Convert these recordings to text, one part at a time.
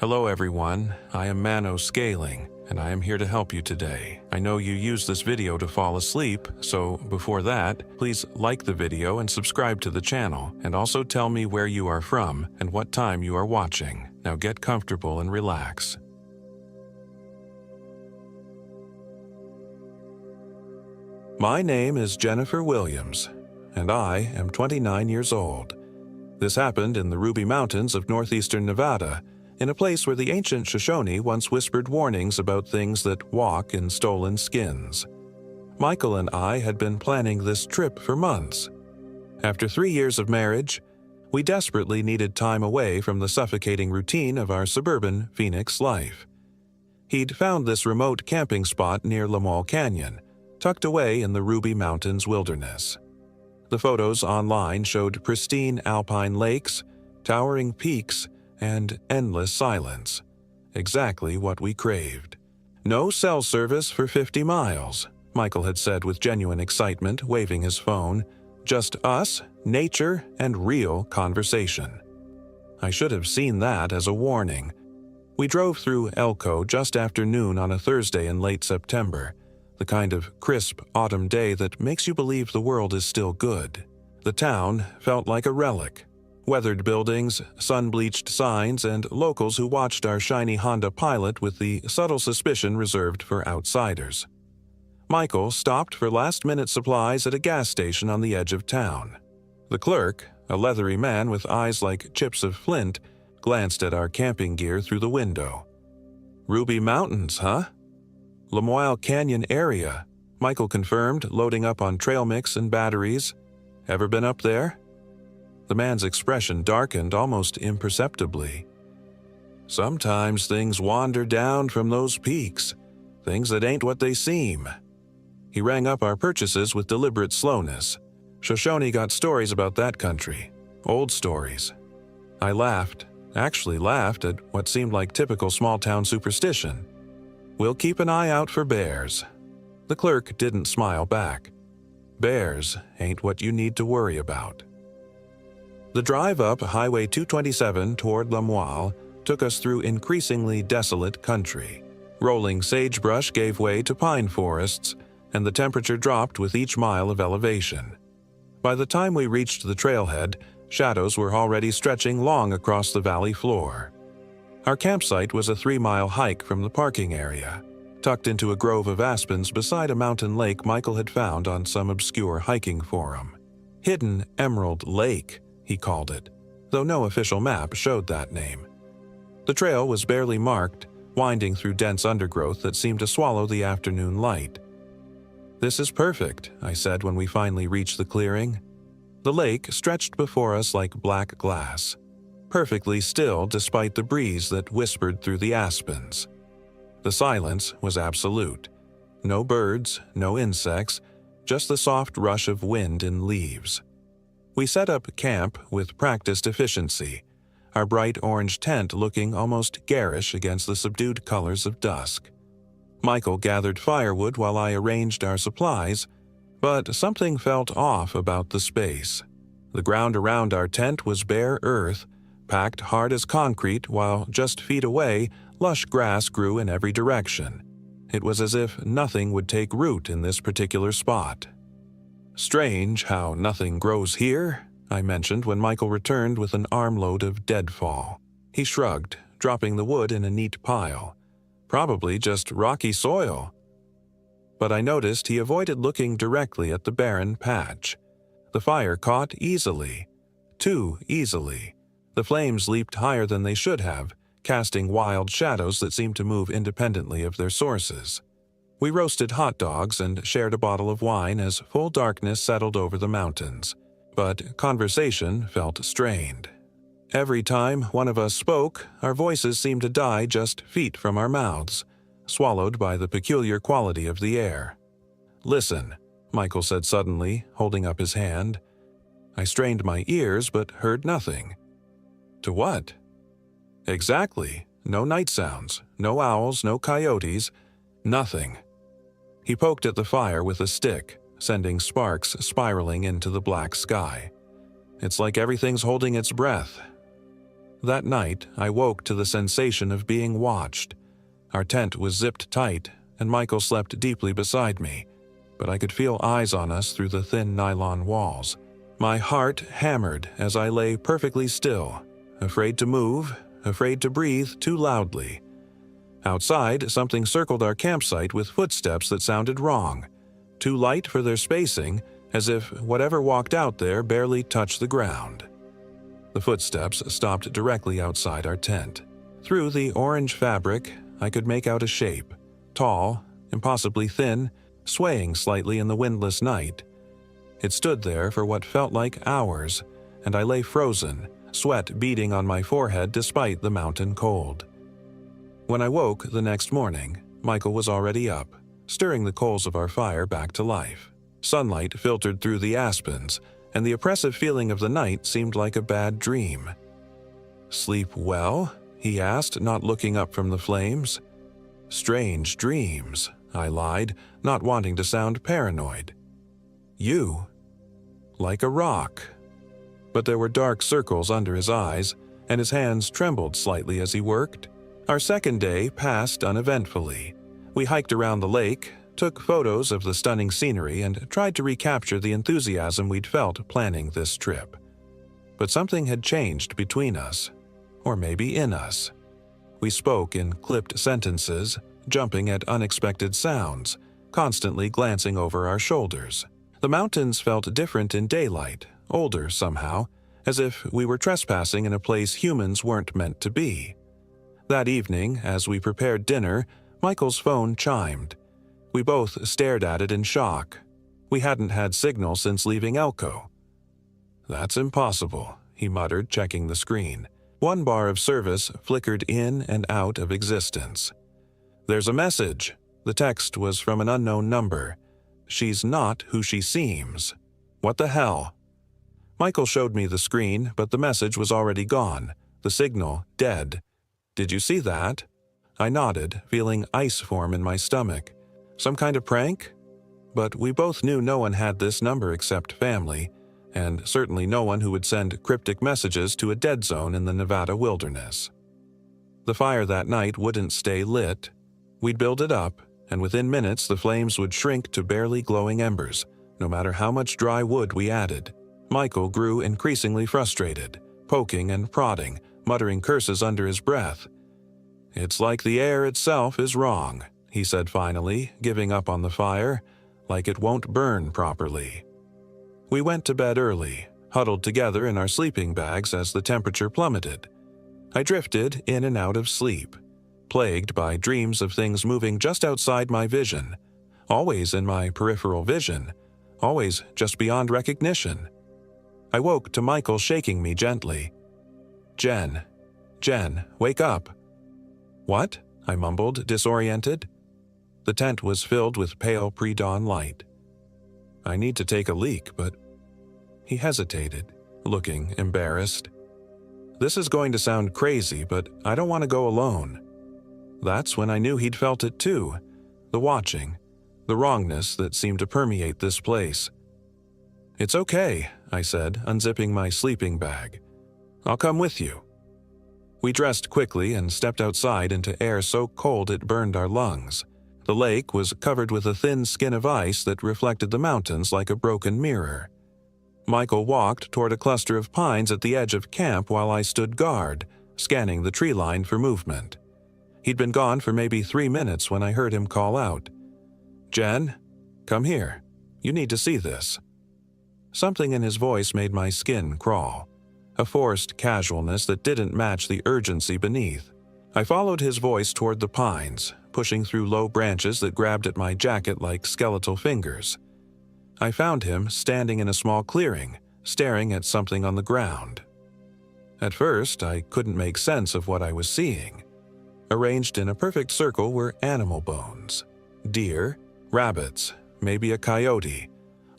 Hello everyone, I am Mano Scaling, and I am here to help you today. I know you use this video to fall asleep, so before that, please like the video and subscribe to the channel, and also tell me where you are from and what time you are watching. Now get comfortable and relax. My name is Jennifer Williams, and I am 29 years old. This happened in the Ruby Mountains of northeastern Nevada, in a place where the ancient Shoshone once whispered warnings about things that walk in stolen skins. Michael and I had been planning this trip for months. After 3 years of marriage, we desperately needed time away from the suffocating routine of our suburban Phoenix life. He'd found this remote camping spot near Lamoille Canyon, tucked away in the Ruby Mountains wilderness. The photos online showed pristine alpine lakes, towering peaks, and endless silence. Exactly what we craved. No cell service for 50 miles, Michael had said with genuine excitement, waving his phone. Just us, nature, and real conversation. I should have seen that as a warning. We drove through Elko just after noon on a Thursday in late September, the kind of crisp autumn day that makes you believe the world is still good. The town felt like a relic. Weathered buildings, sun-bleached signs, and locals who watched our shiny Honda Pilot with the subtle suspicion reserved for outsiders. Michael stopped for last-minute supplies at a gas station on the edge of town. The clerk, a leathery man with eyes like chips of flint, glanced at our camping gear through the window. "Ruby Mountains, huh?" "Lamoille Canyon area," Michael confirmed, loading up on trail mix and batteries. "Ever been up there?" The man's expression darkened almost imperceptibly. "Sometimes things wander down from those peaks, things that ain't what they seem." He rang up our purchases with deliberate slowness. Shoshone got stories about that country, old stories. I laughed, actually laughed at what seemed like typical small-town superstition. "We'll keep an eye out for bears." The clerk didn't smile back. "Bears ain't what you need to worry about." The drive up Highway 227 toward Lamoille took us through increasingly desolate country. Rolling sagebrush gave way to pine forests, and the temperature dropped with each mile of elevation. By the time we reached the trailhead, shadows were already stretching long across the valley floor. Our campsite was a 3-mile hike from the parking area, tucked into a grove of aspens beside a mountain lake Michael had found on some obscure hiking forum. Hidden Emerald Lake, he called it, though no official map showed that name. The trail was barely marked, winding through dense undergrowth that seemed to swallow the afternoon light. "This is perfect," I said when we finally reached the clearing. The lake stretched before us like black glass, perfectly still despite the breeze that whispered through the aspens. The silence was absolute. No birds, no insects, just the soft rush of wind in leaves. We set up camp with practiced efficiency, our bright orange tent looking almost garish against the subdued colors of dusk. Michael gathered firewood while I arranged our supplies, but something felt off about the space. The ground around our tent was bare earth, packed hard as concrete, while just feet away, lush grass grew in every direction. It was as if nothing would take root in this particular spot. "Strange how nothing grows here," I mentioned when Michael returned with an armload of deadfall. He shrugged, dropping the wood in a neat pile. "Probably just rocky soil." But I noticed he avoided looking directly at the barren patch. The fire caught easily. Too easily. The flames leaped higher than they should have, casting wild shadows that seemed to move independently of their sources. We roasted hot dogs and shared a bottle of wine as full darkness settled over the mountains. But conversation felt strained. Every time one of us spoke, our voices seemed to die just feet from our mouths, swallowed by the peculiar quality of the air. "Listen," Michael said suddenly, holding up his hand. I strained my ears but heard nothing. "To what?" "Exactly. No night sounds, no owls, no coyotes, nothing." He poked at the fire with a stick, sending sparks spiraling into the black sky. "It's like everything's holding its breath." That night, I woke to the sensation of being watched. Our tent was zipped tight, and Michael slept deeply beside me, but I could feel eyes on us through the thin nylon walls. My heart hammered as I lay perfectly still, afraid to move, afraid to breathe too loudly. Outside, something circled our campsite with footsteps that sounded wrong, too light for their spacing, as if whatever walked out there barely touched the ground. The footsteps stopped directly outside our tent. Through the orange fabric, I could make out a shape, tall, impossibly thin, swaying slightly in the windless night. It stood there for what felt like hours, and I lay frozen, sweat beading on my forehead despite the mountain cold. When I woke the next morning, Michael was already up, stirring the coals of our fire back to life. Sunlight filtered through the aspens, and the oppressive feeling of the night seemed like a bad dream. "Sleep well?" he asked, not looking up from the flames. "Strange dreams," I lied, not wanting to sound paranoid. "You?" "Like a rock." But there were dark circles under his eyes, and his hands trembled slightly as he worked. Our second day passed uneventfully. We hiked around the lake, took photos of the stunning scenery, and tried to recapture the enthusiasm we'd felt planning this trip. But something had changed between us, or maybe in us. We spoke in clipped sentences, jumping at unexpected sounds, constantly glancing over our shoulders. The mountains felt different in daylight, older somehow, as if we were trespassing in a place humans weren't meant to be. That evening, as we prepared dinner, Michael's phone chimed. We both stared at it in shock. We hadn't had signal since leaving Elko. "That's impossible," he muttered, checking the screen. One bar of service flickered in and out of existence. "There's a message." The text was from an unknown number. "She's not who she seems." What the hell? Michael showed me the screen, but the message was already gone, the signal dead. "Did you see that?" I nodded, feeling ice form in my stomach. Some kind of prank? But we both knew no one had this number except family, and certainly no one who would send cryptic messages to a dead zone in the Nevada wilderness. The fire that night wouldn't stay lit. We'd build it up, and within minutes the flames would shrink to barely glowing embers, no matter how much dry wood we added. Michael grew increasingly frustrated, poking and prodding, muttering curses under his breath. "It's like the air itself is wrong," he said finally, giving up on the fire, "like it won't burn properly." We went to bed early, huddled together in our sleeping bags as the temperature plummeted. I drifted in and out of sleep, plagued by dreams of things moving just outside my vision, always in my peripheral vision, always just beyond recognition. I woke to Michael shaking me gently. Jen, wake up." "What?" I mumbled, disoriented. The tent was filled with pale pre-dawn light. "I need to take a leak, but—" He hesitated, looking embarrassed. "This is going to sound crazy, but I don't want to go alone." That's when I knew he'd felt it too, the watching, the wrongness that seemed to permeate this place. "It's okay," I said, unzipping my sleeping bag. "I'll come with you." We dressed quickly and stepped outside into air so cold it burned our lungs. The lake was covered with a thin skin of ice that reflected the mountains like a broken mirror. Michael walked toward a cluster of pines at the edge of camp while I stood guard, scanning the tree line for movement. He'd been gone for maybe 3 minutes when I heard him call out, "Jen, come here. You need to see this." Something in his voice made my skin crawl, a forced casualness that didn't match the urgency beneath. I followed his voice toward the pines, pushing through low branches that grabbed at my jacket like skeletal fingers. I found him standing in a small clearing, staring at something on the ground. At first, I couldn't make sense of what I was seeing. Arranged in a perfect circle were animal bones. Deer, rabbits, maybe a coyote,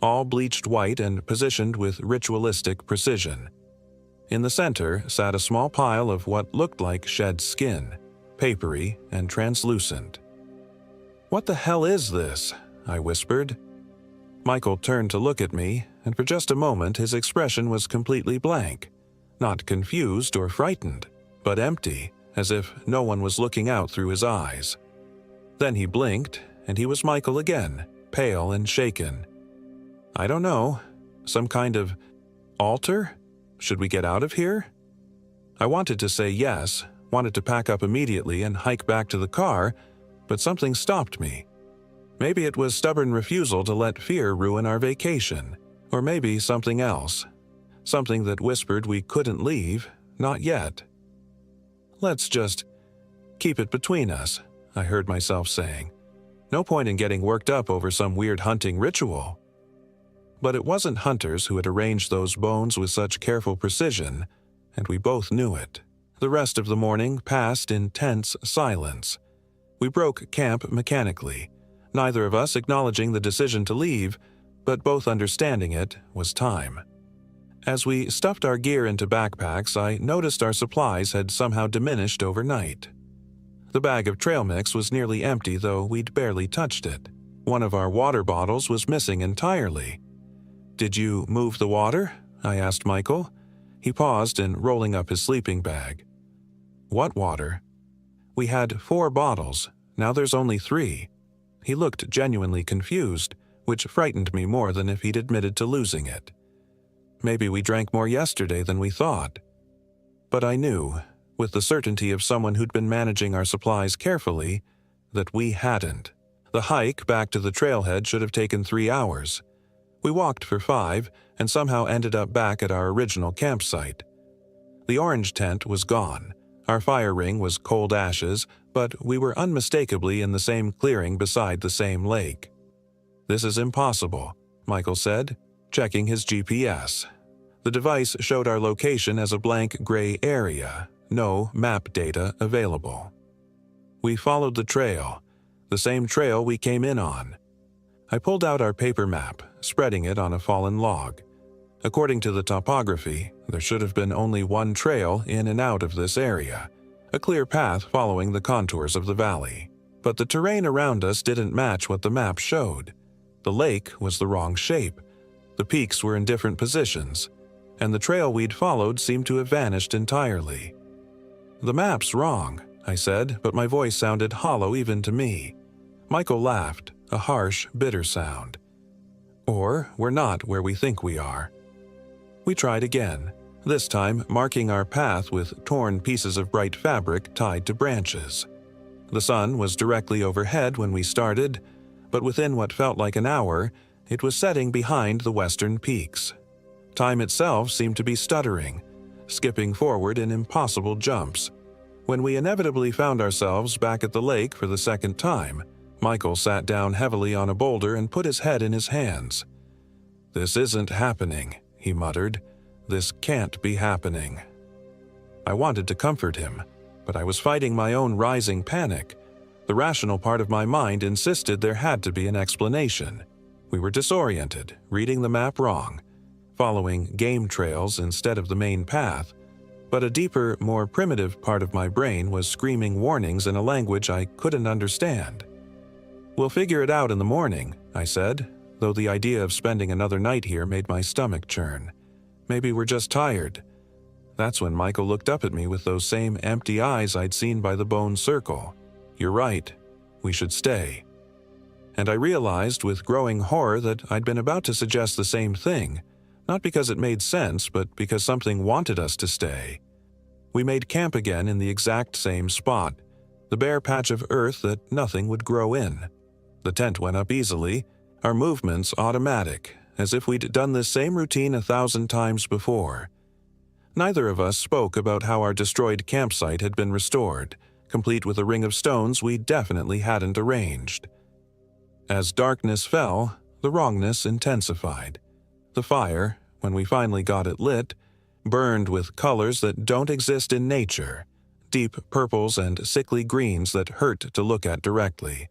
all bleached white and positioned with ritualistic precision. In the center sat a small pile of what looked like shed skin, papery and translucent. "What the hell is this?" I whispered. Michael turned to look at me, and for just a moment his expression was completely blank, not confused or frightened, but empty, as if no one was looking out through his eyes. Then he blinked, and he was Michael again, pale and shaken. "I don't know. Some kind of altar? Should we get out of here?" I wanted to say yes, wanted to pack up immediately and hike back to the car, but something stopped me. Maybe it was stubborn refusal to let fear ruin our vacation, or maybe something else. Something that whispered we couldn't leave, not yet. "Let's just keep it between us," I heard myself saying. "No point in getting worked up over some weird hunting ritual." But it wasn't hunters who had arranged those bones with such careful precision, and we both knew it. The rest of the morning passed in tense silence. We broke camp mechanically, neither of us acknowledging the decision to leave, but both understanding it was time. As we stuffed our gear into backpacks, I noticed our supplies had somehow diminished overnight. The bag of trail mix was nearly empty, though we'd barely touched it. One of our water bottles was missing entirely. "Did you move the water?" I asked Michael. He paused in rolling up his sleeping bag. "What water?" "We had 4 bottles. Now there's only 3. He looked genuinely confused, which frightened me more than if he'd admitted to losing it. Maybe we drank more yesterday than we thought. But I knew, with the certainty of someone who'd been managing our supplies carefully, that we hadn't. The hike back to the trailhead should have taken 3 hours. We walked for 5 and somehow ended up back at our original campsite. The orange tent was gone. Our fire ring was cold ashes, but we were unmistakably in the same clearing beside the same lake. "This is impossible," Michael said, checking his GPS. The device showed our location as a blank gray area, no map data available. We followed the trail, the same trail we came in on. I pulled out our paper map, spreading it on a fallen log. According to the topography, there should have been only one trail in and out of this area, a clear path following the contours of the valley. But the terrain around us didn't match what the map showed. The lake was the wrong shape, the peaks were in different positions, and the trail we'd followed seemed to have vanished entirely. "The map's wrong," I said, but my voice sounded hollow even to me. Michael laughed, a harsh, bitter sound. "Or we're not where we think we are." We tried again, this time marking our path with torn pieces of bright fabric tied to branches. The sun was directly overhead when we started, but within what felt like an hour, it was setting behind the western peaks. Time itself seemed to be stuttering, skipping forward in impossible jumps. When we inevitably found ourselves back at the lake for the second time, Michael sat down heavily on a boulder and put his head in his hands. "This isn't happening," he muttered. "This can't be happening." I wanted to comfort him, but I was fighting my own rising panic. The rational part of my mind insisted there had to be an explanation. We were disoriented, reading the map wrong, following game trails instead of the main path, but a deeper, more primitive part of my brain was screaming warnings in a language I couldn't understand. "We'll figure it out in the morning," I said, though the idea of spending another night here made my stomach churn. "Maybe we're just tired." That's when Michael looked up at me with those same empty eyes I'd seen by the bone circle. "You're right. We should stay." And I realized with growing horror that I'd been about to suggest the same thing, not because it made sense, but because something wanted us to stay. We made camp again in the exact same spot, the bare patch of earth that nothing would grow in. The tent went up easily, our movements automatic, as if we'd done this same routine 1,000 times before. Neither of us spoke about how our destroyed campsite had been restored, complete with a ring of stones we definitely hadn't arranged. As darkness fell, the wrongness intensified. The fire, when we finally got it lit, burned with colors that don't exist in nature, deep purples and sickly greens that hurt to look at directly.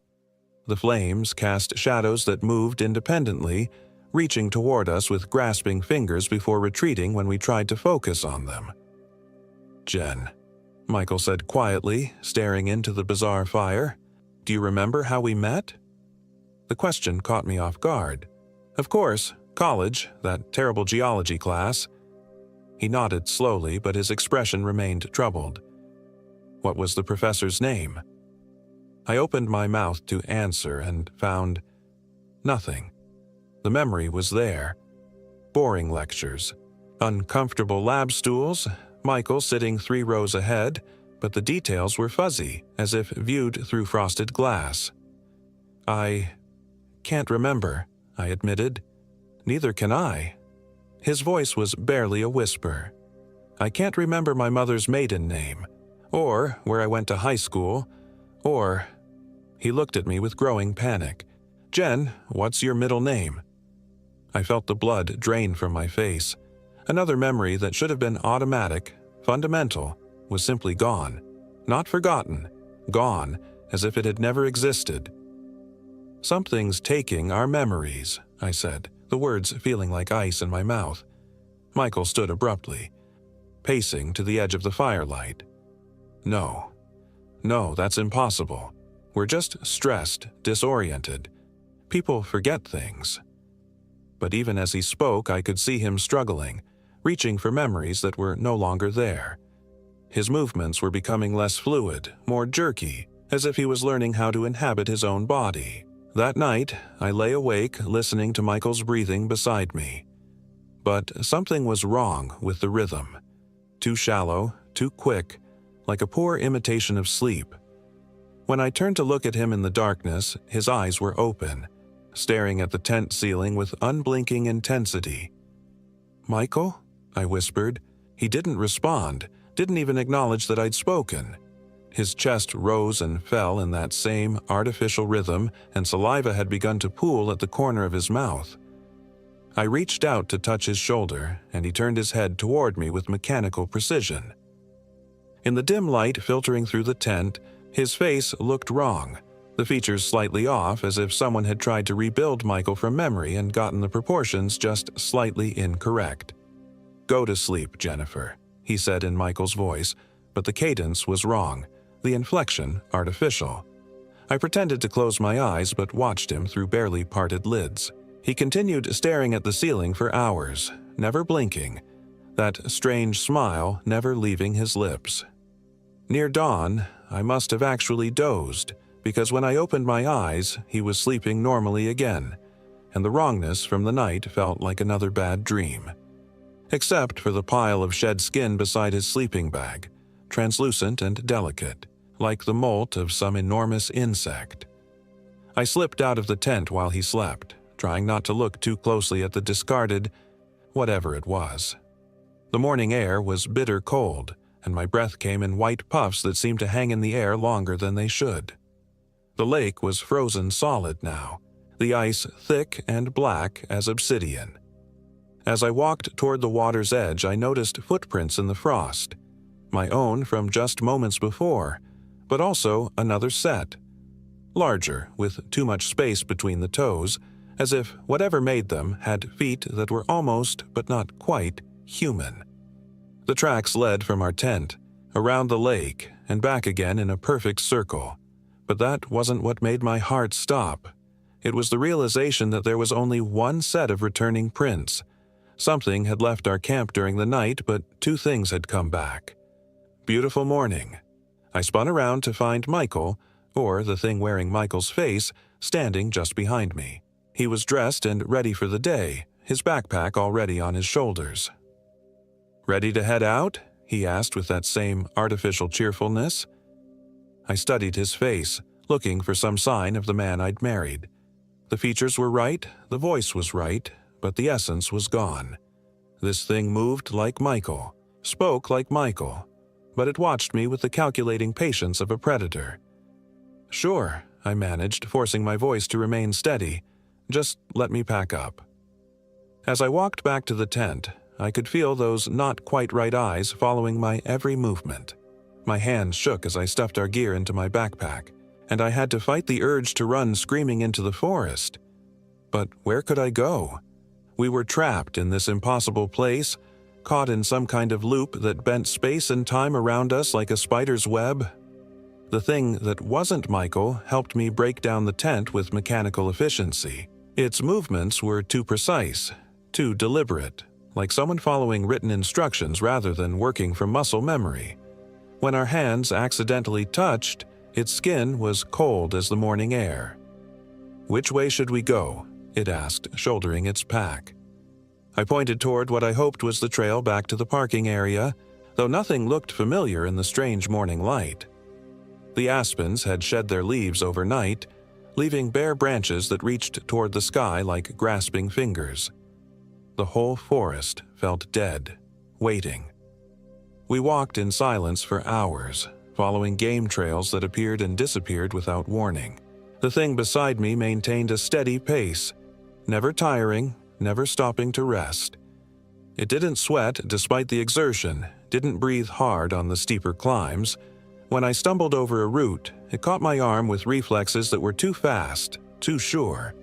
The flames cast shadows that moved independently, reaching toward us with grasping fingers before retreating when we tried to focus on them. "Jen," Michael said quietly, staring into the bizarre fire, "do you remember how we met?" The question caught me off guard. "Of course, college, that terrible geology class." He nodded slowly, but his expression remained troubled. What was the professor's name? I opened my mouth to answer and found nothing. The memory was there. Boring lectures, uncomfortable lab stools, Michael sitting 3 rows ahead, but the details were fuzzy, as if viewed through frosted glass. I can't remember, I admitted. Neither can I. His voice was barely a whisper. I can't remember my mother's maiden name, or where I went to high school, or... He looked at me with growing panic. Jen, what's your middle name? I felt the blood drain from my face. Another memory that should have been automatic, fundamental, was simply gone. Not forgotten, gone, as if it had never existed. Something's taking our memories, I said, the words feeling like ice in my mouth. Michael stood abruptly, pacing to the edge of the firelight. No, that's impossible. We're just stressed, disoriented. People forget things. But even as he spoke, I could see him struggling, reaching for memories that were no longer there. His movements were becoming less fluid, more jerky, as if he was learning how to inhabit his own body. That night, I lay awake, listening to Michael's breathing beside me. But something was wrong with the rhythm. Too shallow, too quick, like a poor imitation of sleep. When I turned to look at him in the darkness, his eyes were open, staring at the tent ceiling with unblinking intensity. "Michael?" I whispered. He didn't respond, didn't even acknowledge that I'd spoken. His chest rose and fell in that same artificial rhythm, and saliva had begun to pool at the corner of his mouth. I reached out to touch his shoulder, and he turned his head toward me with mechanical precision. In the dim light filtering through the tent, his face looked wrong, the features slightly off, as if someone had tried to rebuild Michael from memory and gotten the proportions just slightly incorrect. "Go to sleep, Jennifer," he said in Michael's voice, but the cadence was wrong, the inflection artificial. I pretended to close my eyes but watched him through barely parted lids. He continued staring at the ceiling for hours, never blinking, that strange smile never leaving his lips. Near dawn, I must have actually dozed, because when I opened my eyes, he was sleeping normally again, and the wrongness from the night felt like another bad dream. Except for the pile of shed skin beside his sleeping bag, translucent and delicate, like the molt of some enormous insect. I slipped out of the tent while he slept, trying not to look too closely at the discarded whatever it was. The morning air was bitter cold, and my breath came in white puffs that seemed to hang in the air longer than they should. The lake was frozen solid now, the ice thick and black as obsidian. As I walked toward the water's edge, I noticed footprints in the frost, my own from just moments before, but also another set. Larger, with too much space between the toes, as if whatever made them had feet that were almost, but not quite, human. The tracks led from our tent, around the lake, and back again in a perfect circle. But that wasn't what made my heart stop. It was the realization that there was only one set of returning prints. Something had left our camp during the night, but 2 things had come back. Beautiful morning. I spun around to find Michael, or the thing wearing Michael's face, standing just behind me. He was dressed and ready for the day, his backpack already on his shoulders. "Ready to head out?" he asked with that same artificial cheerfulness. I studied his face, looking for some sign of the man I'd married. The features were right, the voice was right, but the essence was gone. This thing moved like Michael, spoke like Michael, but it watched me with the calculating patience of a predator. "Sure," I managed, forcing my voice to remain steady. "Just let me pack up." As I walked back to the tent, I could feel those not quite right eyes following my every movement. My hands shook as I stuffed our gear into my backpack, and I had to fight the urge to run screaming into the forest. But where could I go? We were trapped in this impossible place, caught in some kind of loop that bent space and time around us like a spider's web. The thing that wasn't Michael helped me break down the tent with mechanical efficiency. Its movements were too precise, too deliberate, like someone following written instructions rather than working from muscle memory. When our hands accidentally touched, its skin was cold as the morning air. "Which way should we go?" it asked, shouldering its pack. I pointed toward what I hoped was the trail back to the parking area, though nothing looked familiar in the strange morning light. The aspens had shed their leaves overnight, leaving bare branches that reached toward the sky like grasping fingers. The whole forest felt dead, waiting. We walked in silence for hours, following game trails that appeared and disappeared without warning. The thing beside me maintained a steady pace, never tiring, never stopping to rest. It didn't sweat despite the exertion, didn't breathe hard on the steeper climbs. When I stumbled over a root, it caught my arm with reflexes that were too fast, too sure.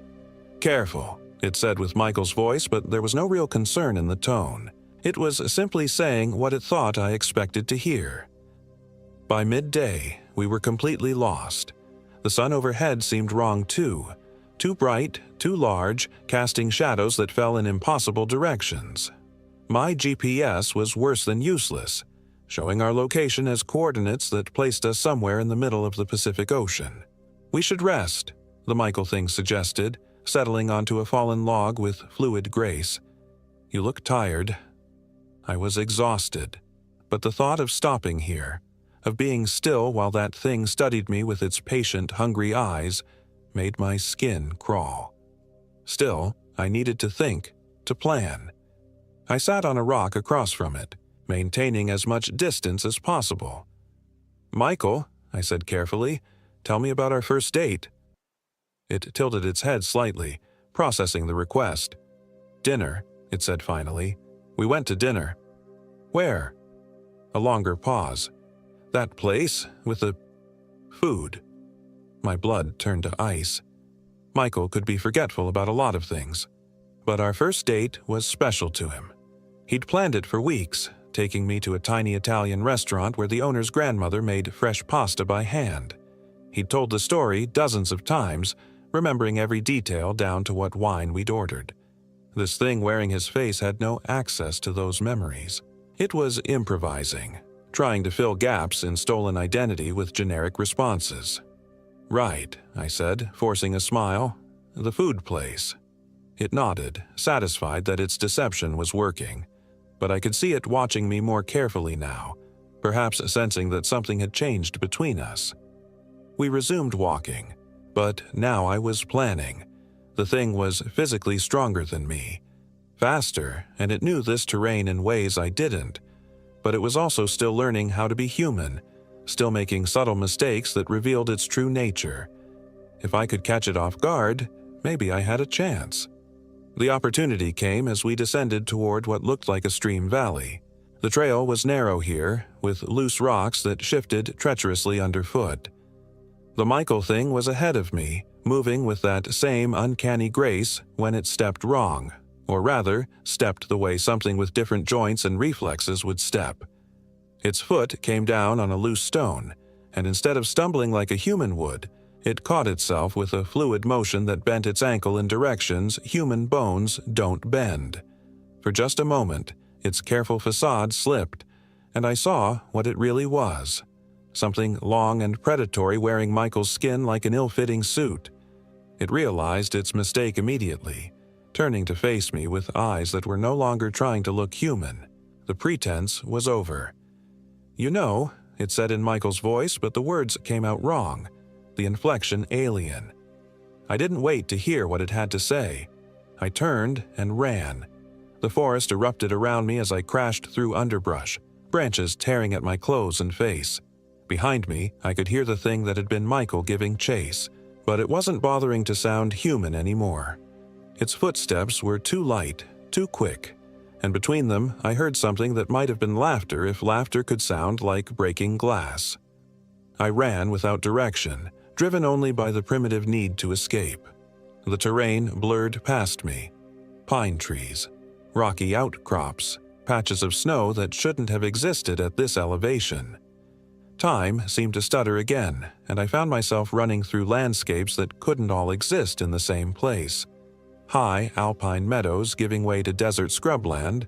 "Careful," it said with Michael's voice, but there was no real concern in the tone. It was simply saying what it thought I expected to hear. By midday, we were completely lost. The sun overhead seemed wrong too bright, too large, casting shadows that fell in impossible directions. My GPS was worse than useless, showing our location as coordinates that placed us somewhere in the middle of the Pacific Ocean. "We should rest," the Michael thing suggested, settling onto a fallen log with fluid grace. "You look tired." I was exhausted, but the thought of stopping here, of being still while that thing studied me with its patient, hungry eyes, made my skin crawl. Still, I needed to think, to plan. I sat on a rock across from it, maintaining as much distance as possible. "Michael," I said carefully, "tell me about our first date." It tilted its head slightly, processing the request. "Dinner," it said finally. "We went to dinner." "Where?" A longer pause. "That place with the food." My blood turned to ice. Michael could be forgetful about a lot of things, but our first date was special to him. He'd planned it for weeks, taking me to a tiny Italian restaurant where the owner's grandmother made fresh pasta by hand. He'd told the story dozens of times, remembering every detail down to what wine we'd ordered. This thing wearing his face had no access to those memories. It was improvising, trying to fill gaps in stolen identity with generic responses. "Right," I said, forcing a smile. "The food place." It nodded, satisfied that its deception was working, but I could see it watching me more carefully now, perhaps sensing that something had changed between us. We resumed walking, but now I was planning. The thing was physically stronger than me, faster, and it knew this terrain in ways I didn't, but it was also still learning how to be human, still making subtle mistakes that revealed its true nature. If I could catch it off guard, maybe I had a chance. The opportunity came as we descended toward what looked like a stream valley. The trail was narrow here, with loose rocks that shifted treacherously underfoot. The Michael thing was ahead of me, moving with that same uncanny grace when it stepped wrong, or rather, stepped the way something with different joints and reflexes would step. Its foot came down on a loose stone, and instead of stumbling like a human would, it caught itself with a fluid motion that bent its ankle in directions human bones don't bend. For just a moment, its careful facade slipped, and I saw what it really was. Something long and predatory wearing Michael's skin like an ill-fitting suit. It realized its mistake immediately, turning to face me with eyes that were no longer trying to look human. The pretense was over. "You know," it said in Michael's voice, but the words came out wrong, the inflection alien. I didn't wait to hear what it had to say. I turned and ran. The forest erupted around me as I crashed through underbrush, branches tearing at my clothes and face. Behind me, I could hear the thing that had been Michael giving chase, but it wasn't bothering to sound human anymore. Its footsteps were too light, too quick, and between them I heard something that might have been laughter if laughter could sound like breaking glass. I ran without direction, driven only by the primitive need to escape. The terrain blurred past me. Pine trees, rocky outcrops, patches of snow that shouldn't have existed at this elevation. Time seemed to stutter again, and I found myself running through landscapes that couldn't all exist in the same place. High alpine meadows giving way to desert scrubland,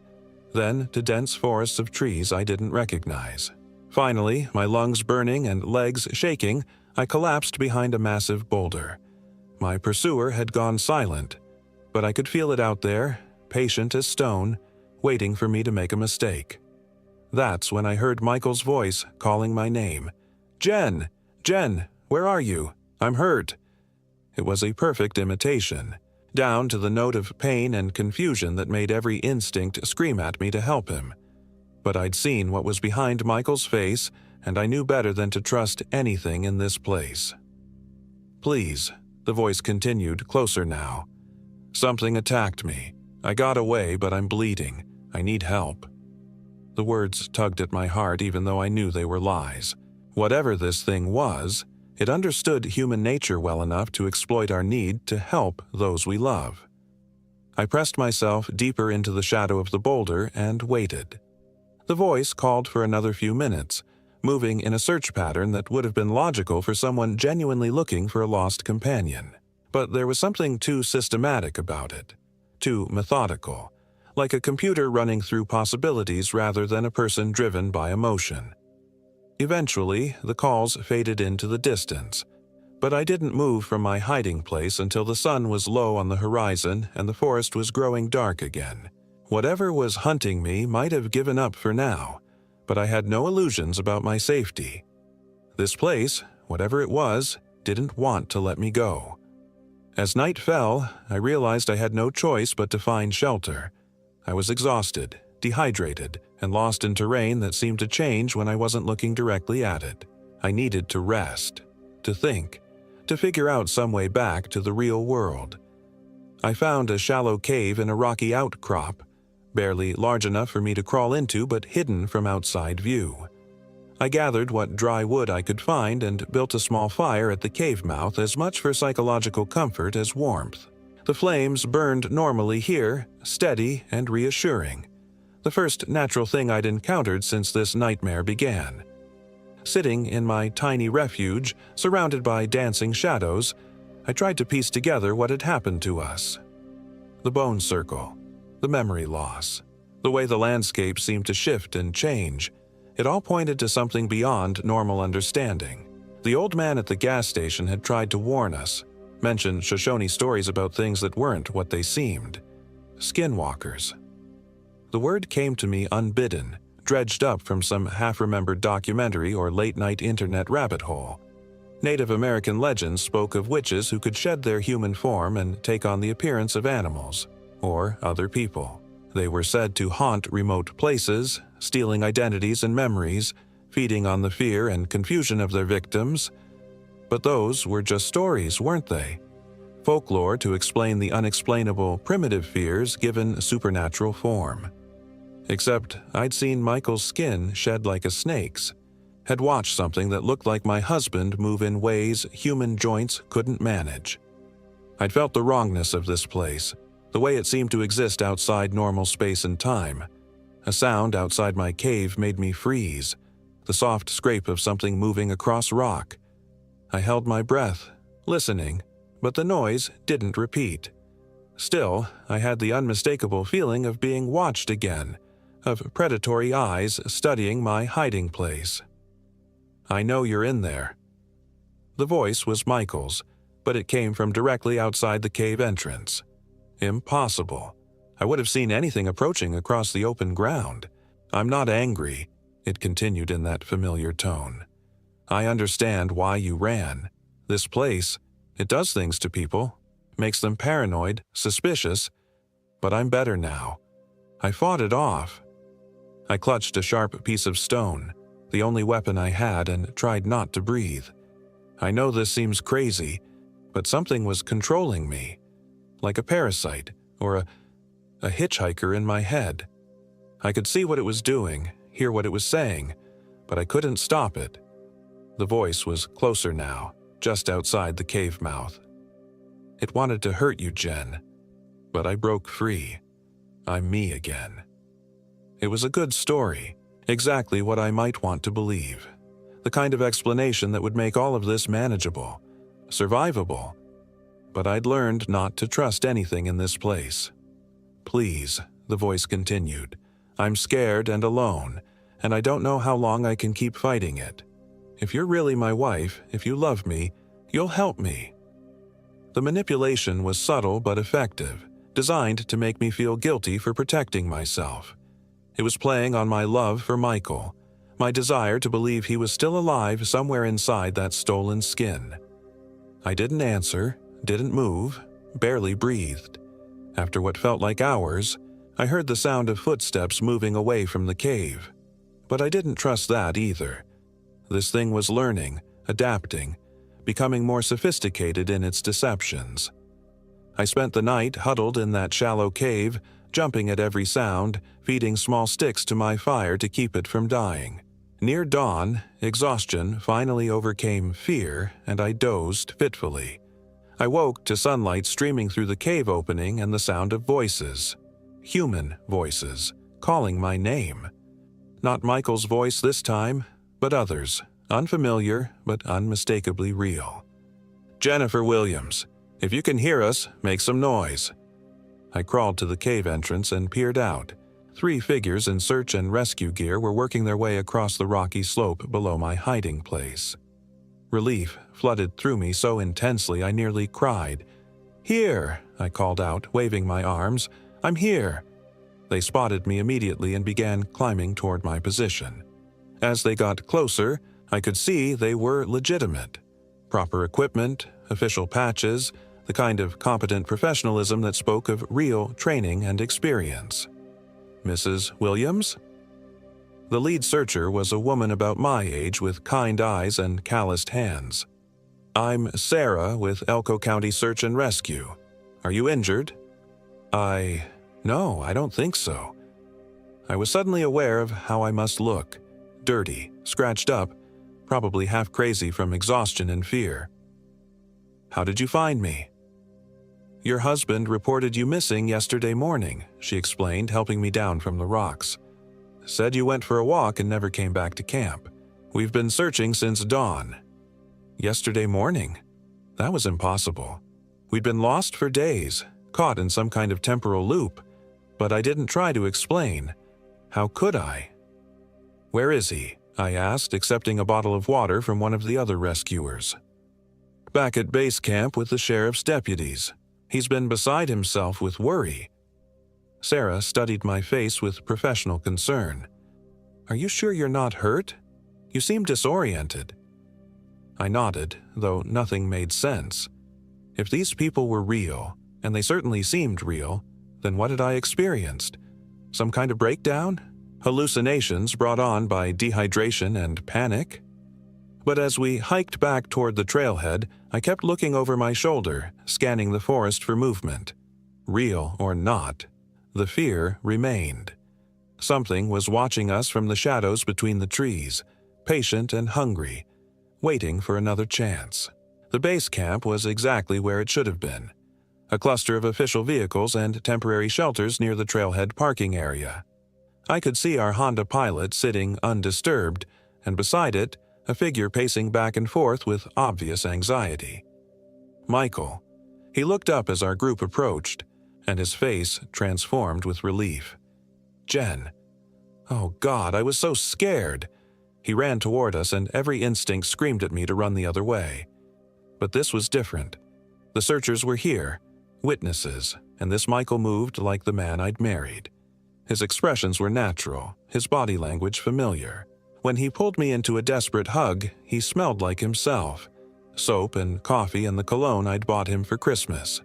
then to dense forests of trees I didn't recognize. Finally, my lungs burning and legs shaking, I collapsed behind a massive boulder. My pursuer had gone silent, but I could feel it out there, patient as stone, waiting for me to make a mistake. That's when I heard Michael's voice calling my name. "Jen! Jen! Where are you? I'm hurt." It was a perfect imitation, down to the note of pain and confusion that made every instinct scream at me to help him. But I'd seen what was behind Michael's face, and I knew better than to trust anything in this place. "Please," the voice continued, closer now. "Something attacked me. I got away, but I'm bleeding. I need help." The words tugged at my heart even though I knew they were lies. Whatever this thing was, it understood human nature well enough to exploit our need to help those we love. I pressed myself deeper into the shadow of the boulder and waited. The voice called for another few minutes, moving in a search pattern that would have been logical for someone genuinely looking for a lost companion. But there was something too systematic about it, too methodical, like a computer running through possibilities rather than a person driven by emotion. Eventually, the calls faded into the distance, but I didn't move from my hiding place until the sun was low on the horizon and the forest was growing dark again. Whatever was hunting me might have given up for now, but I had no illusions about my safety. This place, whatever it was, didn't want to let me go. As night fell, I realized I had no choice but to find shelter. I was exhausted, dehydrated, and lost in terrain that seemed to change when I wasn't looking directly at it. I needed to rest, to think, to figure out some way back to the real world. I found a shallow cave in a rocky outcrop, barely large enough for me to crawl into but hidden from outside view. I gathered what dry wood I could find and built a small fire at the cave mouth as much for psychological comfort as warmth. The flames burned normally here, steady and reassuring. The first natural thing I'd encountered since this nightmare began. Sitting in my tiny refuge, surrounded by dancing shadows, I tried to piece together what had happened to us. The bone circle, the memory loss, the way the landscape seemed to shift and change, it all pointed to something beyond normal understanding. The old man at the gas station had tried to warn us, mentioned Shoshone stories about things that weren't what they seemed. Skinwalkers. The word came to me unbidden, dredged up from some half-remembered documentary or late-night internet rabbit hole. Native American legends spoke of witches who could shed their human form and take on the appearance of animals, or other people. They were said to haunt remote places, stealing identities and memories, feeding on the fear and confusion of their victims. But those were just stories, weren't they? Folklore to explain the unexplainable, primitive fears given supernatural form. Except I'd seen Michael's skin shed like a snake's, had watched something that looked like my husband move in ways human joints couldn't manage. I'd felt the wrongness of this place, the way it seemed to exist outside normal space and time. A sound outside my cave made me freeze, the soft scrape of something moving across rock. I held my breath, listening, but the noise didn't repeat. Still, I had the unmistakable feeling of being watched again, of predatory eyes studying my hiding place. "I know you're in there." The voice was Michael's, but it came from directly outside the cave entrance. Impossible. I would have seen anything approaching across the open ground. "I'm not angry," it continued in that familiar tone. "I understand why you ran. This place, it does things to people, makes them paranoid, suspicious, but I'm better now. I fought it off." I clutched a sharp piece of stone, the only weapon I had, and tried not to breathe. I know this seems crazy, but something was controlling me, like a parasite or a hitchhiker in my head. I could see what it was doing, hear what it was saying, but I couldn't stop it. The voice was closer now, just outside the cave mouth. "It wanted to hurt you, Jen, but I broke free. I'm me again." It was a good story, exactly what I might want to believe. The kind of explanation that would make all of this manageable, survivable. But I'd learned not to trust anything in this place. "Please," the voice continued, "I'm scared and alone, and I don't know how long I can keep fighting it. If you're really my wife, if you love me, you'll help me." The manipulation was subtle but effective, designed to make me feel guilty for protecting myself. It was playing on my love for Michael, my desire to believe he was still alive somewhere inside that stolen skin. I didn't answer, didn't move, barely breathed. After what felt like hours, I heard the sound of footsteps moving away from the cave. But I didn't trust that either. This thing was learning, adapting, becoming more sophisticated in its deceptions. I spent the night huddled in that shallow cave, jumping at every sound, feeding small sticks to my fire to keep it from dying. Near dawn, exhaustion finally overcame fear, and I dozed fitfully. I woke to sunlight streaming through the cave opening and the sound of voices. Human voices, calling my name. Not Michael's voice this time, but others, unfamiliar but unmistakably real. "Jennifer Williams, if you can hear us, make some noise." I crawled to the cave entrance and peered out. 3 figures in search and rescue gear were working their way across the rocky slope below my hiding place. Relief flooded through me so intensely I nearly cried. "Here!" I called out, waving my arms. "I'm here!" They spotted me immediately and began climbing toward my position. As they got closer, I could see they were legitimate. Proper equipment, official patches, the kind of competent professionalism that spoke of real training and experience. "Mrs. Williams?" The lead searcher was a woman about my age with kind eyes and calloused hands. "I'm Sarah with Elko County Search and Rescue. Are you injured?" No, I don't think so." I was suddenly aware of how I must look. Dirty, scratched up, probably half crazy from exhaustion and fear. "How did you find me?" "Your husband reported you missing yesterday morning," she explained, helping me down from the rocks. "Said you went for a walk and never came back to camp. We've been searching since dawn." Yesterday morning? That was impossible. We'd been lost for days, caught in some kind of temporal loop, but I didn't try to explain. How could I? "Where is he?" I asked, accepting a bottle of water from one of the other rescuers. "Back at base camp with the sheriff's deputies. He's been beside himself with worry." Sarah studied my face with professional concern. "Are you sure you're not hurt? You seem disoriented." I nodded, though nothing made sense. If these people were real, and they certainly seemed real, then what had I experienced? Some kind of breakdown? Hallucinations brought on by dehydration and panic? But as we hiked back toward the trailhead, I kept looking over my shoulder, scanning the forest for movement. Real or not, the fear remained. Something was watching us from the shadows between the trees, patient and hungry, waiting for another chance. The base camp was exactly where it should have been. A cluster of official vehicles and temporary shelters near the trailhead parking area. I could see our Honda Pilot sitting undisturbed, and beside it, a figure pacing back and forth with obvious anxiety. Michael. He looked up as our group approached, and his face transformed with relief. "Jen." Oh God, I was so scared. He ran toward us, and every instinct screamed at me to run the other way. But this was different. The searchers were here, witnesses, and this Michael moved like the man I'd married. His expressions were natural, his body language familiar. When he pulled me into a desperate hug, he smelled like himself. Soap and coffee and the cologne I'd bought him for Christmas.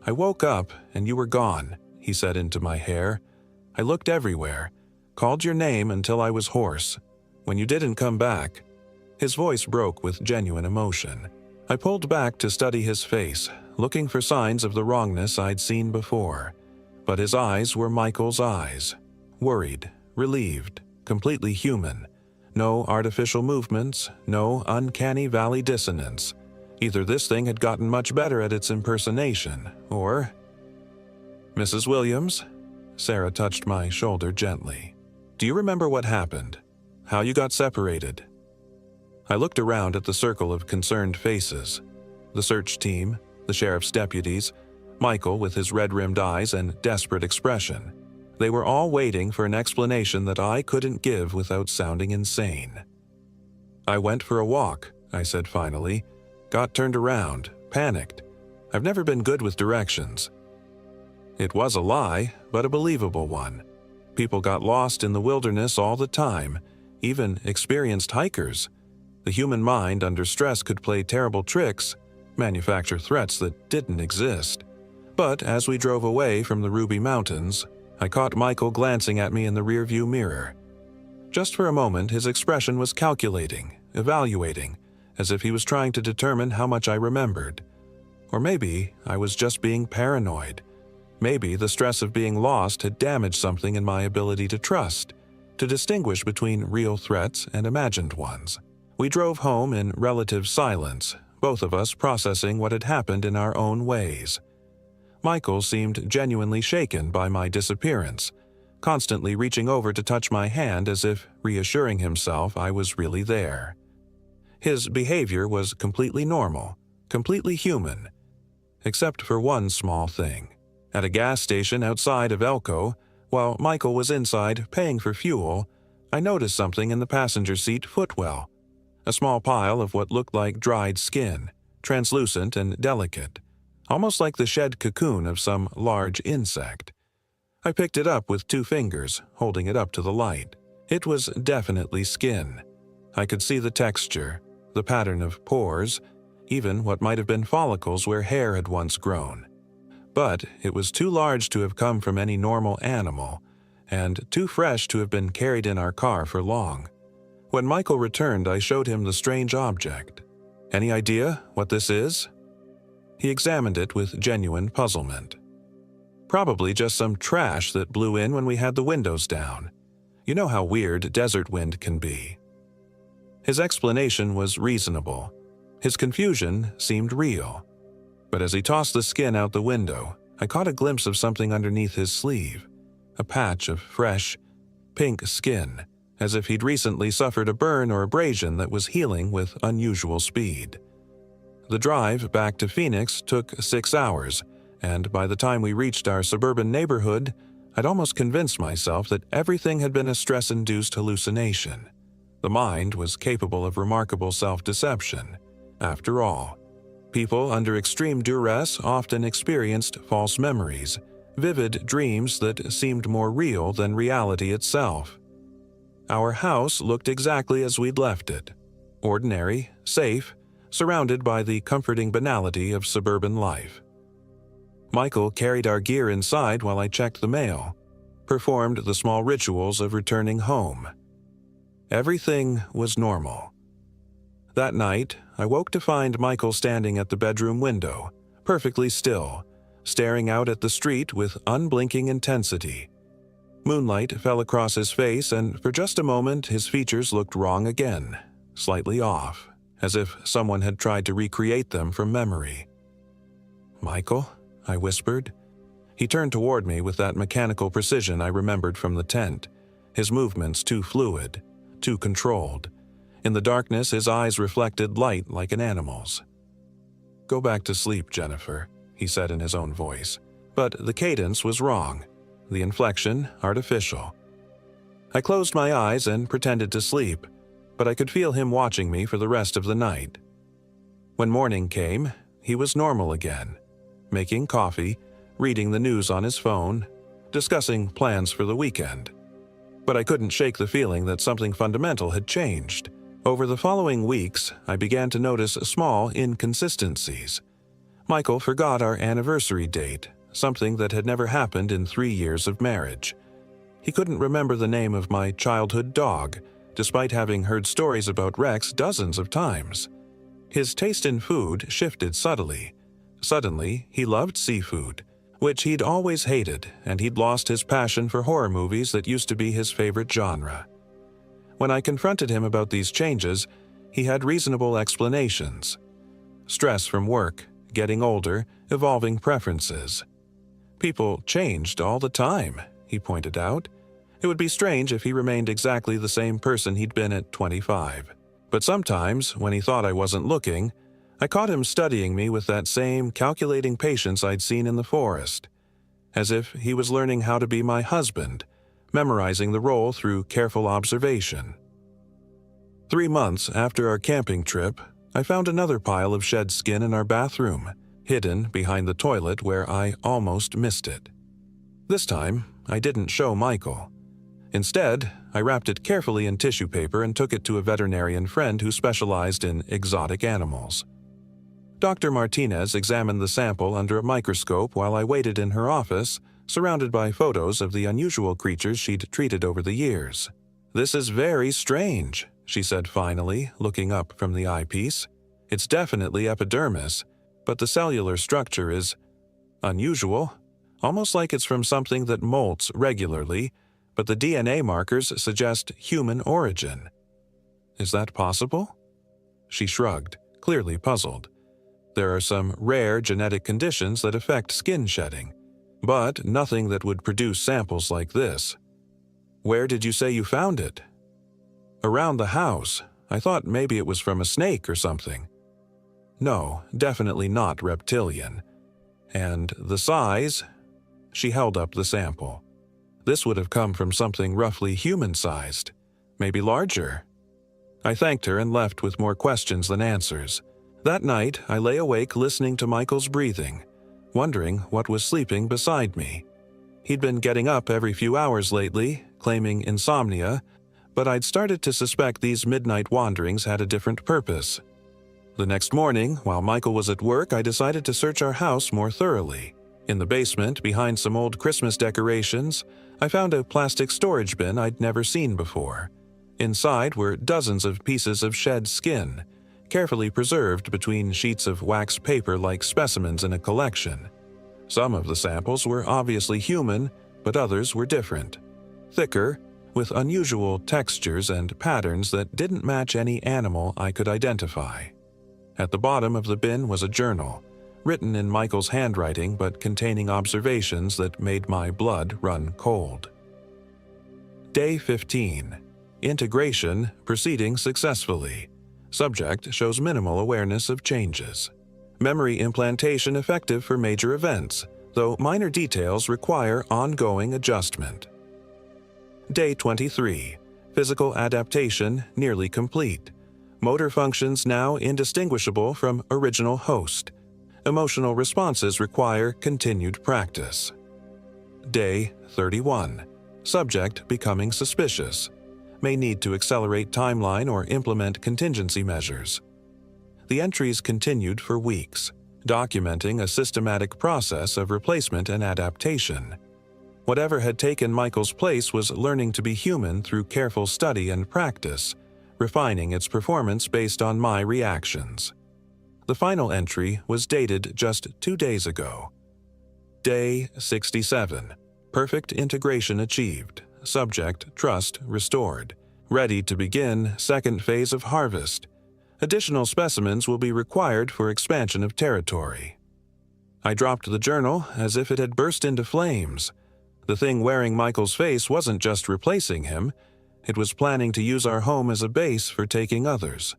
"I woke up, and you were gone," he said into my hair. "I looked everywhere, called your name until I was hoarse. When you didn't come back..." His voice broke with genuine emotion. I pulled back to study his face, looking for signs of the wrongness I'd seen before. But his eyes were Michael's eyes. Worried, relieved, completely human. No artificial movements, no uncanny valley dissonance. Either this thing had gotten much better at its impersonation, or... "Mrs. Williams?" Sarah touched my shoulder gently. "Do you remember what happened? How you got separated?" I looked around at the circle of concerned faces. The search team, the sheriff's deputies, Michael with his red-rimmed eyes and desperate expression. They were all waiting for an explanation that I couldn't give without sounding insane. "I went for a walk," I said finally. "Got turned around, panicked. I've never been good with directions." It was a lie, but a believable one. People got lost in the wilderness all the time, even experienced hikers. The human mind under stress could play terrible tricks, manufacture threats that didn't exist. But as we drove away from the Ruby Mountains, I caught Michael glancing at me in the rearview mirror. Just for a moment, his expression was calculating, evaluating, as if he was trying to determine how much I remembered. Or maybe I was just being paranoid. Maybe the stress of being lost had damaged something in my ability to trust, to distinguish between real threats and imagined ones. We drove home in relative silence, both of us processing what had happened in our own ways. Michael seemed genuinely shaken by my disappearance, constantly reaching over to touch my hand as if reassuring himself I was really there. His behavior was completely normal, completely human, except for one small thing. At a gas station outside of Elko, while Michael was inside paying for fuel, I noticed something in the passenger seat footwell. A small pile of what looked like dried skin, translucent and delicate, almost like the shed cocoon of some large insect. I picked it up with 2 fingers, holding it up to the light. It was definitely skin. I could see the texture, the pattern of pores, even what might have been follicles where hair had once grown. But it was too large to have come from any normal animal, and too fresh to have been carried in our car for long. When Michael returned, I showed him the strange object. "Any idea what this is?" He examined it with genuine puzzlement. "Probably just some trash that blew in when we had the windows down. You know how weird desert wind can be." His explanation was reasonable. His confusion seemed real. But as he tossed the skin out the window, I caught a glimpse of something underneath his sleeve, a patch of fresh, pink skin, as if he'd recently suffered a burn or abrasion that was healing with unusual speed. The drive back to Phoenix took 6 hours, and by the time we reached our suburban neighborhood, I'd almost convinced myself that everything had been a stress-induced hallucination. The mind was capable of remarkable self-deception. After all, people under extreme duress often experienced false memories, vivid dreams that seemed more real than reality itself. Our house looked exactly as we'd left it. Ordinary, safe, surrounded by the comforting banality of suburban life. Michael carried our gear inside while I checked the mail, performed the small rituals of returning home. Everything was normal. That night, I woke to find Michael standing at the bedroom window, perfectly still, staring out at the street with unblinking intensity. Moonlight fell across his face, and for just a moment his features looked wrong again, slightly off, as if someone had tried to recreate them from memory. "Michael?" I whispered. He turned toward me with that mechanical precision I remembered from the tent, his movements too fluid, too controlled. In the darkness, his eyes reflected light like an animal's. "Go back to sleep, Jennifer," he said in his own voice. But the cadence was wrong, the inflection artificial. I closed my eyes and pretended to sleep, but I could feel him watching me for the rest of the night. When morning came, he was normal again, making coffee, reading the news on his phone, discussing plans for the weekend. But I couldn't shake the feeling that something fundamental had changed. Over the following weeks, I began to notice small inconsistencies. Michael forgot our anniversary date, something that had never happened in 3 years of marriage. He couldn't remember the name of my childhood dog, despite having heard stories about Rex dozens of times. His taste in food shifted subtly. Suddenly, he loved seafood, which he'd always hated, and he'd lost his passion for horror movies that used to be his favorite genre. When I confronted him about these changes, he had reasonable explanations. Stress from work, getting older, evolving preferences. People changed all the time, he pointed out. It would be strange if he remained exactly the same person he'd been at 25. But sometimes, when he thought I wasn't looking, I caught him studying me with that same calculating patience I'd seen in the forest. as if he was learning how to be my husband, memorizing the role through careful observation. 3 months after our camping trip, I found another pile of shed skin in our bathroom, hidden behind the toilet where I almost missed it. This time, I didn't show Michael. Instead, I wrapped it carefully in tissue paper and took it to a veterinarian friend who specialized in exotic animals. Dr. Martinez examined the sample under a microscope while I waited in her office, surrounded by photos of the unusual creatures she'd treated over the years. "This is very strange," she said finally, looking up from the eyepiece. "It's definitely epidermis, but the cellular structure is unusual, almost like it's from something that molts regularly, but the DNA markers suggest human origin. Is that possible?" She shrugged, clearly puzzled. "There are some rare genetic conditions that affect skin shedding, but nothing that would produce samples like this." "Where did you say you found it?" "Around the house. I thought maybe it was from a snake or something." "No, definitely not reptilian. And the size?" She held up the sample. "This would have come from something roughly human-sized, maybe larger." I thanked her and left with more questions than answers. That night, I lay awake listening to Michael's breathing, wondering what was sleeping beside me. He'd been getting up every few hours lately, claiming insomnia, but I'd started to suspect these midnight wanderings had a different purpose. The next morning, while Michael was at work, I decided to search our house more thoroughly. In the basement, behind some old Christmas decorations, I found a plastic storage bin I'd never seen before. Inside were dozens of pieces of shed skin, carefully preserved between sheets of wax paper like specimens in a collection. Some of the samples were obviously human, but others were different. Thicker, with unusual textures and patterns that didn't match any animal I could identify. At the bottom of the bin was a journal, written in Michael's handwriting but containing observations that made my blood run cold. Day 15. Integration proceeding successfully. Subject shows minimal awareness of changes. Memory implantation effective for major events, though minor details require ongoing adjustment. Day 23. Physical adaptation nearly complete. Motor functions now indistinguishable from original host. Emotional responses require continued practice. Day 31. Subject becoming suspicious. May need to accelerate timeline or implement contingency measures. The entries continued for weeks, documenting a systematic process of replacement and adaptation. Whatever had taken Michael's place was learning to be human through careful study and practice, refining its performance based on my reactions. The final entry was dated just 2 days ago. Day 67. Perfect integration achieved. Subject trust restored. Ready to begin second phase of harvest. Additional specimens will be required for expansion of territory. I dropped the journal as if it had burst into flames. The thing wearing Michael's face wasn't just replacing him, it was planning to use our home as a base for taking others.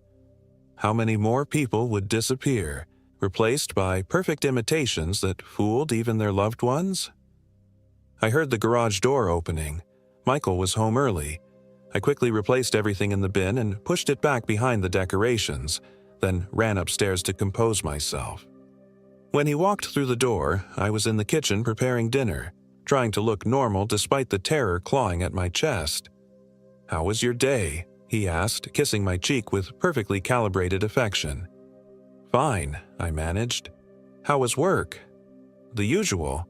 How many more people would disappear, replaced by perfect imitations that fooled even their loved ones? I heard the garage door opening. Michael was home early. I quickly replaced everything in the bin and pushed it back behind the decorations, then ran upstairs to compose myself. When he walked through the door, I was in the kitchen preparing dinner, trying to look normal despite the terror clawing at my chest. "How was your day?" he asked, kissing my cheek with perfectly calibrated affection. "Fine," I managed. "How was work?" "The usual."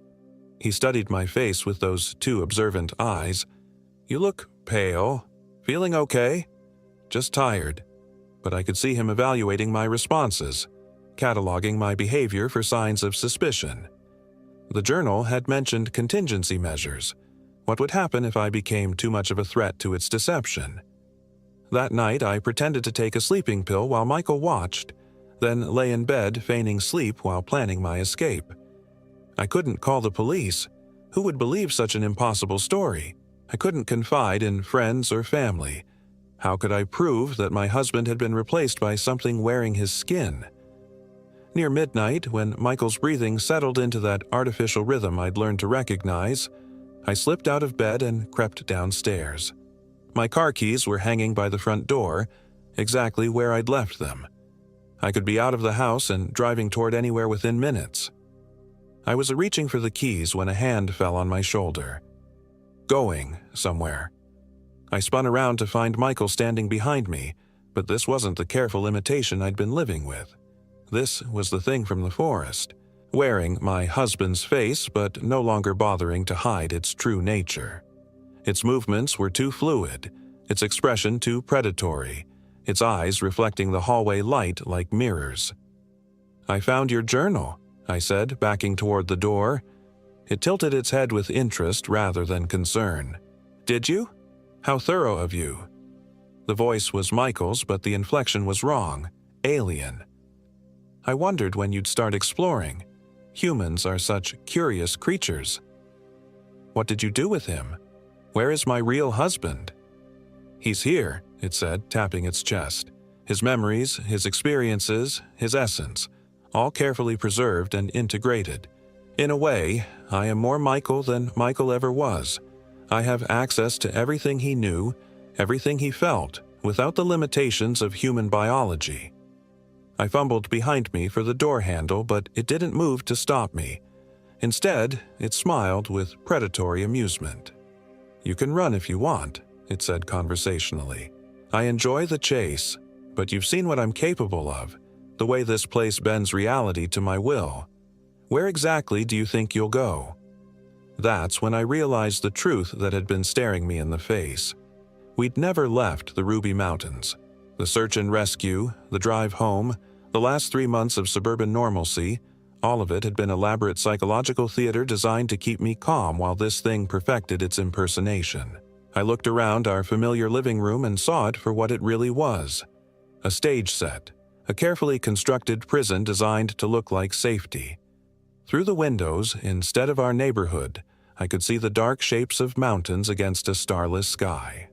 He studied my face with those 2 observant eyes. "You look pale. Feeling okay?" "Just tired." But I could see him evaluating my responses, cataloging my behavior for signs of suspicion. The journal had mentioned contingency measures. What would happen if I became too much of a threat to its deception? That night, I pretended to take a sleeping pill while Michael watched, then lay in bed feigning sleep while planning my escape. I couldn't call the police. Who would believe such an impossible story? I couldn't confide in friends or family. How could I prove that my husband had been replaced by something wearing his skin? Near midnight, when Michael's breathing settled into that artificial rhythm I'd learned to recognize, I slipped out of bed and crept downstairs. My car keys were hanging by the front door, exactly where I'd left them. I could be out of the house and driving toward anywhere within minutes. I was reaching for the keys when a hand fell on my shoulder. Going somewhere. I spun around to find Michael standing behind me, but this wasn't the careful imitation I'd been living with. This was the thing from the forest, wearing my husband's face but no longer bothering to hide its true nature. Its movements were too fluid, its expression too predatory, its eyes reflecting the hallway light like mirrors. "I found your journal," I said, backing toward the door. It tilted its head with interest rather than concern. "Did you? How thorough of you." The voice was Michael's, but the inflection was wrong, alien. "I wondered when you'd start exploring. Humans are such curious creatures." "What did you do with him? Where is my real husband?" "He's here," it said, tapping its chest. "His memories, his experiences, his essence, all carefully preserved and integrated. In a way, I am more Michael than Michael ever was. I have access to everything he knew, everything he felt, without the limitations of human biology." I fumbled behind me for the door handle, but it didn't move to stop me. Instead, it smiled with predatory amusement. "You can run if you want," it said conversationally. "I enjoy the chase, but you've seen what I'm capable of, the way this place bends reality to my will. Where exactly do you think you'll go?" That's when I realized the truth that had been staring me in the face. We'd never left the Ruby Mountains. The search and rescue, the drive home, the last 3 months of suburban normalcy, all of it had been elaborate psychological theater designed to keep me calm while this thing perfected its impersonation. I looked around our familiar living room and saw it for what it really was. A stage set, a carefully constructed prison designed to look like safety. Through the windows, instead of our neighborhood, I could see the dark shapes of mountains against a starless sky.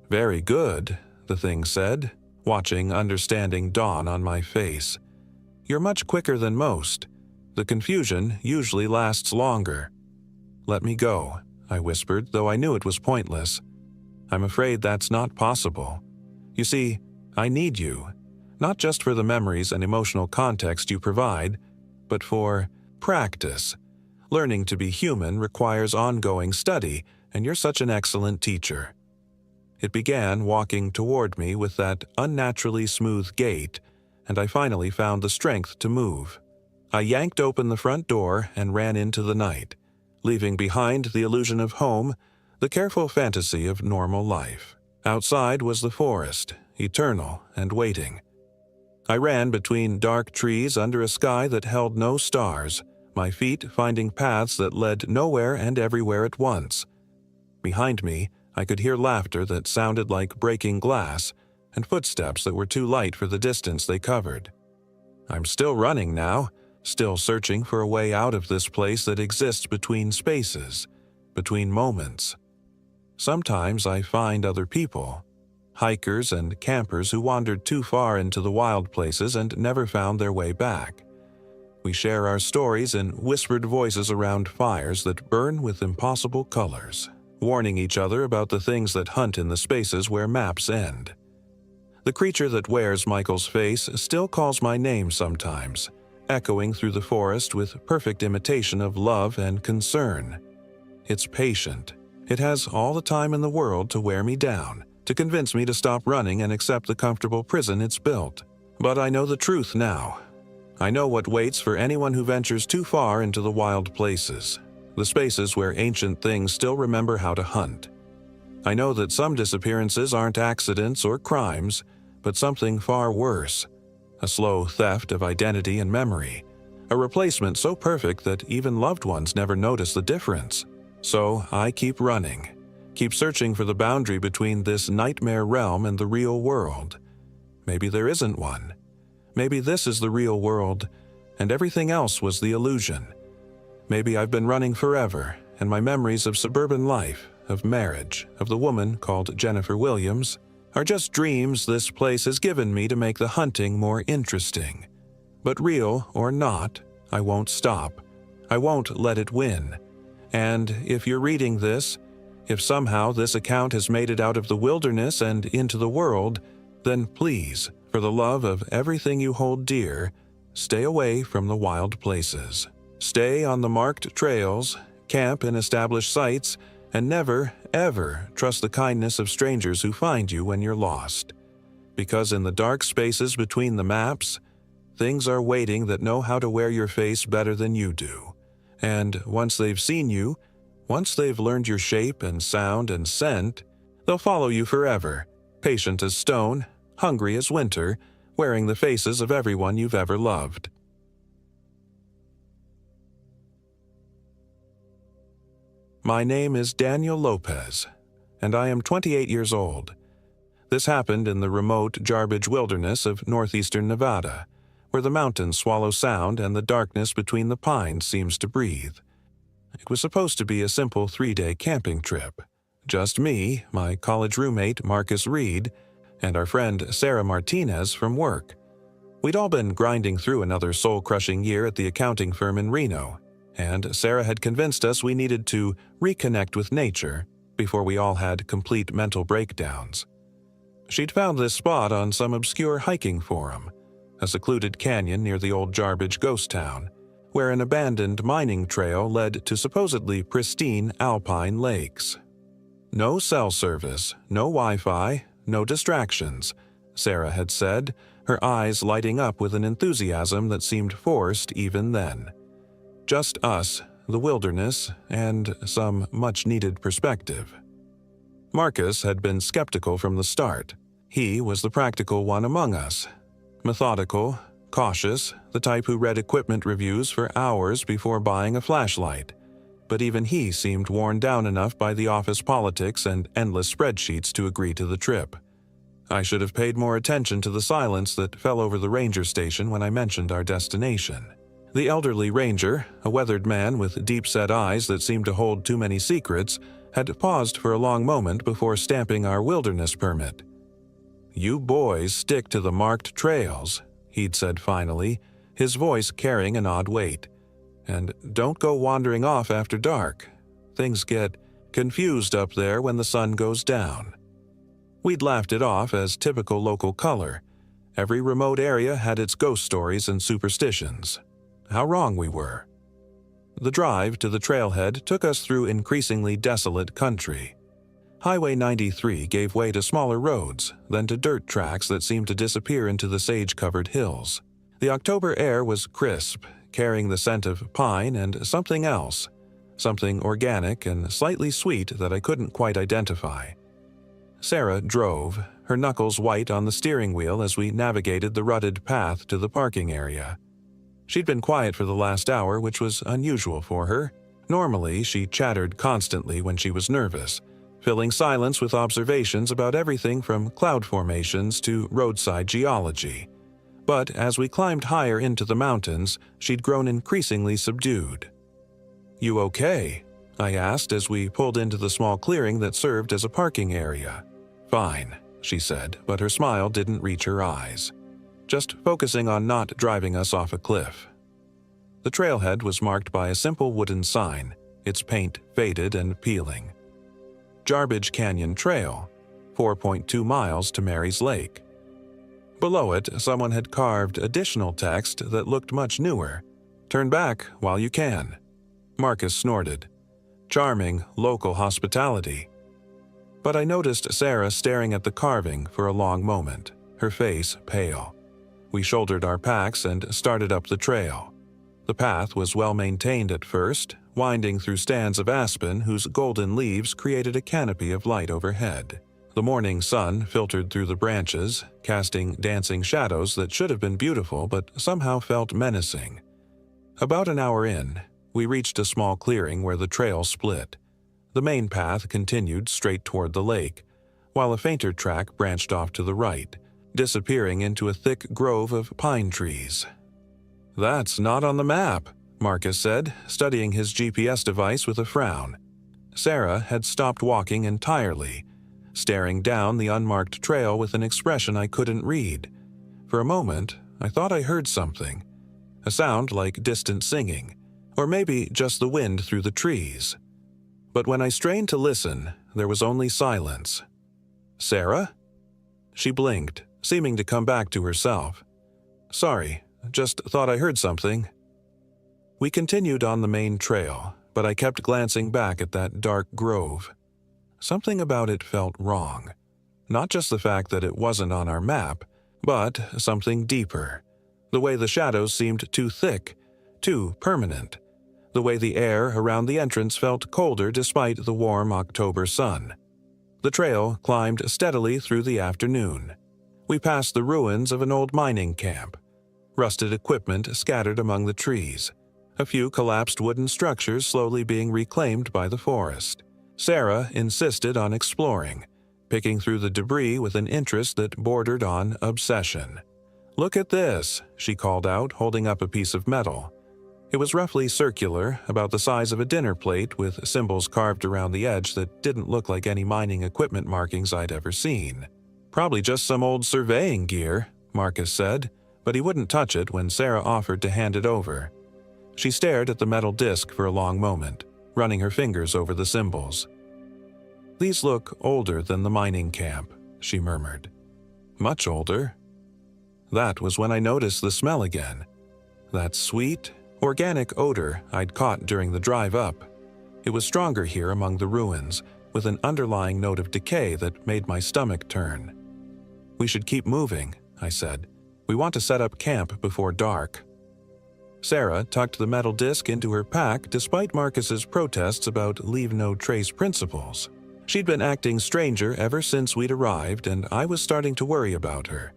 "Very good," the thing said, watching understanding dawn on my face. "You're much quicker than most. The confusion usually lasts longer." "Let me go," I whispered, though I knew it was pointless. "I'm afraid that's not possible. You see, I need you, not just for the memories and emotional context you provide, but for practice. Learning to be human requires ongoing study, and you're such an excellent teacher." It began walking toward me with that unnaturally smooth gait, and I finally found the strength to move. I yanked open the front door and ran into the night, leaving behind the illusion of home, the careful fantasy of normal life. Outside was the forest, eternal and waiting. I ran between dark trees under a sky that held no stars, my feet finding paths that led nowhere and everywhere at once. Behind me, I could hear laughter that sounded like breaking glass, and footsteps that were too light for the distance they covered. I'm still running now, still searching for a way out of this place that exists between spaces, between moments. Sometimes I find other people, hikers and campers who wandered too far into the wild places and never found their way back. We share our stories in whispered voices around fires that burn with impossible colors, warning each other about the things that hunt in the spaces where maps end. The creature that wears Michael's face still calls my name sometimes, echoing through the forest with perfect imitation of love and concern. It's patient. It has all the time in the world to wear me down, to convince me to stop running and accept the comfortable prison it's built. But I know the truth now. I know what waits for anyone who ventures too far into the wild places, the spaces where ancient things still remember how to hunt. I know that some disappearances aren't accidents or crimes, but something far worse, a slow theft of identity and memory, a replacement so perfect that even loved ones never notice the difference. So I keep running, keep searching for the boundary between this nightmare realm and the real world. Maybe there isn't one. Maybe this is the real world, and everything else was the illusion. Maybe I've been running forever, and my memories of suburban life, of marriage, of the woman called Jennifer Williams, are just dreams this place has given me to make the hunting more interesting. But real or not, I won't stop. I won't let it win. And if you're reading this, if somehow this account has made it out of the wilderness and into the world, then please, for the love of everything you hold dear, stay away from the wild places. Stay on the marked trails, camp in established sites, and never, ever trust the kindness of strangers who find you when you're lost. Because in the dark spaces between the maps, things are waiting that know how to wear your face better than you do. And once they've seen you, once they've learned your shape and sound and scent, they'll follow you forever, patient as stone, hungry as winter, wearing the faces of everyone you've ever loved. My name is Daniel Lopez, and I am 28 years old. This happened in the remote Jarbidge Wilderness of northeastern Nevada, where the mountains swallow sound and the darkness between the pines seems to breathe. It was supposed to be a simple 3-day camping trip. Just me, my college roommate Marcus Reed, and our friend Sarah Martinez from work. We'd all been grinding through another soul-crushing year at the accounting firm in Reno, and Sarah had convinced us we needed to reconnect with nature before we all had complete mental breakdowns. She'd found this spot on some obscure hiking forum, a secluded canyon near the old Jarbidge ghost town, where an abandoned mining trail led to supposedly pristine alpine lakes. No cell service, no Wi-Fi, no distractions, Sarah had said, her eyes lighting up with an enthusiasm that seemed forced even then. Just us, the wilderness, and some much-needed perspective. Marcus had been skeptical from the start. He was the practical one among us. Methodical, cautious, the type who read equipment reviews for hours before buying a flashlight. But even he seemed worn down enough by the office politics and endless spreadsheets to agree to the trip. I should have paid more attention to the silence that fell over the ranger station when I mentioned our destination. The elderly ranger, a weathered man with deep-set eyes that seemed to hold too many secrets, had paused for a long moment before stamping our wilderness permit. "You boys stick to the marked trails," he'd said finally, his voice carrying an odd weight. "And don't go wandering off after dark. Things get confused up there when the sun goes down." We'd laughed it off as typical local color. Every remote area had its ghost stories and superstitions. How wrong we were. The drive to the trailhead took us through increasingly desolate country. Highway 93 gave way to smaller roads, then to dirt tracks that seemed to disappear into the sage-covered hills. The October air was crisp, carrying the scent of pine and something else, something organic and slightly sweet that I couldn't quite identify. Sarah drove, her knuckles white on the steering wheel as we navigated the rutted path to the parking area. She'd been quiet for the last hour, which was unusual for her. Normally, she chattered constantly when she was nervous, filling silence with observations about everything from cloud formations to roadside geology. But as we climbed higher into the mountains, she'd grown increasingly subdued. "You okay?" I asked as we pulled into the small clearing that served as a parking area. "Fine," she said, but her smile didn't reach her eyes. Just focusing on not driving us off a cliff. The trailhead was marked by a simple wooden sign, its paint faded and peeling. Jarbidge Canyon Trail, 4.2 miles to Mary's Lake. Below it, someone had carved additional text that looked much newer. "Turn back while you can." Marcus snorted. Charming, local hospitality. But I noticed Sarah staring at the carving for a long moment, her face pale. We shouldered our packs and started up the trail. The path was well maintained at first, winding through stands of aspen whose golden leaves created a canopy of light overhead. The morning sun filtered through the branches, casting dancing shadows that should have been beautiful but somehow felt menacing. About an hour in, we reached a small clearing where the trail split. The main path continued straight toward the lake, while a fainter track branched off to the right, disappearing into a thick grove of pine trees. "That's not on the map," Marcus said, studying his GPS device with a frown. Sarah had stopped walking entirely, staring down the unmarked trail with an expression I couldn't read. For a moment, I thought I heard something, a sound like distant singing, or maybe just the wind through the trees. But when I strained to listen, there was only silence. "Sarah?" She blinked, seeming to come back to herself. "Sorry, just thought I heard something." We continued on the main trail, but I kept glancing back at that dark grove. Something about it felt wrong. Not just the fact that it wasn't on our map, but something deeper. The way the shadows seemed too thick, too permanent. The way the air around the entrance felt colder despite the warm October sun. The trail climbed steadily through the afternoon. We passed the ruins of an old mining camp. Rusted equipment scattered among the trees. A few collapsed wooden structures slowly being reclaimed by the forest. Sarah insisted on exploring, picking through the debris with an interest that bordered on obsession. "Look at this," she called out, holding up a piece of metal. It was roughly circular, about the size of a dinner plate, with symbols carved around the edge that didn't look like any mining equipment markings I'd ever seen. "Probably just some old surveying gear," Marcus said, but he wouldn't touch it when Sarah offered to hand it over. She stared at the metal disc for a long moment, running her fingers over the symbols. "These look older than the mining camp," she murmured. "Much older." That was when I noticed the smell again. That sweet, organic odor I'd caught during the drive up. It was stronger here among the ruins, with an underlying note of decay that made my stomach turn. "We should keep moving," I said. "We want to set up camp before dark." Sarah tucked the metal disc into her pack despite Marcus's protests about leave-no-trace principles. She'd been acting stranger ever since we'd arrived, and I was starting to worry about her.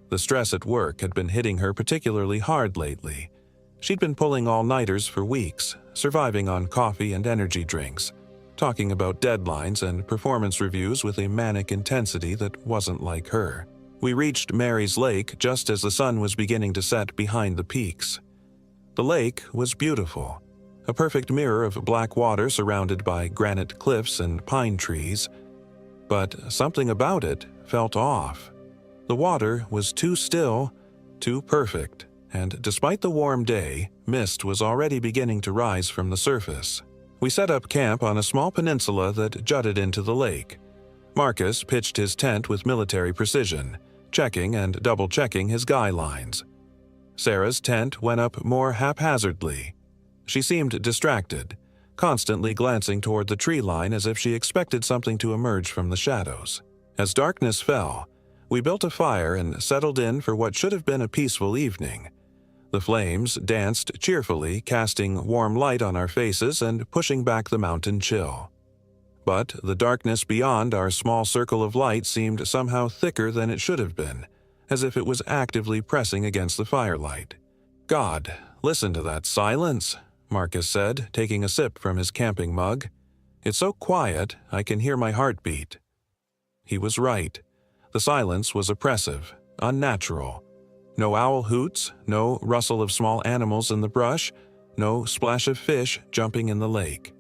The stress at work had been hitting her particularly hard lately. She'd been pulling all-nighters for weeks, surviving on coffee and energy drinks, talking about deadlines and performance reviews with a manic intensity that wasn't like her. We reached Mary's Lake just as the sun was beginning to set behind the peaks. The lake was beautiful, a perfect mirror of black water surrounded by granite cliffs and pine trees. But something about it felt off. The water was too still, too perfect, and despite the warm day, mist was already beginning to rise from the surface. We set up camp on a small peninsula that jutted into the lake. Marcus pitched his tent with military precision, checking and double-checking his guy lines. Sarah's tent went up more haphazardly. She seemed distracted, constantly glancing toward the tree line as if she expected something to emerge from the shadows. As darkness fell, we built a fire and settled in for what should have been a peaceful evening. The flames danced cheerfully, casting warm light on our faces and pushing back the mountain chill. But the darkness beyond our small circle of light seemed somehow thicker than it should have been, as if it was actively pressing against the firelight. "God, listen to that silence," Marcus said, taking a sip from his camping mug. "It's so quiet, I can hear my heartbeat." He was right. The silence was oppressive, unnatural. No owl hoots, no rustle of small animals in the brush, no splash of fish jumping in the lake.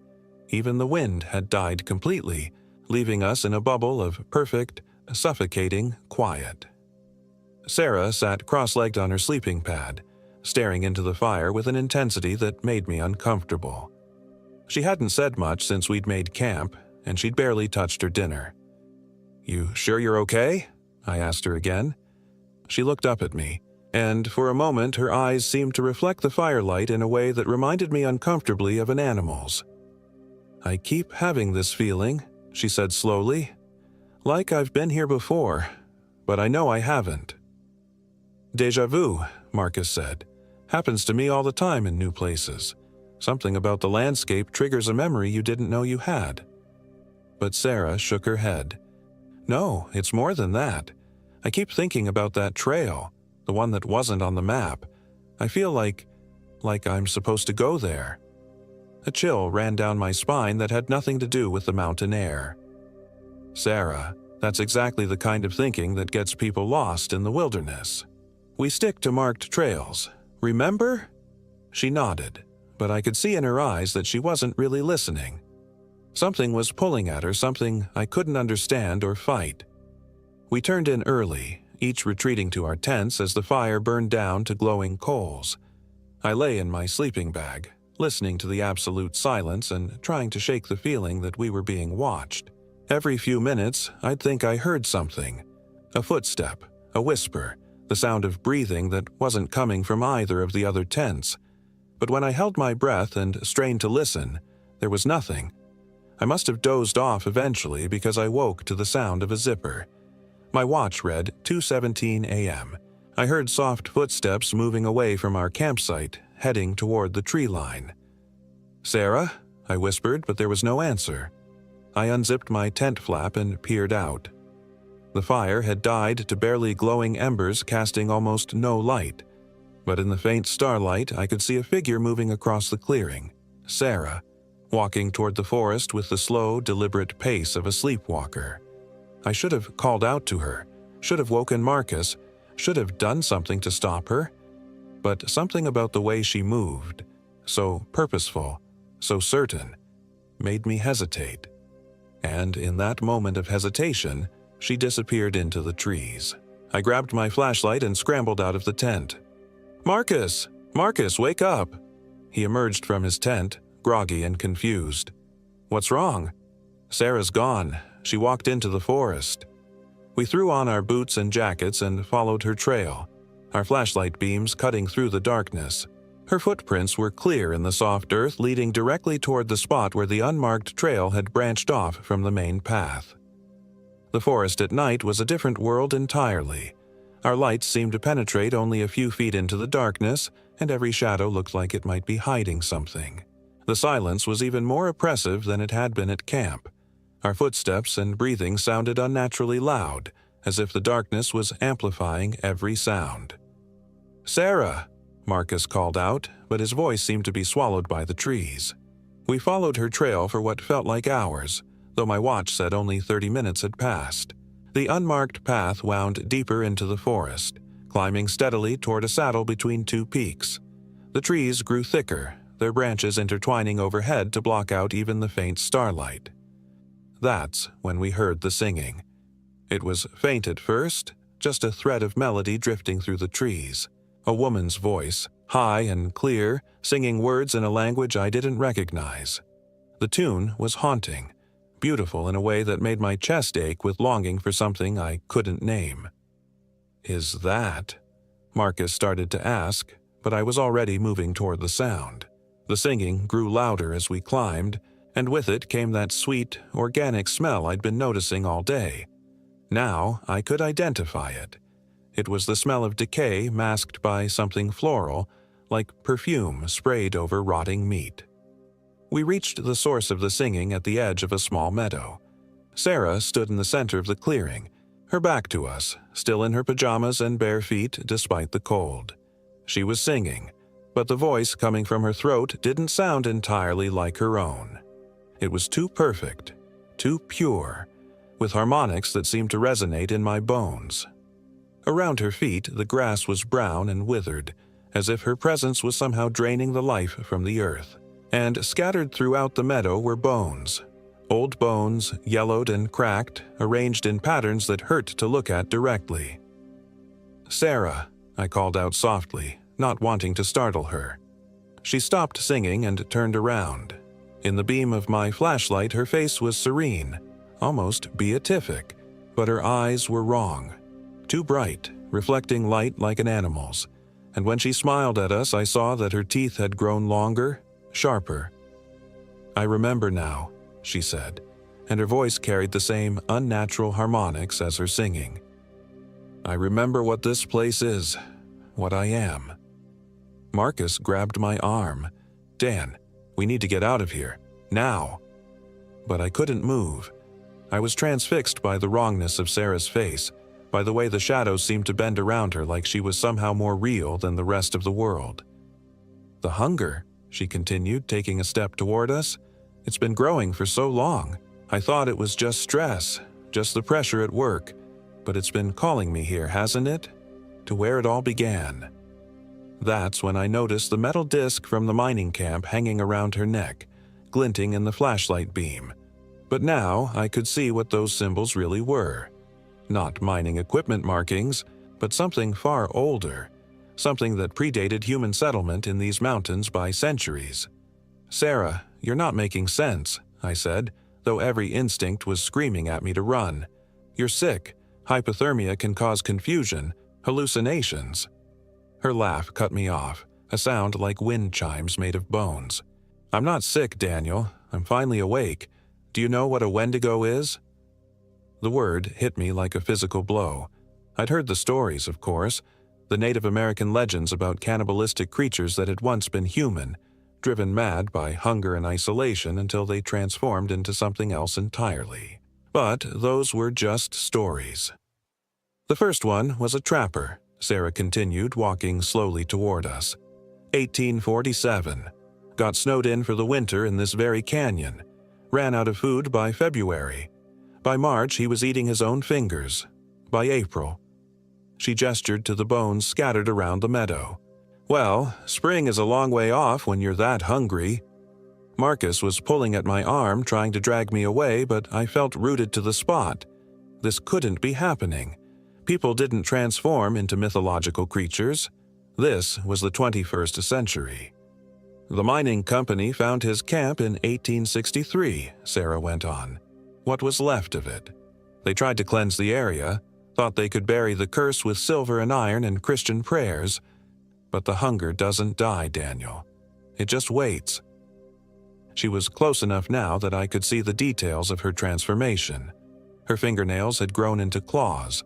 Even the wind had died completely, leaving us in a bubble of perfect, suffocating quiet. Sarah sat cross-legged on her sleeping pad, staring into the fire with an intensity that made me uncomfortable. She hadn't said much since we'd made camp, and she'd barely touched her dinner. "You sure you're okay?" I asked her again. She looked up at me, and for a moment her eyes seemed to reflect the firelight in a way that reminded me uncomfortably of an animal's. "I keep having this feeling," she said slowly, "like I've been here before, but I know I haven't." "Déjà vu," Marcus said. "Happens to me all the time in new places. Something about the landscape triggers a memory you didn't know you had." But Sarah shook her head. "No, it's more than that. I keep thinking about that trail, the one that wasn't on the map. I feel like I'm supposed to go there." A chill ran down my spine that had nothing to do with the mountain air. "Sarah, that's exactly the kind of thinking that gets people lost in the wilderness. We stick to marked trails. Remember?" She nodded, but I could see in her eyes that she wasn't really listening. Something was pulling at her, something I couldn't understand or fight. We turned in early, each retreating to our tents as the fire burned down to glowing coals. I lay in my sleeping bag, listening to the absolute silence and trying to shake the feeling that we were being watched. Every few minutes, I'd think I heard something. A footstep, a whisper, the sound of breathing that wasn't coming from either of the other tents. But when I held my breath and strained to listen, there was nothing. I must have dozed off eventually because I woke to the sound of a zipper. My watch read 2:17 a.m. I heard soft footsteps moving away from our campsite, heading toward the tree line. "Sarah?" I whispered, but there was no answer. I unzipped my tent flap and peered out. The fire had died to barely glowing embers casting almost no light, but in the faint starlight I could see a figure moving across the clearing. Sarah, walking toward the forest with the slow, deliberate pace of a sleepwalker. I should have called out to her, should have woken Marcus, should have done something to stop her. But something about the way she moved, so purposeful, so certain, made me hesitate. And in that moment of hesitation, she disappeared into the trees. I grabbed my flashlight and scrambled out of the tent. "Marcus! Marcus, wake up!" He emerged from his tent, groggy and confused. "What's wrong?" "Sarah's gone. She walked into the forest." We threw on our boots and jackets and followed her trail, our flashlight beams cutting through the darkness. Her footprints were clear in the soft earth leading directly toward the spot where the unmarked trail had branched off from the main path. The forest at night was a different world entirely. Our lights seemed to penetrate only a few feet into the darkness, and every shadow looked like it might be hiding something. The silence was even more oppressive than it had been at camp. Our footsteps and breathing sounded unnaturally loud, as if the darkness was amplifying every sound. "Sarah!" Marcus called out, but his voice seemed to be swallowed by the trees. We followed her trail for what felt like hours, though my watch said only 30 minutes had passed. The unmarked path wound deeper into the forest, climbing steadily toward a saddle between two peaks. The trees grew thicker, their branches intertwining overhead to block out even the faint starlight. That's when we heard the singing. It was faint at first, just a thread of melody drifting through the trees. A woman's voice, high and clear, singing words in a language I didn't recognize. The tune was haunting, beautiful in a way that made my chest ache with longing for something I couldn't name. "Is that?" Marcus started to ask, but I was already moving toward the sound. The singing grew louder as we climbed, and with it came that sweet, organic smell I'd been noticing all day. Now I could identify it. It was the smell of decay masked by something floral, like perfume sprayed over rotting meat. We reached the source of the singing at the edge of a small meadow. Sarah stood in the center of the clearing, her back to us, still in her pajamas and bare feet despite the cold. She was singing, but the voice coming from her throat didn't sound entirely like her own. It was too perfect, too pure, with harmonics that seemed to resonate in my bones. Around her feet, the grass was brown and withered, as if her presence was somehow draining the life from the earth. And scattered throughout the meadow were bones. Old bones, yellowed and cracked, arranged in patterns that hurt to look at directly. "Sarah," I called out softly, not wanting to startle her. She stopped singing and turned around. In the beam of my flashlight, her face was serene, almost beatific, but her eyes were wrong. Too bright, reflecting light like an animal's, and when she smiled at us I saw that her teeth had grown longer, sharper. "I remember now," she said, and her voice carried the same unnatural harmonics as her singing. "I remember what this place is, what I am." Marcus grabbed my arm. "Dan, we need to get out of here, now." But I couldn't move. I was transfixed by the wrongness of Sarah's face, by the way the shadows seemed to bend around her like she was somehow more real than the rest of the world. "The hunger," she continued, taking a step toward us. "It's been growing for so long. I thought it was just stress, just the pressure at work, but it's been calling me here, hasn't it? To where it all began." That's when I noticed the metal disc from the mining camp hanging around her neck, glinting in the flashlight beam. But now I could see what those symbols really were. Not mining equipment markings, but something far older. something that predated human settlement in these mountains by centuries. "Sarah, you're not making sense," I said, though every instinct was screaming at me to run. "You're sick. Hypothermia can cause confusion, hallucinations." Her laugh cut me off, a sound like wind chimes made of bones. "I'm not sick, Daniel. I'm finally awake. Do you know what a Wendigo is?" The word hit me like a physical blow. I'd heard the stories, of course, the Native American legends about cannibalistic creatures that had once been human, driven mad by hunger and isolation until they transformed into something else entirely. But those were just stories. "The first one was a trapper," Sarah continued, walking slowly toward us. 1847. Got snowed in for the winter in this very canyon. Ran out of food by February. By March, he was eating his own fingers. By April. She gestured to the bones scattered around the meadow. "Well, spring is a long way off when you're that hungry." Marcus was pulling at my arm, trying to drag me away, but I felt rooted to the spot. This couldn't be happening. People didn't transform into mythological creatures. This was the 21st century. "The mining company found his camp in 1863, Sarah went on. "What was left of it? They tried to cleanse the area, thought they could bury the curse with silver and iron and Christian prayers. But the hunger doesn't die, Daniel. It just waits." She was close enough now that I could see the details of her transformation. Her fingernails had grown into claws,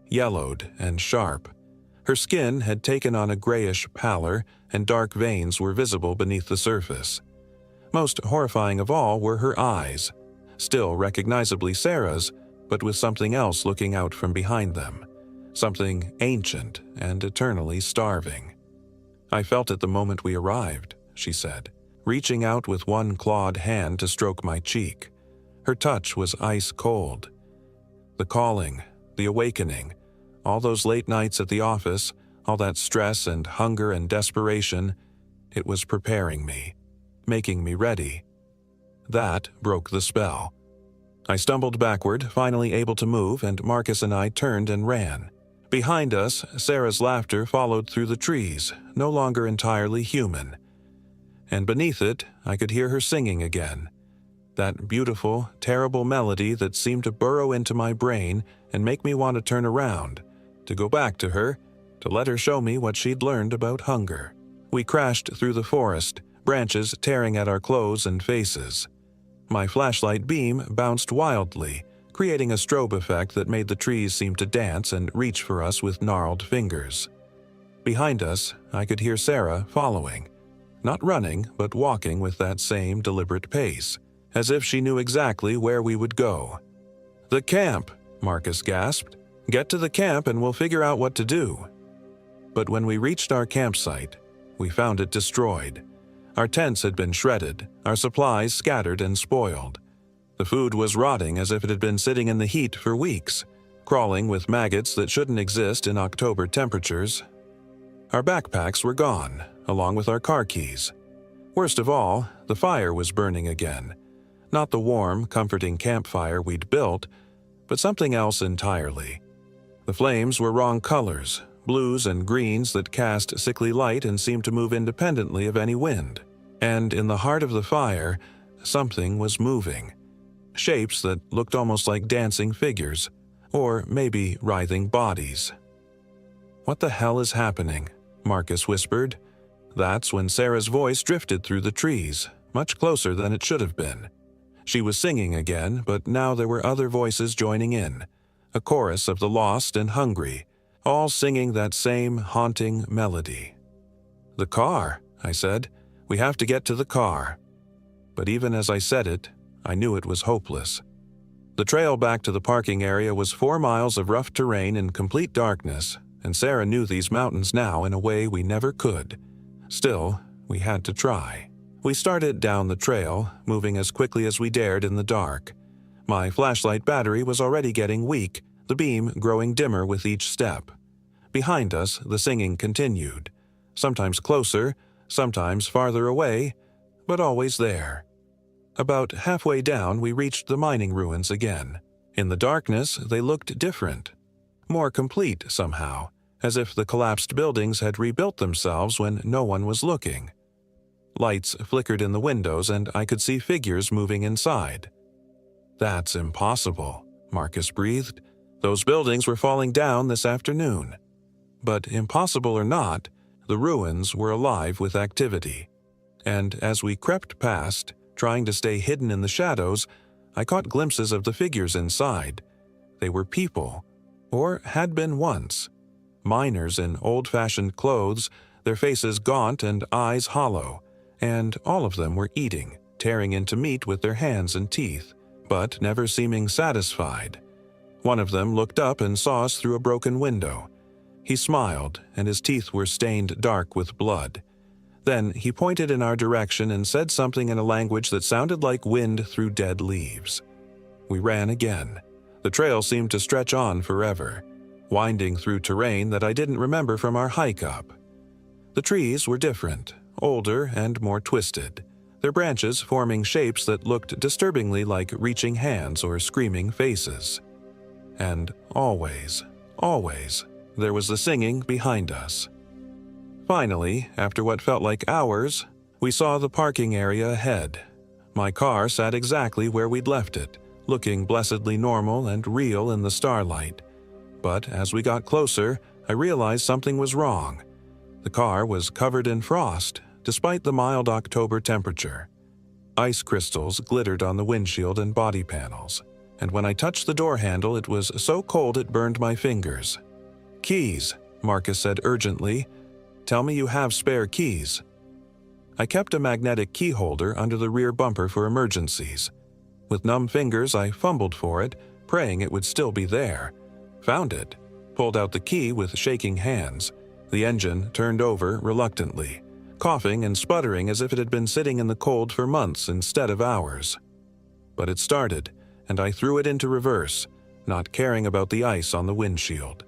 yellowed and sharp. Her skin had taken on a grayish pallor, and dark veins were visible beneath the surface. Most horrifying of all were her eyes, still recognizably Sarah's, but with something else looking out from behind them, something ancient and eternally starving. "I felt it the moment we arrived," she said, reaching out with one clawed hand to stroke my cheek. Her touch was ice cold. The calling, the awakening, all those late nights at the office, all that stress and hunger and desperation, it was preparing me, making me ready. That broke the spell. I stumbled backward, finally able to move, and Marcus and I turned and ran. Behind us, Sarah's laughter followed through the trees, no longer entirely human. And beneath it, I could hear her singing again. That beautiful, terrible melody that seemed to burrow into my brain and make me want to turn around, to go back to her, to let her show me what she'd learned about hunger. We crashed through the forest, branches tearing at our clothes and faces. My flashlight beam bounced wildly, creating a strobe effect that made the trees seem to dance and reach for us with gnarled fingers. Behind us, I could hear Sarah following. Not running, but walking with that same deliberate pace, as if she knew exactly where we would go. "The camp," Marcus gasped. "Get to the camp and we'll figure out what to do." But when we reached our campsite, we found it destroyed. Our tents had been shredded, our supplies scattered and spoiled. The food was rotting as if it had been sitting in the heat for weeks, crawling with maggots that shouldn't exist in October temperatures. Our backpacks were gone, along with our car keys. Worst of all, the fire was burning again. Not the warm, comforting campfire we'd built, but something else entirely. The flames were wrong colors, blues and greens that cast sickly light and seemed to move independently of any wind. And in the heart of the fire, something was moving. Shapes that looked almost like dancing figures, or maybe writhing bodies. "What the hell is happening?" Marcus whispered. That's when Sarah's voice drifted through the trees, much closer than it should have been. She was singing again, but now there were other voices joining in, a chorus of the lost and hungry, all singing that same haunting melody. "The car," I said. "We have to get to the car." But even as I said it, I knew it was hopeless. The trail back to the parking area was 4 miles of rough terrain in complete darkness, and Sarah knew these mountains now in a way we never could. Still, we had to try. We started down the trail, moving as quickly as we dared in the dark. My flashlight battery was already getting weak, the beam growing dimmer with each step. Behind us, the singing continued, sometimes closer, sometimes farther away, but always there. About halfway down, we reached the mining ruins again. In the darkness, they looked different. More complete, somehow. as if the collapsed buildings had rebuilt themselves when no one was looking. Lights flickered in the windows and I could see figures moving inside. "That's impossible," Marcus breathed. "Those buildings were falling down this afternoon." But impossible or not, the ruins were alive with activity. And as we crept past, trying to stay hidden in the shadows, I caught glimpses of the figures inside. They were people, or had been once. Miners in old-fashioned clothes, their faces gaunt and eyes hollow, and all of them were eating, tearing into meat with their hands and teeth, but never seeming satisfied. One of them looked up and saw us through a broken window. He smiled, and his teeth were stained dark with blood. Then he pointed in our direction and said something in a language that sounded like wind through dead leaves. We ran again. The trail seemed to stretch on forever, winding through terrain that I didn't remember from our hike up. The trees were different, older and more twisted, their branches forming shapes that looked disturbingly like reaching hands or screaming faces. And always, there was the singing behind us. Finally, after what felt like hours, we saw the parking area ahead. My car sat exactly where we'd left it, looking blessedly normal and real in the starlight. But as we got closer, I realized something was wrong. The car was covered in frost, despite the mild October temperature. Ice crystals glittered on the windshield and body panels, and when I touched the door handle, it was so cold it burned my fingers. "Keys," Marcus said urgently. "Tell me you have spare keys." I kept a magnetic key holder under the rear bumper for emergencies. With numb fingers, I fumbled for it, praying it would still be there. Found it, pulled out the key with shaking hands. The engine turned over reluctantly, coughing and sputtering as if it had been sitting in the cold for months instead of hours. But it started, and I threw it into reverse, not caring about the ice on the windshield.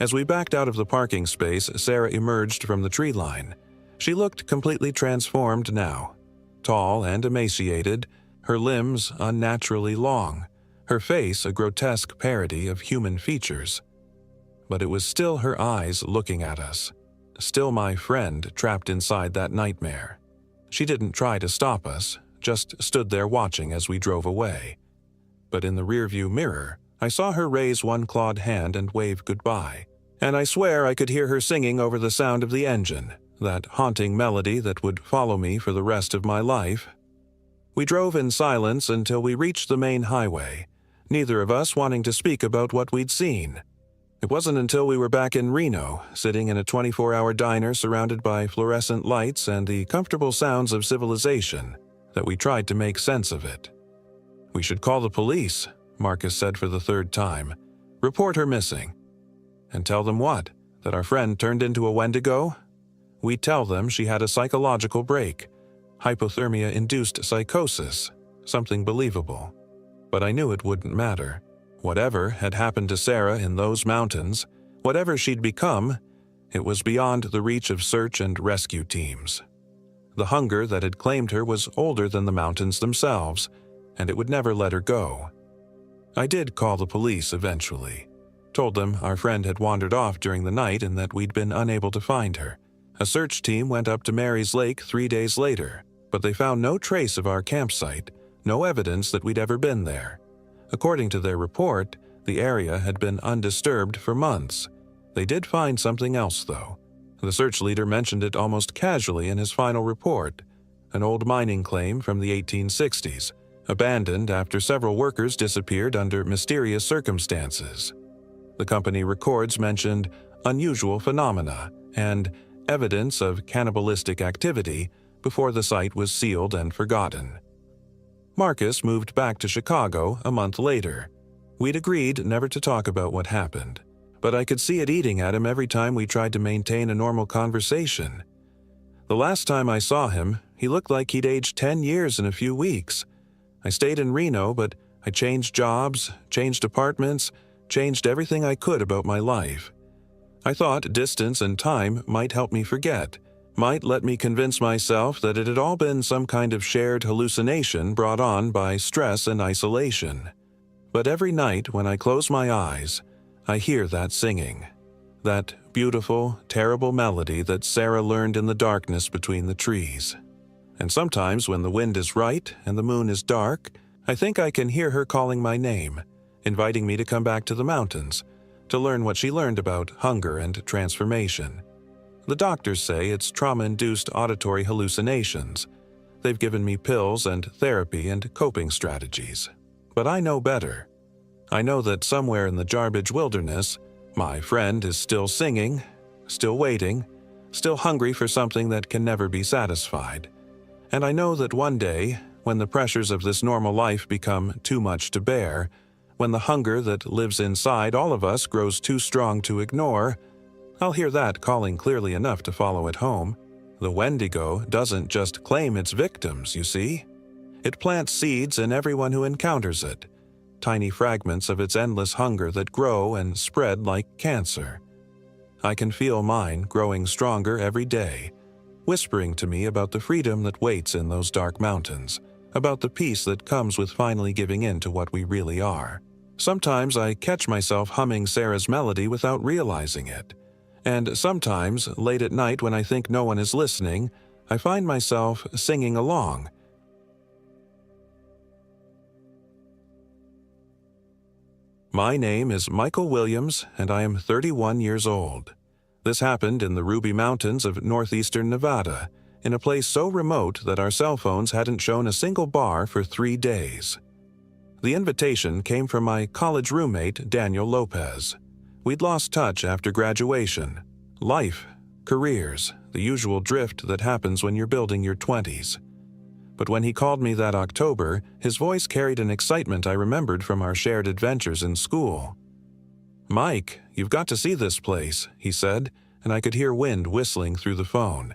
As we backed out of the parking space, Sarah emerged from the tree line. She looked completely transformed now. Tall and emaciated, her limbs unnaturally long, her face a grotesque parody of human features. But it was still her eyes looking at us, still my friend trapped inside that nightmare. She didn't try to stop us, just stood there watching as we drove away. But in the rearview mirror, I saw her raise one clawed hand and wave goodbye, and I swear I could hear her singing over the sound of the engine, that haunting melody that would follow me for the rest of my life. We drove in silence until we reached the main highway, neither of us wanting to speak about what we'd seen. It wasn't until we were back in Reno, sitting in a 24-hour diner surrounded by fluorescent lights and the comfortable sounds of civilization, that we tried to make sense of it. "We should call the police," Marcus said for the third time. "Report her missing." "And tell them what? That our friend turned into a Wendigo?" "We'd tell them she had a psychological break. Hypothermia-induced psychosis. Something believable." But I knew it wouldn't matter. Whatever had happened to Sarah in those mountains, whatever she'd become, it was beyond the reach of search and rescue teams. The hunger that had claimed her was older than the mountains themselves, and it would never let her go. I did call the police eventually. Told them our friend had wandered off during the night and that we'd been unable to find her. A search team went up to Mary's Lake 3 days later, but they found no trace of our campsite, no evidence that we'd ever been there. According to their report, the area had been undisturbed for months. They did find something else, though. The search leader mentioned it almost casually in his final report, an old mining claim from the 1860s, abandoned after several workers disappeared under mysterious circumstances. The company records mentioned unusual phenomena and evidence of cannibalistic activity before the site was sealed and forgotten. Marcus moved back to Chicago a month later. We'd agreed never to talk about what happened, but I could see it eating at him every time we tried to maintain a normal conversation. The last time I saw him, he looked like he'd aged 10 years in a few weeks. I stayed in Reno, but I changed jobs, changed apartments, changed everything I could about my life. I thought distance and time might help me forget, might let me convince myself that it had all been some kind of shared hallucination brought on by stress and isolation. But every night when I close my eyes, I hear that singing. that beautiful, terrible melody that Sarah learned in the darkness between the trees. And sometimes when the wind is right and the moon is dark, I think I can hear her calling my name, inviting me to come back to the mountains, to learn what she learned about hunger and transformation. The doctors say it's trauma-induced auditory hallucinations. They've given me pills and therapy and coping strategies. But I know better. I know that somewhere in the Jarbidge Wilderness, my friend is still singing, still waiting, still hungry for something that can never be satisfied. And I know that one day, when the pressures of this normal life become too much to bear, when the hunger that lives inside all of us grows too strong to ignore, I'll hear that calling clearly enough to follow it home. The Wendigo doesn't just claim its victims, you see. It plants seeds in everyone who encounters it, tiny fragments of its endless hunger that grow and spread like cancer. I can feel mine growing stronger every day, whispering to me about the freedom that waits in those dark mountains, about the peace that comes with finally giving in to what we really are. Sometimes I catch myself humming Sarah's melody without realizing it. And sometimes, late at night when I think no one is listening, I find myself singing along. My name is Michael Williams, and I am 31 years old. This happened in the Ruby Mountains of northeastern Nevada, in a place so remote that our cell phones hadn't shown a single bar for 3 days. The invitation came from my college roommate, Daniel Lopez. We'd lost touch after graduation. Life, careers, the usual drift that happens when you're building your 20s. But when he called me that October, his voice carried an excitement I remembered from our shared adventures in school. "Mike, you've got to see this place," he said, and I could hear wind whistling through the phone.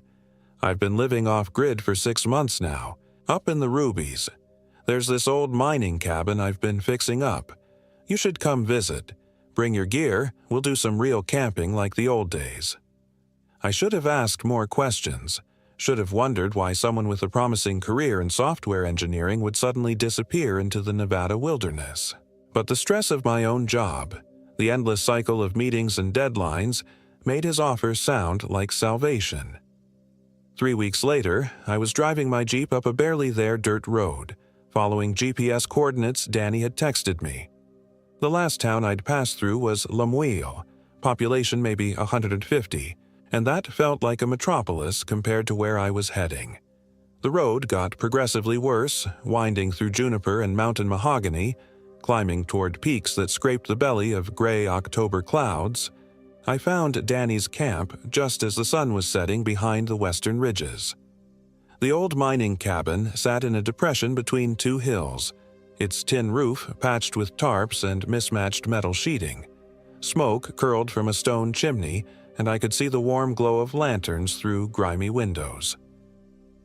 "I've been living off-grid for 6 months now, up in the Rubies. There's this old mining cabin I've been fixing up. You should come visit. Bring your gear, we'll do some real camping like the old days." I should have asked more questions, should have wondered why someone with a promising career in software engineering would suddenly disappear into the Nevada wilderness. But the stress of my own job, the endless cycle of meetings and deadlines, made his offer sound like salvation. 3 weeks later, I was driving my Jeep up a barely there dirt road, following GPS coordinates Danny had texted me. The last town I'd passed through was Lemuel, population maybe 150, and that felt like a metropolis compared to where I was heading. The road got progressively worse, winding through juniper and mountain mahogany, climbing toward peaks that scraped the belly of gray October clouds. I found Danny's camp just as the sun was setting behind the western ridges. The old mining cabin sat in a depression between 2 hills, its tin roof patched with tarps and mismatched metal sheeting. Smoke curled from a stone chimney, and I could see the warm glow of lanterns through grimy windows.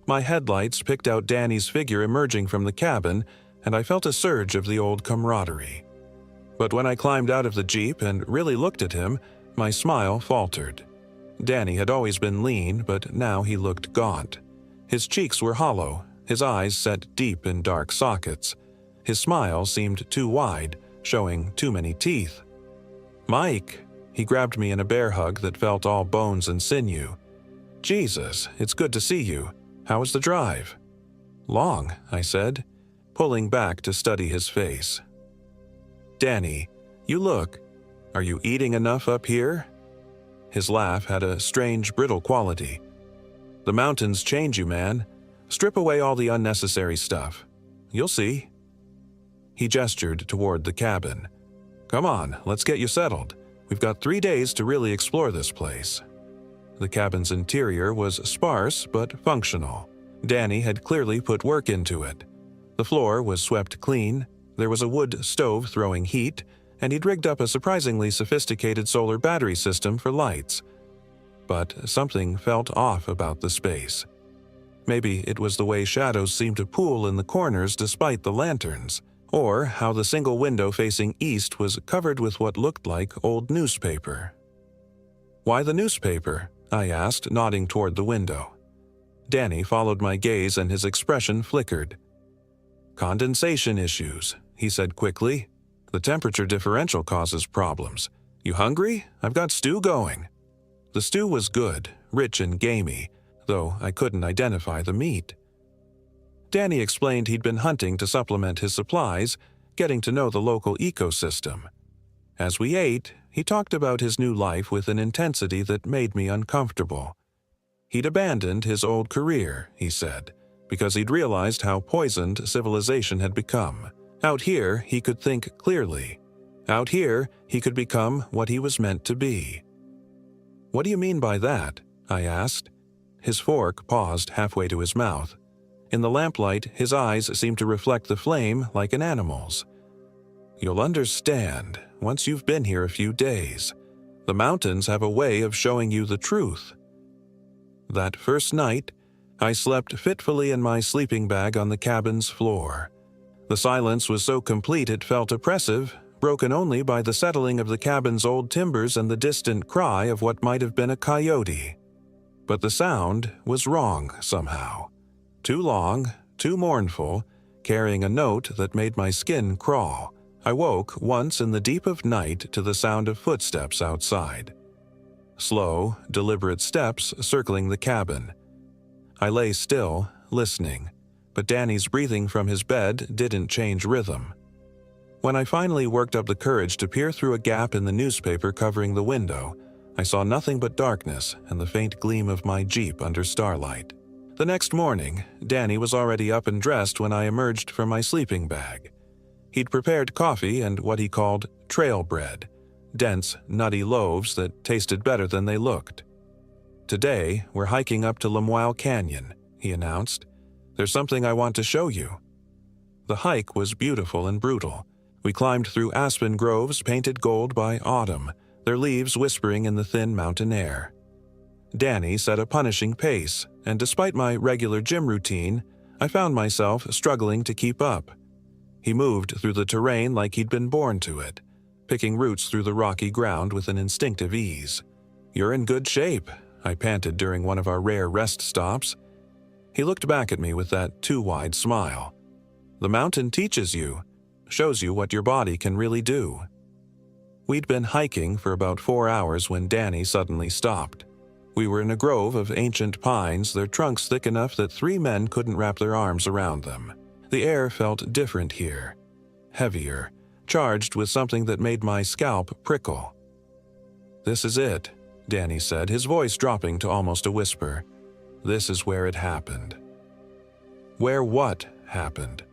My headlights picked out Danny's figure emerging from the cabin, and I felt a surge of the old camaraderie. But when I climbed out of the Jeep and really looked at him, my smile faltered. Danny had always been lean, but now he looked gaunt. His cheeks were hollow, his eyes set deep in dark sockets. His smile seemed too wide, showing too many teeth. "Mike!" He grabbed me in a bear hug that felt all bones and sinew. "Jesus, it's good to see you. How was the drive?" "Long," I said, pulling back to study his face. "Danny, you look. Are you eating enough up here?" His laugh had a strange, brittle quality. "The mountains change you, man. Strip away all the unnecessary stuff. You'll see." He gestured toward the cabin. "Come on, let's get you settled. We've got 3 days to really explore this place." The cabin's interior was sparse but functional. Danny had clearly put work into it. The floor was swept clean, there was a wood stove throwing heat, and he'd rigged up a surprisingly sophisticated solar battery system for lights. But something felt off about the space. Maybe it was the way shadows seemed to pool in the corners despite the lanterns, or how the single window facing east was covered with what looked like old newspaper. "Why the newspaper?" I asked, nodding toward the window. Danny followed my gaze and his expression flickered. "Condensation issues," he said quickly. "The temperature differential causes problems. "You hungry? I've got stew going." The stew was good, rich and gamey, though I couldn't identify the meat. Danny explained he'd been hunting to supplement his supplies, getting to know the local ecosystem. As we ate, he talked about his new life with an intensity that made me uncomfortable. He'd abandoned his old career, he said, because he'd realized how poisoned civilization had become. Out here, he could think clearly. Out here, he could become what he was meant to be. "What do you mean by that?" I asked. His fork paused halfway to his mouth. In the lamplight, his eyes seemed to reflect the flame like an animal's. "You'll understand once you've been here a few days. The mountains have a way of showing you the truth." That first night, I slept fitfully in my sleeping bag on the cabin's floor. The silence was so complete it felt oppressive, broken only by the settling of the cabin's old timbers and the distant cry of what might have been a coyote. But the sound was wrong somehow. Too long, too mournful, carrying a note that made my skin crawl. I woke once in the deep of night to the sound of footsteps outside. Slow, deliberate steps circling the cabin. I lay still, listening, but Danny's breathing from his bed didn't change rhythm. When I finally worked up the courage to peer through a gap in the newspaper covering the window, I saw nothing but darkness and the faint gleam of my Jeep under starlight. The next morning, Danny was already up and dressed when I emerged from my sleeping bag. He'd prepared coffee and what he called trail bread, dense, nutty loaves that tasted better than they looked. "Today, we're hiking up to Lamoille Canyon," he announced. "There's something I want to show you." The hike was beautiful and brutal. We climbed through aspen groves painted gold by autumn, their leaves whispering in the thin mountain air. Danny set a punishing pace, and despite my regular gym routine, I found myself struggling to keep up. He moved through the terrain like he'd been born to it, picking roots through the rocky ground with an instinctive ease. "You're in good shape," I panted during one of our rare rest stops. He looked back at me with that too-wide smile. "The mountain teaches you, shows you what your body can really do." We'd been hiking for about 4 hours when Danny suddenly stopped. We were in a grove of ancient pines, their trunks thick enough that 3 men couldn't wrap their arms around them. The air felt different here, heavier, charged with something that made my scalp prickle. "This is it," Danny said, his voice dropping to almost a whisper. "This is where it happened." Where what happened?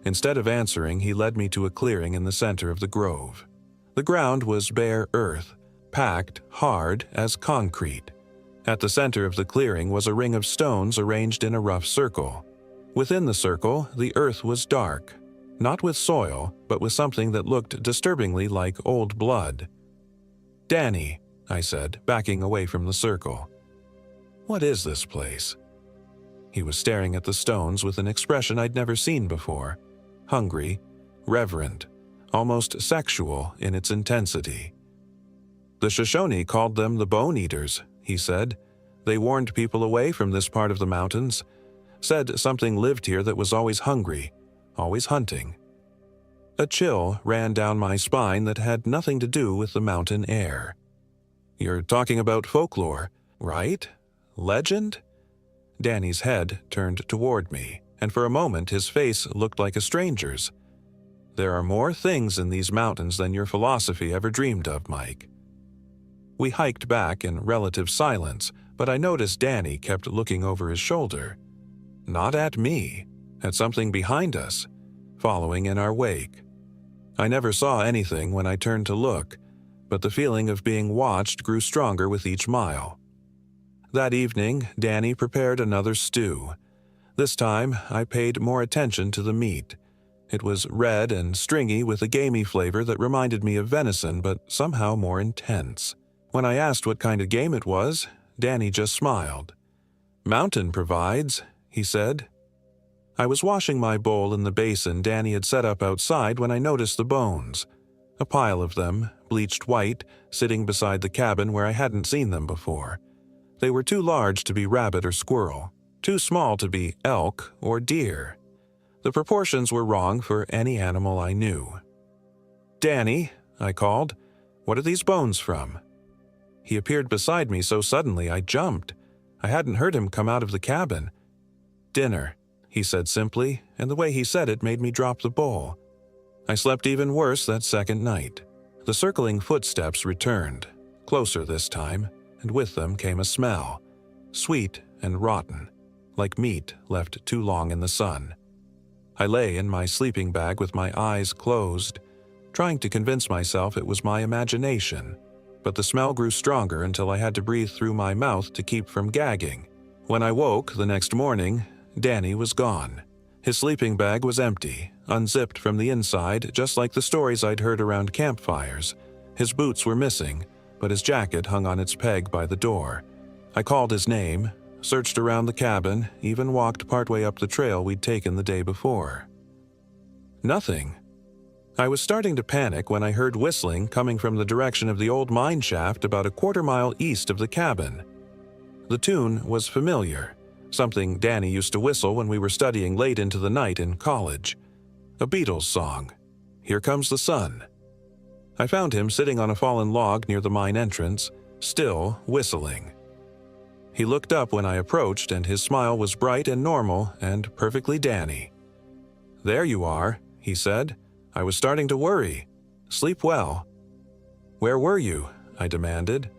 Instead of answering, he led me to a clearing in the center of the grove. The ground was bare earth, packed hard as concrete. At the center of the clearing was a ring of stones arranged in a rough circle. Within the circle, the earth was dark, not with soil, but with something that looked disturbingly like old blood. "Danny," I said, backing away from the circle. "What is this place?" He was staring at the stones with an expression I'd never seen before. Hungry, reverent, almost sexual in its intensity. "The Shoshone called them the Bone Eaters," he said. "They warned people away from this part of the mountains, said something lived here that was always hungry, always hunting." A chill ran down my spine that had nothing to do with the mountain air. "You're talking about folklore, right? Legend?" Danny's head turned toward me, and for a moment his face looked like a stranger's. "There are more things in these mountains than your philosophy ever dreamed of, Mike." We hiked back in relative silence, but I noticed Danny kept looking over his shoulder. Not at me, at something behind us, following in our wake. I never saw anything when I turned to look, but the feeling of being watched grew stronger with each mile. That evening, Danny prepared another stew. This time, I paid more attention to the meat. It was red and stringy with a gamey flavor that reminded me of venison, but somehow more intense. When I asked what kind of game it was, Danny just smiled. "Mountain provides," he said. I was washing my bowl in the basin Danny had set up outside when I noticed the bones. A pile of them, bleached white, sitting beside the cabin where I hadn't seen them before. They were too large to be rabbit or squirrel, too small to be elk or deer. The proportions were wrong for any animal I knew. "Danny," I called. What are these bones from?" He appeared beside me so suddenly I jumped. I hadn't heard him come out of the cabin. "Dinner," he said simply, and the way he said it made me drop the bowl. I slept even worse that second night. The circling footsteps returned, closer this time, and with them came a smell, sweet and rotten, like meat left too long in the sun. I lay in my sleeping bag with my eyes closed, trying to convince myself it was my imagination, but the smell grew stronger until I had to breathe through my mouth to keep from gagging. When I woke the next morning, Danny was gone. His sleeping bag was empty, unzipped from the inside, just like the stories I'd heard around campfires. His boots were missing, but his jacket hung on its peg by the door. I called his name, searched around the cabin, even walked partway up the trail we'd taken the day before. Nothing. I was starting to panic when I heard whistling coming from the direction of the old mine shaft about a quarter-mile east of the cabin. The tune was familiar, something Danny used to whistle when we were studying late into the night in college. A Beatles song, "Here Comes the Sun." I found him sitting on a fallen log near the mine entrance, still whistling. He looked up when I approached, and his smile was bright and normal and perfectly Danny. "There you are," he said. "I was starting to worry. Sleep well." "Where were you?" I demanded.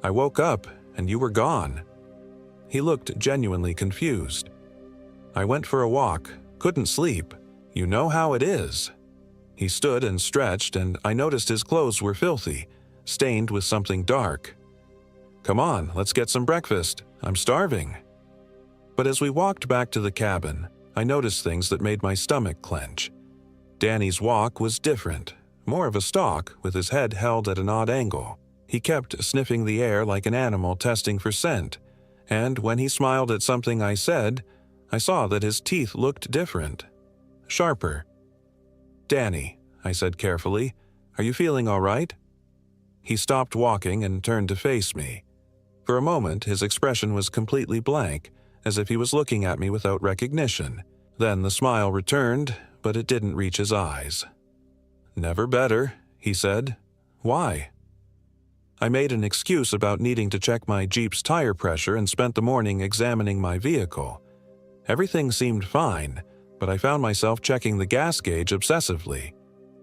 "I woke up, and you were gone." He looked genuinely confused. "I went for a walk, couldn't sleep. You know how it is." He stood and stretched, and I noticed his clothes were filthy, stained with something dark. "Come on, let's get some breakfast. I'm starving." But as we walked back to the cabin, I noticed things that made my stomach clench. Danny's walk was different, more of a stalk, with his head held at an odd angle. He kept sniffing the air like an animal testing for scent, and when he smiled at something I said, I saw that his teeth looked different, sharper. "Danny," I said carefully, "are you feeling all right?" He stopped walking and turned to face me. For a moment, his expression was completely blank, as if he was looking at me without recognition. Then the smile returned, but it didn't reach his eyes. "Never better," he said. "Why?" I made an excuse about needing to check my Jeep's tire pressure and spent the morning examining my vehicle. Everything seemed fine, but I found myself checking the gas gauge obsessively.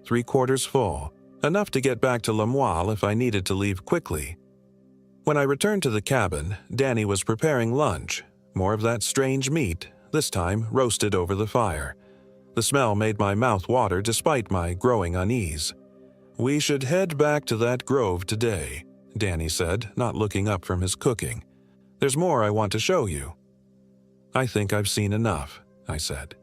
3/4 full, enough to get back to Lemoyle if I needed to leave quickly. When I returned to the cabin, Danny was preparing lunch, more of that strange meat, this time roasted over the fire. The smell made my mouth water despite my growing unease. "We should head back to that grove today," Danny said, not looking up from his cooking. "There's more I want to show you." "I think I've seen enough," I said.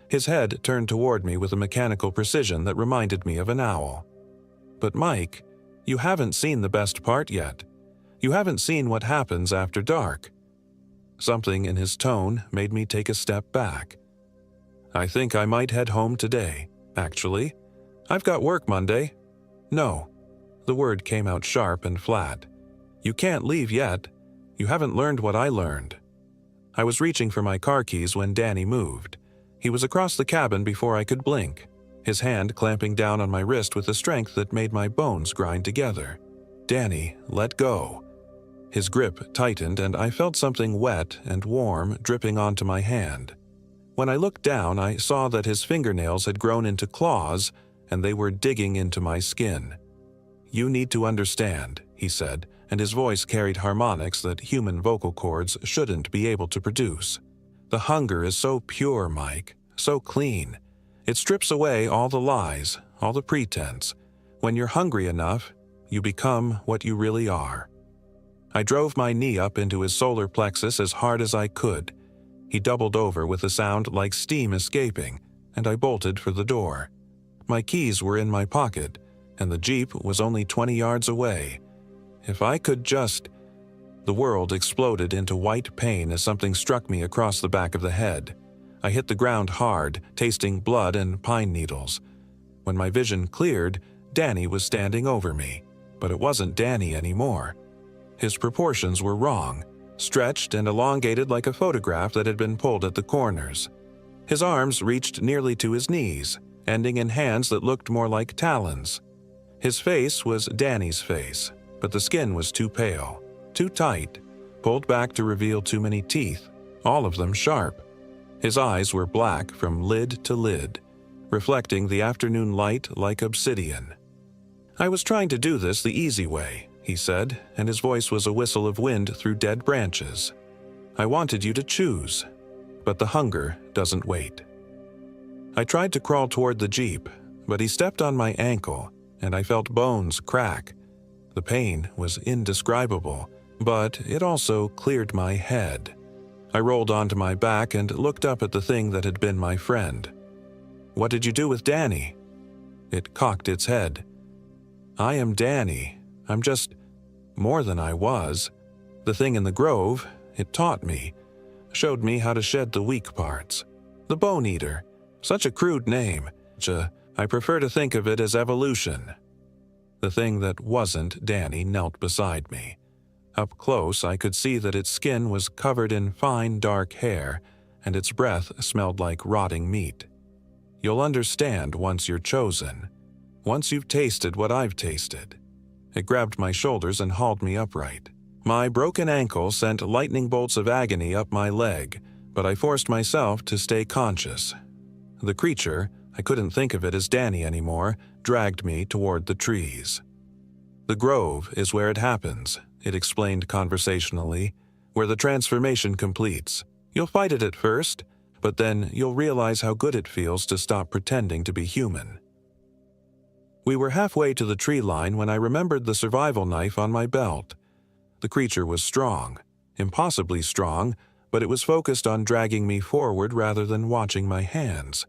His head turned toward me with a mechanical precision that reminded me of an owl. "But Mike, you haven't seen the best part yet. You haven't seen what happens after dark." Something in his tone made me take a step back. "I think I might head home today, actually. I've got work Monday." "No." The word came out sharp and flat. "You can't leave yet. You haven't learned what I learned." I was reaching for my car keys when Danny moved. He was across the cabin before I could blink, his hand clamping down on my wrist with a strength that made my bones grind together. "Danny, let go." His grip tightened, and I felt something wet and warm dripping onto my hand. When I looked down, I saw that his fingernails had grown into claws, and they were digging into my skin. "You need to understand," he said, and his voice carried harmonics that human vocal cords shouldn't be able to produce. "The hunger is so pure, Mike, so clean. It strips away all the lies, all the pretense. When you're hungry enough, you become what you really are." I drove my knee up into his solar plexus as hard as I could. He doubled over with a sound like steam escaping, and I bolted for the door. My keys were in my pocket, and the Jeep was only 20 yards away. If I could just... The world exploded into white pain as something struck me across the back of the head. I hit the ground hard, tasting blood and pine needles. When my vision cleared, Danny was standing over me, but it wasn't Danny anymore. His proportions were wrong, stretched and elongated like a photograph that had been pulled at the corners. His arms reached nearly to his knees, ending in hands that looked more like talons. His face was Danny's face, but the skin was too pale, too tight, pulled back to reveal too many teeth, all of them sharp. His eyes were black from lid to lid, reflecting the afternoon light like obsidian. "I was trying to do this the easy way," he said, and his voice was a whistle of wind through dead branches. "I wanted you to choose, but the hunger doesn't wait." I tried to crawl toward the jeep, but he stepped on my ankle, and I felt bones crack. The pain was indescribable, but it also cleared my head. I rolled onto my back and looked up at the thing that had been my friend. "What did you do with Danny?" It cocked its head. "I am Danny. I'm just more than I was. The thing in the grove, it taught me, showed me how to shed the weak parts. The Bone Eater. Such a crude name. I prefer to think of it as evolution." The thing that wasn't Danny knelt beside me. Up close, I could see that its skin was covered in fine, dark hair, and its breath smelled like rotting meat. "You'll understand once you're chosen. Once you've tasted what I've tasted." It grabbed my shoulders and hauled me upright. My broken ankle sent lightning bolts of agony up my leg, but I forced myself to stay conscious. The creature, I couldn't think of it as Danny anymore, dragged me toward the trees. "The grove is where it happens," it explained conversationally, "where the transformation completes. You'll fight it at first, but then you'll realize how good it feels to stop pretending to be human." We were halfway to the tree line when I remembered the survival knife on my belt. The creature was strong, impossibly strong, but it was focused on dragging me forward rather than watching my hands.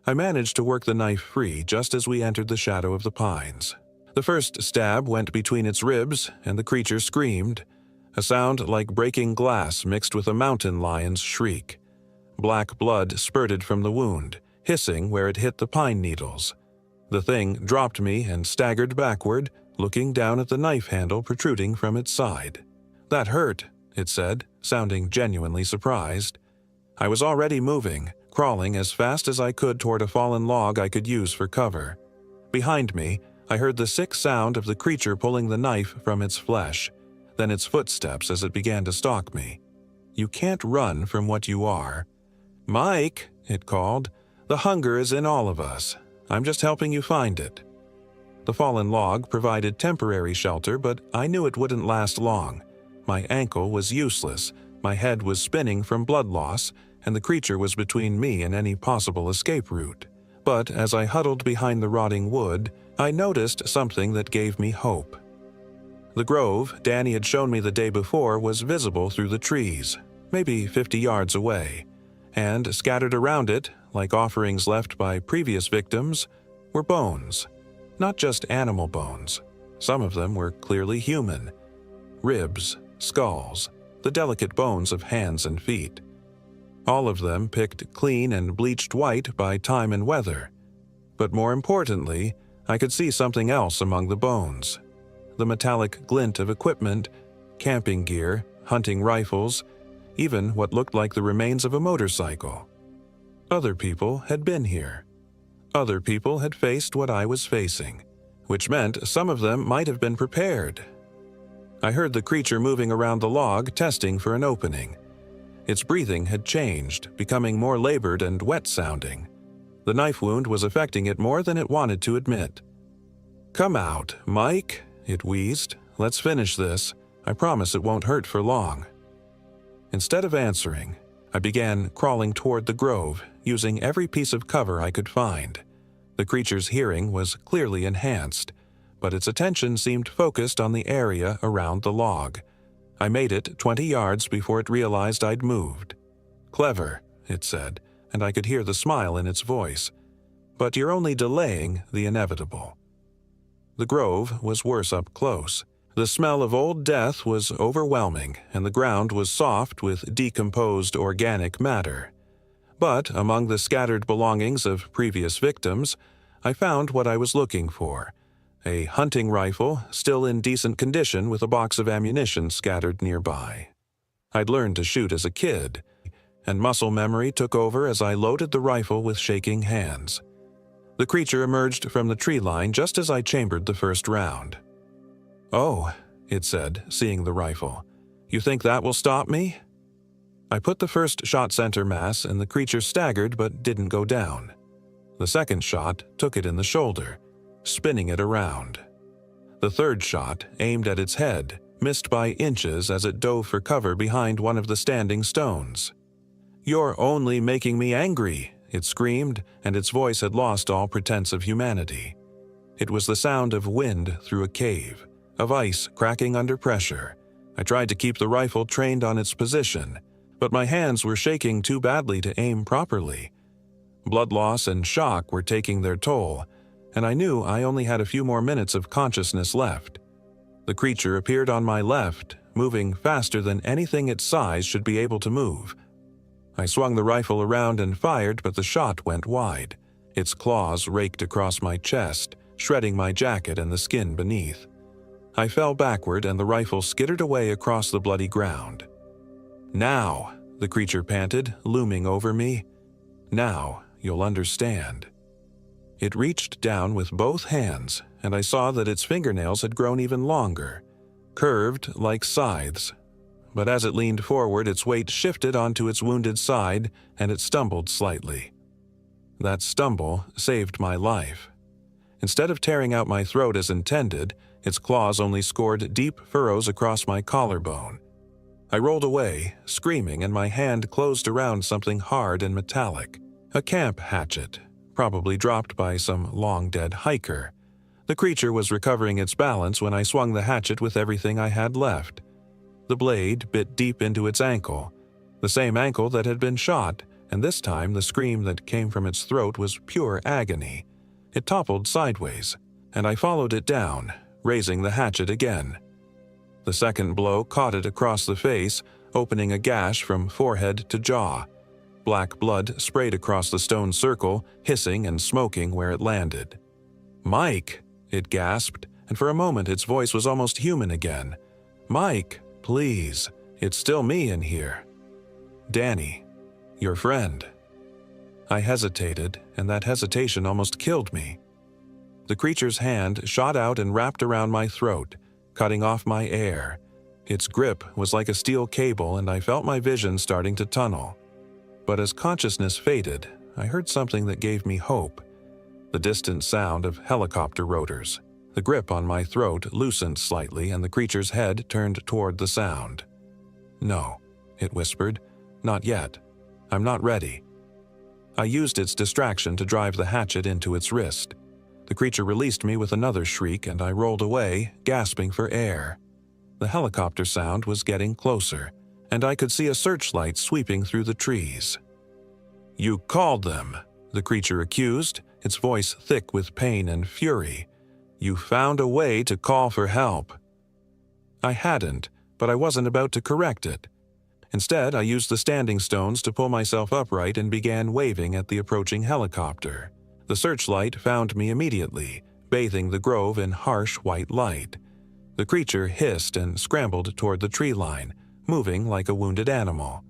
I managed to work the knife free just as we entered the shadow of the pines. The first stab went between its ribs, and the creature screamed, a sound like breaking glass mixed with a mountain lion's shriek. Black blood spurted from the wound, hissing where it hit the pine needles. The thing dropped me and staggered backward, looking down at the knife handle protruding from its side. "That hurt," it said, sounding genuinely surprised. I was already moving, crawling as fast as I could toward a fallen log I could use for cover. Behind me, I heard the sick sound of the creature pulling the knife from its flesh, then its footsteps as it began to stalk me. "You can't run from what you are." "Mike," it called, "the hunger is in all of us. I'm just helping you find it." The fallen log provided temporary shelter, but I knew it wouldn't last long. My ankle was useless, my head was spinning from blood loss, and the creature was between me and any possible escape route. But as I huddled behind the rotting wood, I noticed something that gave me hope. The grove Danny had shown me the day before was visible through the trees, maybe 50 yards away, and scattered around it, like offerings left by previous victims, were bones. Not just animal bones. Some of them were clearly human. Ribs, skulls, the delicate bones of hands and feet. All of them picked clean and bleached white by time and weather. But more importantly, I could see something else among the bones. The metallic glint of equipment, camping gear, hunting rifles, even what looked like the remains of a motorcycle. Other people had been here. Other people had faced what I was facing, which meant some of them might have been prepared. I heard the creature moving around the log, testing for an opening. Its breathing had changed, becoming more labored and wet-sounding. The knife wound was affecting it more than it wanted to admit. "Come out, Mike," it wheezed. "Let's finish this. I promise it won't hurt for long." Instead of answering, I began crawling toward the grove, using every piece of cover I could find. The creature's hearing was clearly enhanced, but its attention seemed focused on the area around the log. I made it 20 yards before it realized I'd moved. "Clever," it said, and I could hear the smile in its voice. "But you're only delaying the inevitable." The grove was worse up close. The smell of old death was overwhelming, and the ground was soft with decomposed organic matter. But among the scattered belongings of previous victims, I found what I was looking for: a hunting rifle, still in decent condition with a box of ammunition scattered nearby. I'd learned to shoot as a kid, and muscle memory took over as I loaded the rifle with shaking hands. The creature emerged from the tree line just as I chambered the first round. "Oh," it said, seeing the rifle. "You think that will stop me?" I put the first shot center mass and the creature staggered but didn't go down. The second shot took it in the shoulder, spinning it around. The third shot, aimed at its head, missed by inches as it dove for cover behind one of the standing stones. "You're only making me angry," it screamed, and its voice had lost all pretense of humanity. It was the sound of wind through a cave, of ice cracking under pressure. I tried to keep the rifle trained on its position, but my hands were shaking too badly to aim properly. Blood loss and shock were taking their toll, and I knew I only had a few more minutes of consciousness left. The creature appeared on my left, moving faster than anything its size should be able to move. I swung the rifle around and fired, but the shot went wide. Its claws raked across my chest, shredding my jacket and the skin beneath. I fell backward and the rifle skittered away across the bloody ground. "Now," the creature panted, looming over me. "Now you'll understand." It reached down with both hands, and I saw that its fingernails had grown even longer, curved like scythes. But as it leaned forward, its weight shifted onto its wounded side, and it stumbled slightly. That stumble saved my life. Instead of tearing out my throat as intended, its claws only scored deep furrows across my collarbone. I rolled away, screaming, and my hand closed around something hard and metallic. A camp hatchet, probably dropped by some long-dead hiker. The creature was recovering its balance when I swung the hatchet with everything I had left. The blade bit deep into its ankle, the same ankle that had been shot, and this time the scream that came from its throat was pure agony. It toppled sideways, and I followed it down, raising the hatchet again. The second blow caught it across the face, opening a gash from forehead to jaw. Black blood sprayed across the stone circle, hissing and smoking where it landed. "Mike!" it gasped, and for a moment its voice was almost human again. "Mike, please, it's still me in here. Danny, your friend." I hesitated, and that hesitation almost killed me. The creature's hand shot out and wrapped around my throat, cutting off my air. Its grip was like a steel cable, and I felt my vision starting to tunnel. But as consciousness faded, I heard something that gave me hope. The distant sound of helicopter rotors. The grip on my throat loosened slightly, and the creature's head turned toward the sound. "No," it whispered. "Not yet. I'm not ready." I used its distraction to drive the hatchet into its wrist. The creature released me with another shriek, and I rolled away, gasping for air. The helicopter sound was getting closer, and I could see a searchlight sweeping through the trees. "You called them," the creature accused, its voice thick with pain and fury. "You found a way to call for help." I hadn't, but I wasn't about to correct it. Instead, I used the standing stones to pull myself upright and began waving at the approaching helicopter. The searchlight found me immediately, bathing the grove in harsh white light. The creature hissed and scrambled toward the tree line, moving like a wounded animal.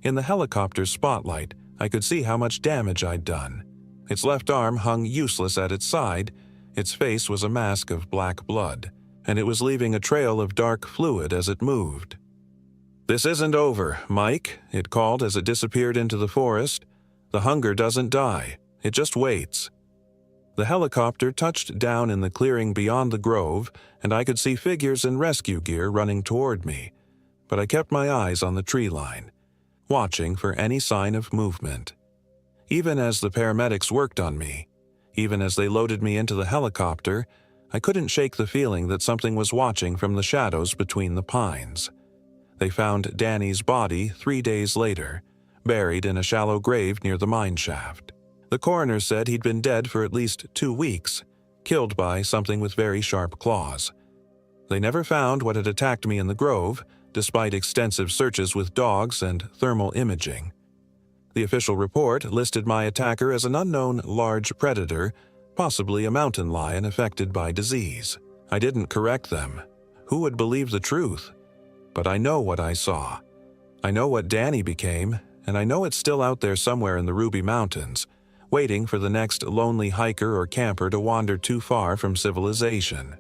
In the helicopter's spotlight, I could see how much damage I'd done. Its left arm hung useless at its side, its face was a mask of black blood, and it was leaving a trail of dark fluid as it moved. "This isn't over, Mike," it called as it disappeared into the forest. "The hunger doesn't die. It just waits." The helicopter touched down in the clearing beyond the grove, and I could see figures in rescue gear running toward me, but I kept my eyes on the tree line, watching for any sign of movement. Even as the paramedics worked on me, even as they loaded me into the helicopter, I couldn't shake the feeling that something was watching from the shadows between the pines. They found Danny's body 3 days later, buried in a shallow grave near the mine shaft. The coroner said he'd been dead for at least 2 weeks, killed by something with very sharp claws. They never found what had attacked me in the grove, despite extensive searches with dogs and thermal imaging. The official report listed my attacker as an unknown large predator, possibly a mountain lion affected by disease. I didn't correct them. Who would believe the truth? But I know what I saw. I know what Danny became, and I know it's still out there somewhere in the Ruby Mountains, waiting for the next lonely hiker or camper to wander too far from civilization.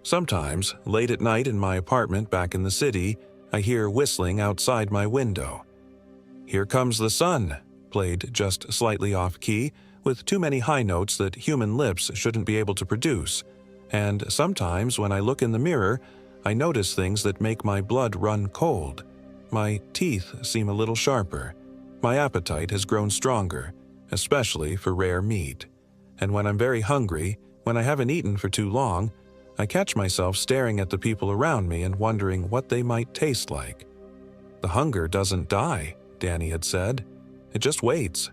Sometimes, late at night in my apartment back in the city, I hear whistling outside my window. "Here Comes the Sun," played just slightly off-key, with too many high notes that human lips shouldn't be able to produce, and sometimes when I look in the mirror, I notice things that make my blood run cold. My teeth seem a little sharper. My appetite has grown stronger, especially for rare meat. And when I'm very hungry, when I haven't eaten for too long, I catch myself staring at the people around me and wondering what they might taste like. "The hunger doesn't die," Danny had said. "It just waits."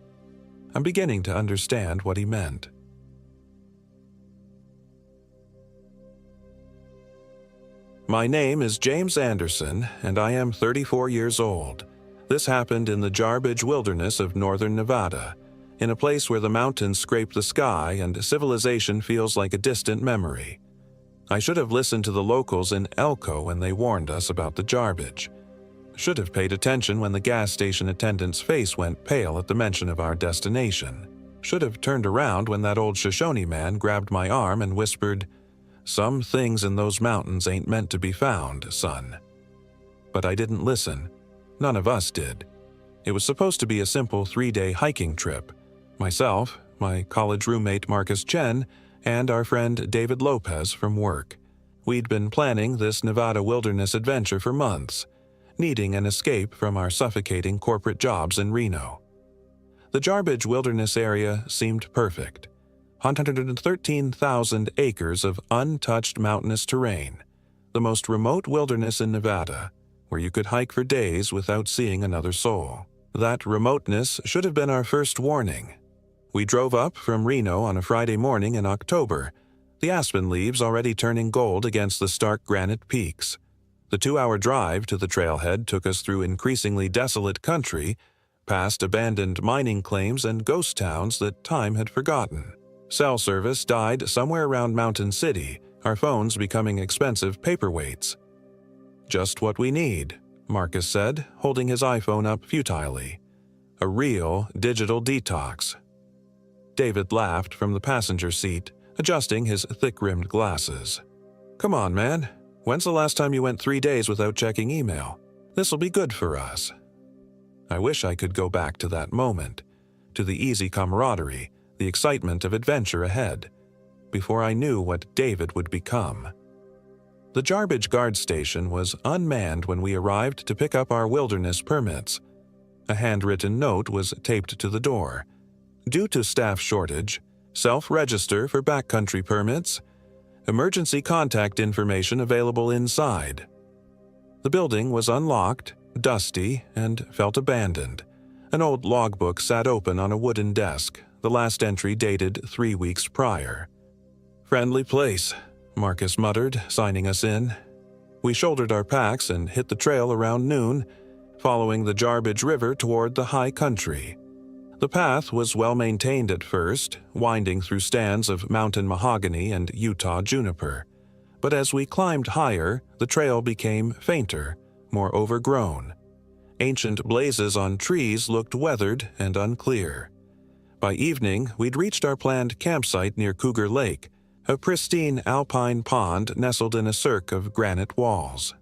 I'm beginning to understand what he meant. My name is James Anderson, and I am 34 years old. This happened in the Jarbidge Wilderness of northern Nevada, in a place where the mountains scrape the sky and civilization feels like a distant memory. I should have listened to the locals in Elko when they warned us about the Jarbidge. Should have paid attention when the gas station attendant's face went pale at the mention of our destination. Should have turned around when that old Shoshone man grabbed my arm and whispered, "Some things in those mountains ain't meant to be found, son." But I didn't listen. None of us did. It was supposed to be a simple 3-day hiking trip. Myself, my college roommate Marcus Chen, and our friend David Lopez from work. We'd been planning this Nevada wilderness adventure for months, needing an escape from our suffocating corporate jobs in Reno. The Jarbidge Wilderness area seemed perfect. 113,000 acres of untouched mountainous terrain, the most remote wilderness in Nevada, where you could hike for days without seeing another soul. That remoteness should have been our first warning. We drove up from Reno on a Friday morning in October, the aspen leaves already turning gold against the stark granite peaks. The 2-hour drive to the trailhead took us through increasingly desolate country, past abandoned mining claims and ghost towns that time had forgotten. Cell service died somewhere around Mountain City, our phones becoming expensive paperweights. "Just what we need," Marcus said, holding his iPhone up futilely. "A real digital detox." David laughed from the passenger seat, adjusting his thick-rimmed glasses. "Come on, man. When's the last time you went 3 days without checking email? This'll be good for us." I wish I could go back to that moment, to the easy camaraderie, the excitement of adventure ahead, before I knew what David would become. The Jarbidge guard station was unmanned when we arrived to pick up our wilderness permits. A handwritten note was taped to the door. "Due to staff shortage, self-register for backcountry permits. Emergency contact information available inside." The building was unlocked, dusty, and felt abandoned. An old logbook sat open on a wooden desk, the last entry dated 3 weeks prior. "Friendly place," Marcus muttered, signing us in. We shouldered our packs and hit the trail around noon, following the Jarbidge River toward the high country. The path was well maintained at first, winding through stands of mountain mahogany and Utah juniper. But as we climbed higher, the trail became fainter, more overgrown. Ancient blazes on trees looked weathered and unclear. By evening, we'd reached our planned campsite near Cougar Lake, a pristine alpine pond nestled in a cirque of granite walls.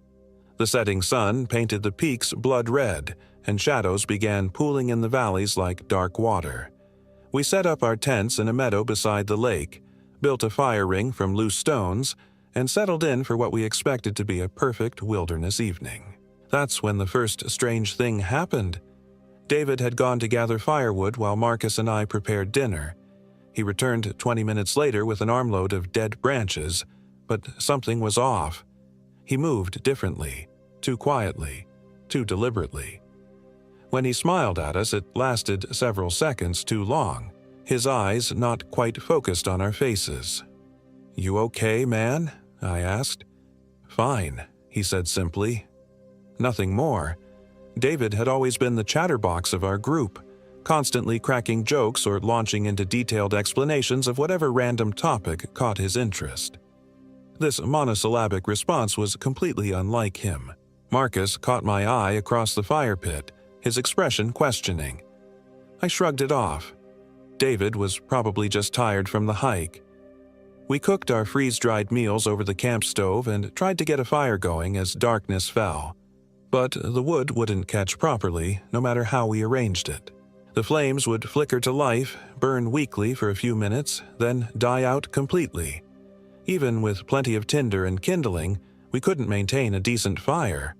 The setting sun painted the peaks blood red, and shadows began pooling in the valleys like dark water. We set up our tents in a meadow beside the lake, built a fire ring from loose stones, and settled in for what we expected to be a perfect wilderness evening. That's when the first strange thing happened. David had gone to gather firewood while Marcus and I prepared dinner. He returned 20 minutes later with an armload of dead branches, but something was off. He moved differently, too quietly, too deliberately. When he smiled at us, it lasted several seconds too long, his eyes not quite focused on our faces. "You okay, man?" I asked. "Fine," he said simply. Nothing more. David had always been the chatterbox of our group, constantly cracking jokes or launching into detailed explanations of whatever random topic caught his interest. This monosyllabic response was completely unlike him. Marcus caught my eye across the fire pit, his expression questioning. I shrugged it off. David was probably just tired from the hike. We cooked our freeze-dried meals over the camp stove and tried to get a fire going as darkness fell. But the wood wouldn't catch properly, no matter how we arranged it. The flames would flicker to life, burn weakly for a few minutes, then die out completely. Even with plenty of tinder and kindling, we couldn't maintain a decent fire.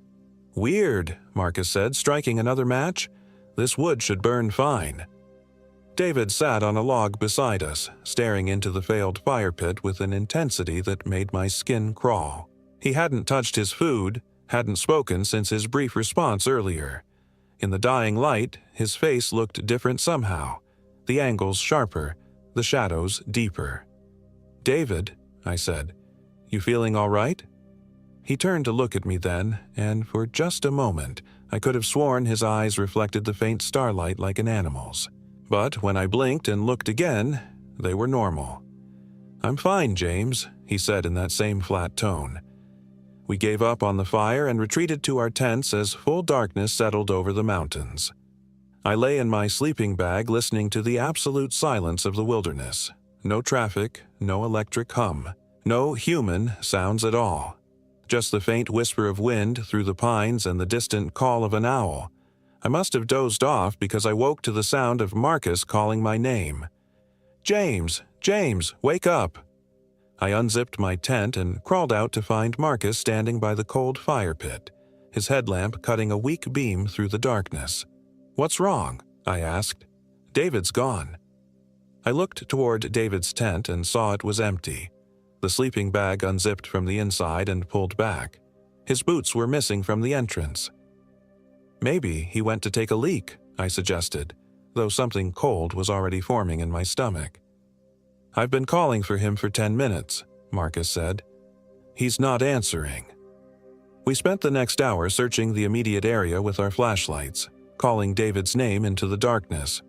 "Weird," Marcus said, striking another match. "This wood should burn fine." David sat on a log beside us, staring into the failed fire pit with an intensity that made my skin crawl. He hadn't touched his food, hadn't spoken since his brief response earlier. In the dying light, his face looked different somehow, the angles sharper, the shadows deeper. "David," I said, "you feeling all right?" He turned to look at me then, and for just a moment, I could have sworn his eyes reflected the faint starlight like an animal's. But when I blinked and looked again, they were normal. "I'm fine, James," he said in that same flat tone. We gave up on the fire and retreated to our tents as full darkness settled over the mountains. I lay in my sleeping bag listening to the absolute silence of the wilderness. No traffic, no electric hum, no human sounds at all. Just the faint whisper of wind through the pines and the distant call of an owl. I must have dozed off because I woke to the sound of Marcus calling my name. "James! James! Wake up!" I unzipped my tent and crawled out to find Marcus standing by the cold fire pit, his headlamp cutting a weak beam through the darkness. "What's wrong?" I asked. "David's gone." I looked toward David's tent and saw it was empty. The sleeping bag unzipped from the inside and pulled back. His boots were missing from the entrance. "Maybe he went to take a leak," I suggested, though something cold was already forming in my stomach. "I've been calling for him for 10 minutes, Marcus said. "He's not answering." We spent the next hour searching the immediate area with our flashlights, calling David's name into the darkness.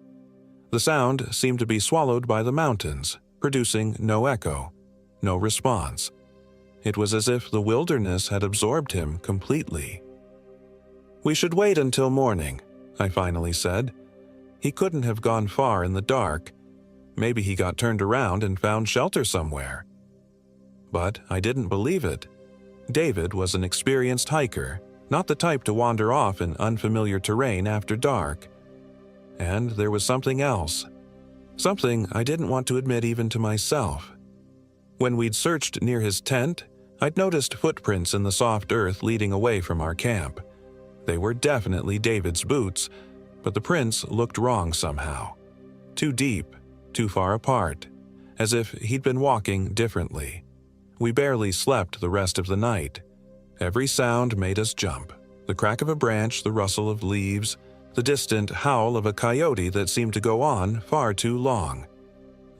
The sound seemed to be swallowed by the mountains, producing no echo, no response. It was as if the wilderness had absorbed him completely. "We should wait until morning," I finally said. "He couldn't have gone far in the dark. Maybe he got turned around and found shelter somewhere." But I didn't believe it. David was an experienced hiker, not the type to wander off in unfamiliar terrain after dark. And there was something else. Something I didn't want to admit even to myself. When we'd searched near his tent, I'd noticed footprints in the soft earth leading away from our camp. They were definitely David's boots, but the prints looked wrong somehow. Too deep, too far apart, as if he'd been walking differently. We barely slept the rest of the night. Every sound made us jump. The crack of a branch, the rustle of leaves, the distant howl of a coyote that seemed to go on far too long.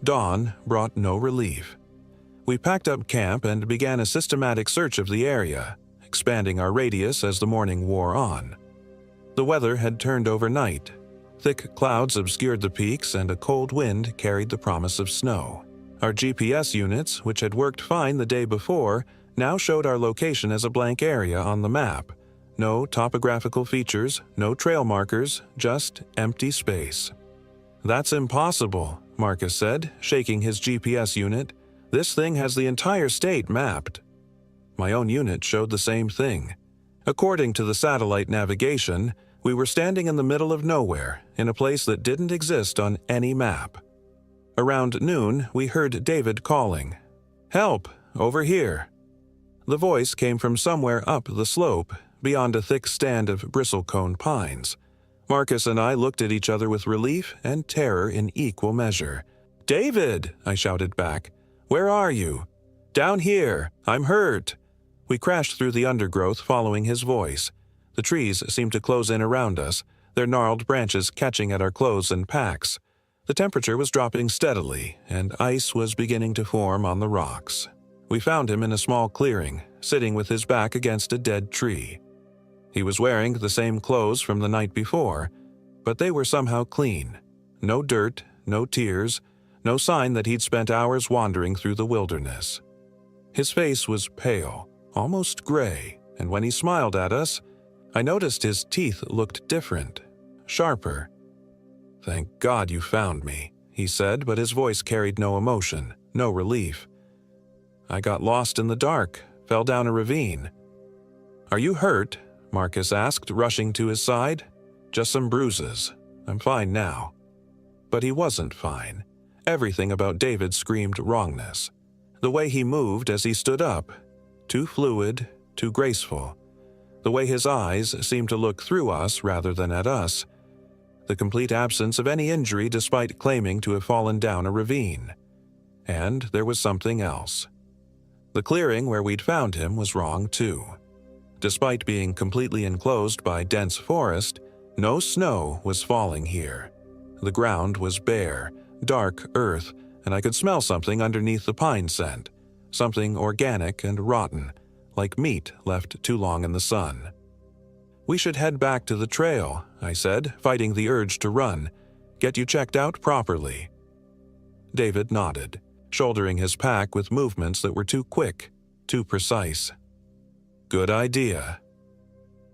Dawn brought no relief. We packed up camp and began a systematic search of the area, expanding our radius as the morning wore on. The weather had turned overnight. Thick clouds obscured the peaks and a cold wind carried the promise of snow. Our GPS units, which had worked fine the day before, now showed our location as a blank area on the map. No topographical features, no trail markers, just empty space. "That's impossible," Marcus said, shaking his GPS unit. "This thing has the entire state mapped." My own unit showed the same thing. According to the satellite navigation, we were standing in the middle of nowhere, in a place that didn't exist on any map. Around noon, we heard David calling, "Help! Over here!" The voice came from somewhere up the slope, beyond a thick stand of bristlecone pines. Marcus and I looked at each other with relief and terror in equal measure. "David!" I shouted back. "Where are you?" "Down here! I'm hurt!" We crashed through the undergrowth following his voice. The trees seemed to close in around us, their gnarled branches catching at our clothes and packs. The temperature was dropping steadily, and ice was beginning to form on the rocks. We found him in a small clearing, sitting with his back against a dead tree. He was wearing the same clothes from the night before, but they were somehow clean. No dirt, no tears, no sign that he'd spent hours wandering through the wilderness. His face was pale, almost gray, and when he smiled at us, I noticed his teeth looked different, sharper. "Thank God you found me," he said, but his voice carried no emotion, no relief. I got lost in the dark, fell down a ravine. Are you hurt? Marcus asked, rushing to his side. Just some bruises. I'm fine now. But he wasn't fine. Everything about David screamed wrongness. The way he moved as he stood up, too fluid, too graceful. The way his eyes seemed to look through us rather than at us. The complete absence of any injury despite claiming to have fallen down a ravine. And there was something else. The clearing where we'd found him was wrong too. Despite being completely enclosed by dense forest, no snow was falling here. The ground was bare, dark earth, and I could smell something underneath the pine scent, something organic and rotten, like meat left too long in the sun. We should head back to the trail, I said, fighting the urge to run. Get you checked out properly. David nodded, shouldering his pack with movements that were too quick, too precise. Good idea.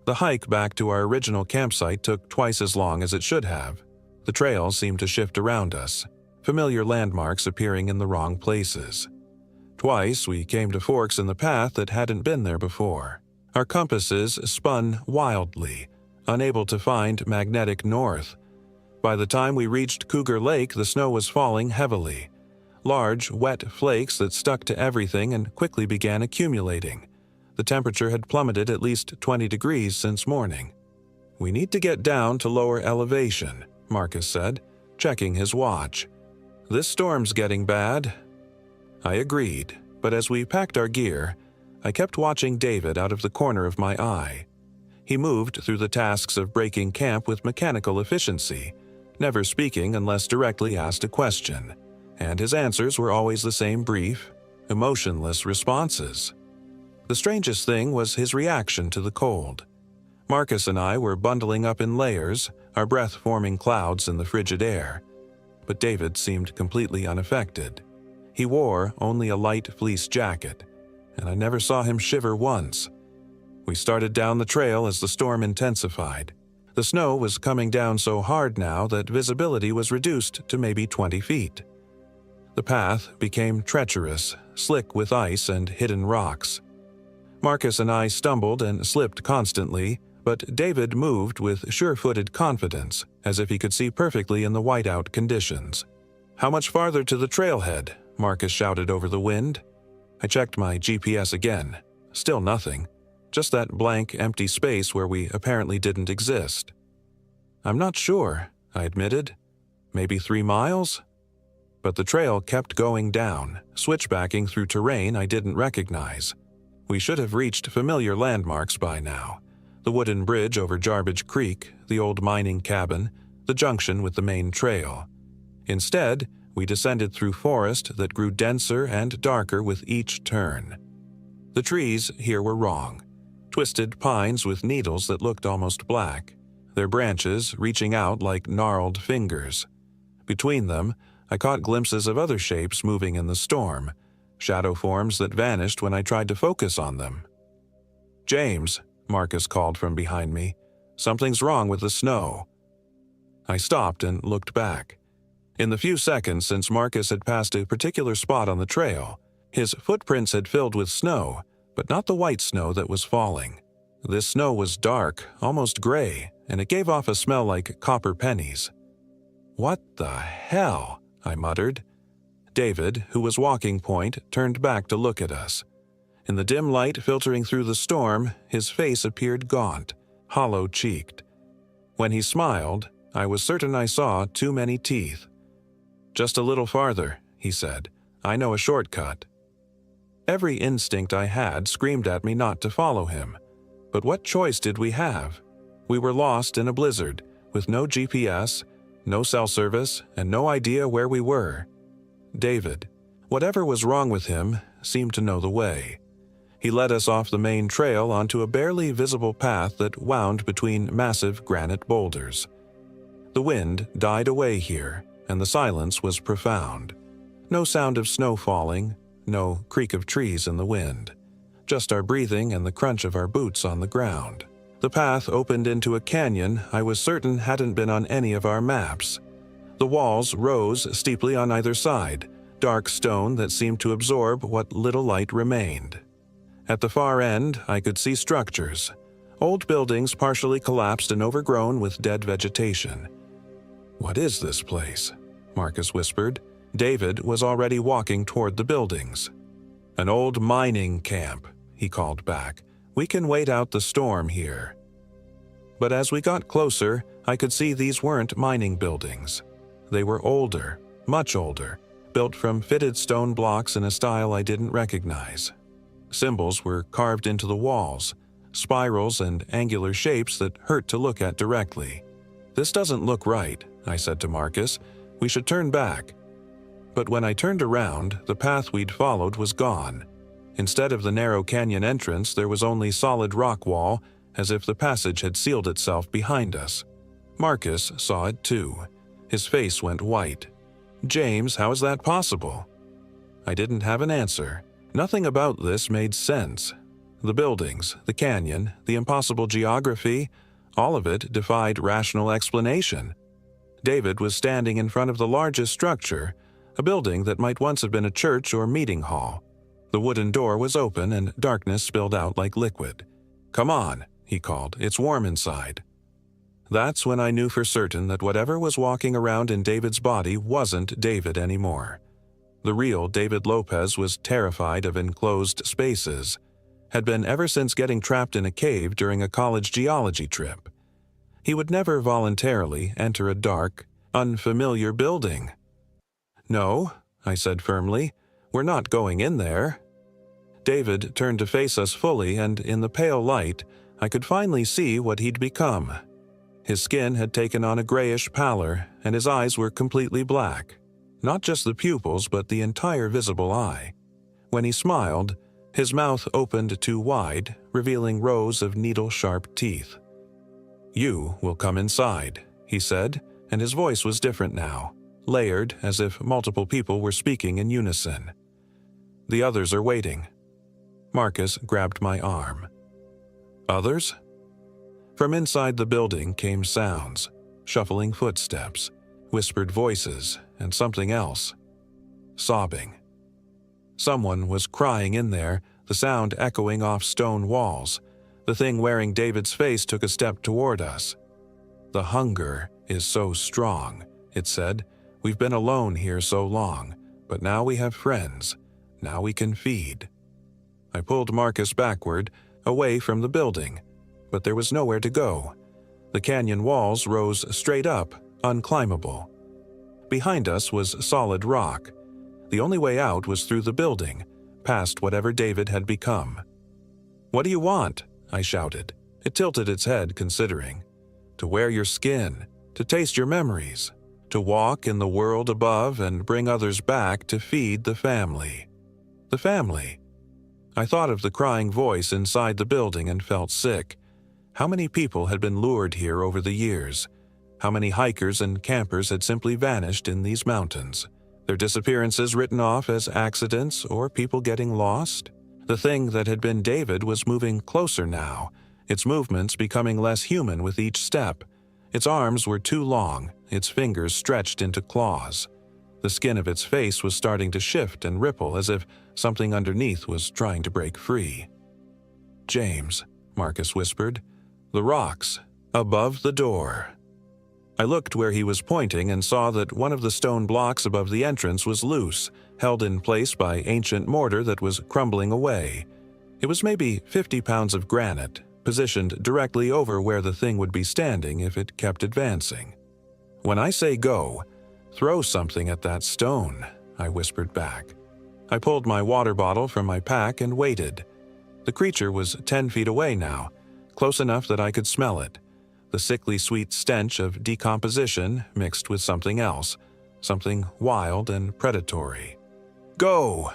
The hike back to our original campsite took twice as long as it should have. The trail seemed to shift around us, familiar landmarks appearing in the wrong places. Twice we came to forks in the path that hadn't been there before. Our compasses spun wildly, unable to find magnetic north. By the time we reached Cougar Lake, the snow was falling heavily. Large, wet flakes that stuck to everything and quickly began accumulating. The temperature had plummeted at least 20 degrees since morning. We need to get down to lower elevation, Marcus said, checking his watch. This storm's getting bad. I agreed, but as we packed our gear, I kept watching David out of the corner of my eye. He moved through the tasks of breaking camp with mechanical efficiency, never speaking unless directly asked a question, and his answers were always the same brief, emotionless responses. The strangest thing was his reaction to the cold. Marcus and I were bundling up in layers, our breath forming clouds in the frigid air. But David seemed completely unaffected. He wore only a light fleece jacket, and I never saw him shiver once. We started down the trail as the storm intensified. The snow was coming down so hard now that visibility was reduced to maybe 20 feet. The path became treacherous, slick with ice and hidden rocks. Marcus and I stumbled and slipped constantly, but David moved with sure-footed confidence, as if he could see perfectly in the whiteout conditions. "How much farther to the trailhead?" Marcus shouted over the wind. I checked my GPS again. Still nothing. Just that blank, empty space where we apparently didn't exist. "I'm not sure," I admitted. "Maybe 3 miles?" But the trail kept going down, switchbacking through terrain I didn't recognize. We should have reached familiar landmarks by now. The wooden bridge over Jarbidge Creek, the old mining cabin, the junction with the main trail. Instead, we descended through forest that grew denser and darker with each turn. The trees here were wrong. Twisted pines with needles that looked almost black, their branches reaching out like gnarled fingers. Between them, I caught glimpses of other shapes moving in the storm, shadow forms that vanished when I tried to focus on them. "James," Marcus called from behind me, "something's wrong with the snow." I stopped and looked back. In the few seconds since Marcus had passed a particular spot on the trail, his footprints had filled with snow, but not the white snow that was falling. This snow was dark, almost gray, and it gave off a smell like copper pennies. "What the hell?" I muttered. David, who was walking point, turned back to look at us. In the dim light filtering through the storm, his face appeared gaunt, hollow-cheeked. When he smiled, I was certain I saw too many teeth. "Just a little farther," he said. "I know a shortcut." Every instinct I had screamed at me not to follow him. But what choice did we have? We were lost in a blizzard, with no GPS, no cell service, and no idea where we were. David, whatever was wrong with him, seemed to know the way. He led us off the main trail onto a barely visible path that wound between massive granite boulders. The wind died away here, and the silence was profound. No sound of snow falling, no creak of trees in the wind. Just our breathing and the crunch of our boots on the ground. The path opened into a canyon I was certain hadn't been on any of our maps. The walls rose steeply on either side, dark stone that seemed to absorb what little light remained. At the far end, I could see structures, old buildings partially collapsed and overgrown with dead vegetation. "What is this place?" Marcus whispered. David was already walking toward the buildings. "An old mining camp," he called back. "We can wait out the storm here." But as we got closer, I could see these weren't mining buildings. They were older, much older, built from fitted stone blocks in a style I didn't recognize. Symbols were carved into the walls, spirals and angular shapes that hurt to look at directly. "This doesn't look right," I said to Marcus. "We should turn back." But when I turned around, the path we'd followed was gone. Instead of the narrow canyon entrance, there was only solid rock wall, as if the passage had sealed itself behind us. Marcus saw it too. His face went white. "James, how is that possible?" I didn't have an answer. Nothing about this made sense. The buildings, the canyon, the impossible geography, all of it defied rational explanation. David was standing in front of the largest structure, a building that might once have been a church or meeting hall. The wooden door was open and darkness spilled out like liquid. "Come on," he called. "It's warm inside." That's when I knew for certain that whatever was walking around in David's body wasn't David anymore. The real David Lopez was terrified of enclosed spaces, had been ever since getting trapped in a cave during a college geology trip. He would never voluntarily enter a dark, unfamiliar building. "No," I said firmly, "we're not going in there." David turned to face us fully, and in the pale light, I could finally see what he'd become. His skin had taken on a grayish pallor, and his eyes were completely black. Not just the pupils, but the entire visible eye. When he smiled, his mouth opened too wide, revealing rows of needle-sharp teeth. "You will come inside," he said, and his voice was different now, layered as if multiple people were speaking in unison. "The others are waiting." Marcus grabbed my arm. "Others?" From inside the building came sounds, shuffling footsteps, whispered voices, and something else. Sobbing. Someone was crying in there, the sound echoing off stone walls. The thing wearing David's face took a step toward us. "The hunger is so strong," it said. "We've been alone here so long, but now we have friends. Now we can feed." I pulled Marcus backward, away from the building, but there was nowhere to go. The canyon walls rose straight up, unclimbable. Behind us was solid rock. The only way out was through the building, past whatever David had become. "What do you want?" I shouted. It tilted its head, considering. "To wear your skin, to taste your memories, to walk in the world above and bring others back to feed the family." The family. I thought of the crying voice inside the building and felt sick. How many people had been lured here over the years? How many hikers and campers had simply vanished in these mountains, their disappearances written off as accidents or people getting lost? The thing that had been David was moving closer now, its movements becoming less human with each step. Its arms were too long, its fingers stretched into claws. The skin of its face was starting to shift and ripple as if something underneath was trying to break free. "James," Marcus whispered. "The rocks, above the door." I looked where he was pointing and saw that one of the stone blocks above the entrance was loose, held in place by ancient mortar that was crumbling away. It was maybe 50 pounds of granite, positioned directly over where the thing would be standing if it kept advancing. "When I say go, throw something at that stone," I whispered back. I pulled my water bottle from my pack and waited. The creature was 10 feet away now, close enough that I could smell it. The sickly sweet stench of decomposition mixed with something else, something wild and predatory. "Go!"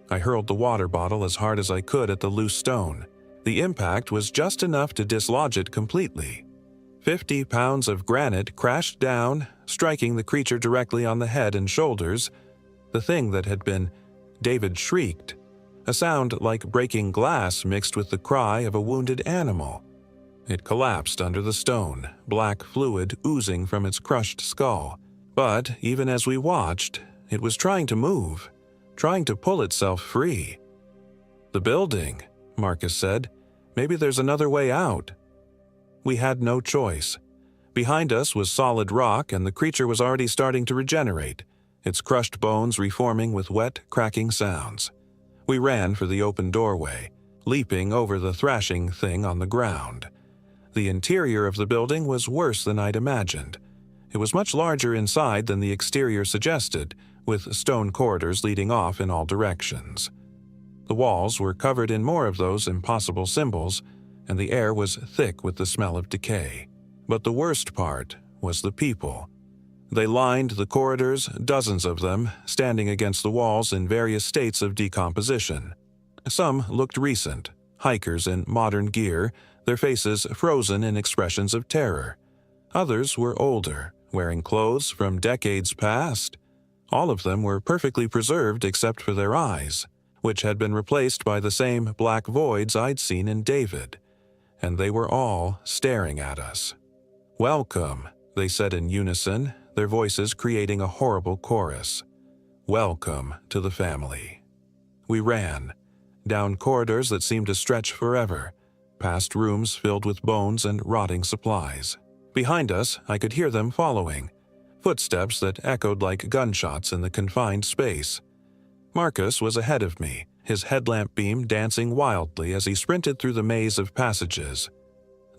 I hurled the water bottle as hard as I could at the loose stone. The impact was just enough to dislodge it completely. 50 pounds of granite crashed down, striking the creature directly on the head and shoulders. The thing that had been David shrieked, a sound like breaking glass mixed with the cry of a wounded animal. It collapsed under the stone, black fluid oozing from its crushed skull, But even as we watched, it was trying to move, trying to pull itself free. "The building," Marcus said. "Maybe there's another way out." We had no choice. Behind us was solid rock, and the creature was already starting to regenerate, its crushed bones reforming with wet, cracking sounds. We ran for the open doorway, leaping over the thrashing thing on the ground. The interior of the building was worse than I'd imagined. It was much larger inside than the exterior suggested, with stone corridors leading off in all directions. The walls were covered in more of those impossible symbols, and the air was thick with the smell of decay. But the worst part was the people. They lined the corridors, dozens of them, standing against the walls in various states of decomposition. Some looked recent, hikers in modern gear, their faces frozen in expressions of terror. Others were older, wearing clothes from decades past. All of them were perfectly preserved except for their eyes, which had been replaced by the same black voids I'd seen in David. And they were all staring at us. "Welcome," they said in unison, their voices creating a horrible chorus. "Welcome to the family." We ran, down corridors that seemed to stretch forever, past rooms filled with bones and rotting supplies. Behind us, I could hear them following, footsteps that echoed like gunshots in the confined space. Marcus was ahead of me, his headlamp beam dancing wildly as he sprinted through the maze of passages.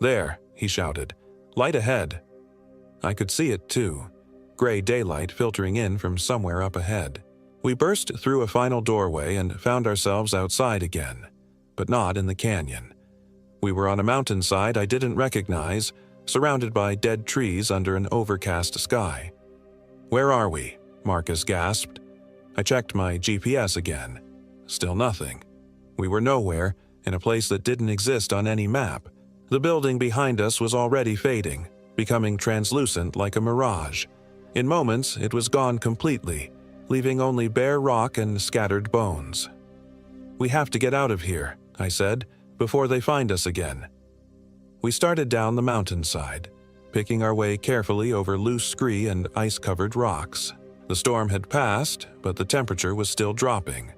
"There," he shouted. "Light ahead." I could see it too, gray daylight filtering in from somewhere up ahead. We burst through a final doorway and found ourselves outside again, but not in the canyon. We were on a mountainside I didn't recognize, surrounded by dead trees under an overcast sky. "Where are we?" Marcus gasped. I checked my GPS again. Still nothing. We were nowhere, in a place that didn't exist on any map. The building behind us was already fading, becoming translucent like a mirage. In moments, it was gone completely, leaving only bare rock and scattered bones. "We have to get out of here," I said, "before they find us again." We started down the mountainside, picking our way carefully over loose scree and ice-covered rocks. The storm had passed, but the temperature was still dropping.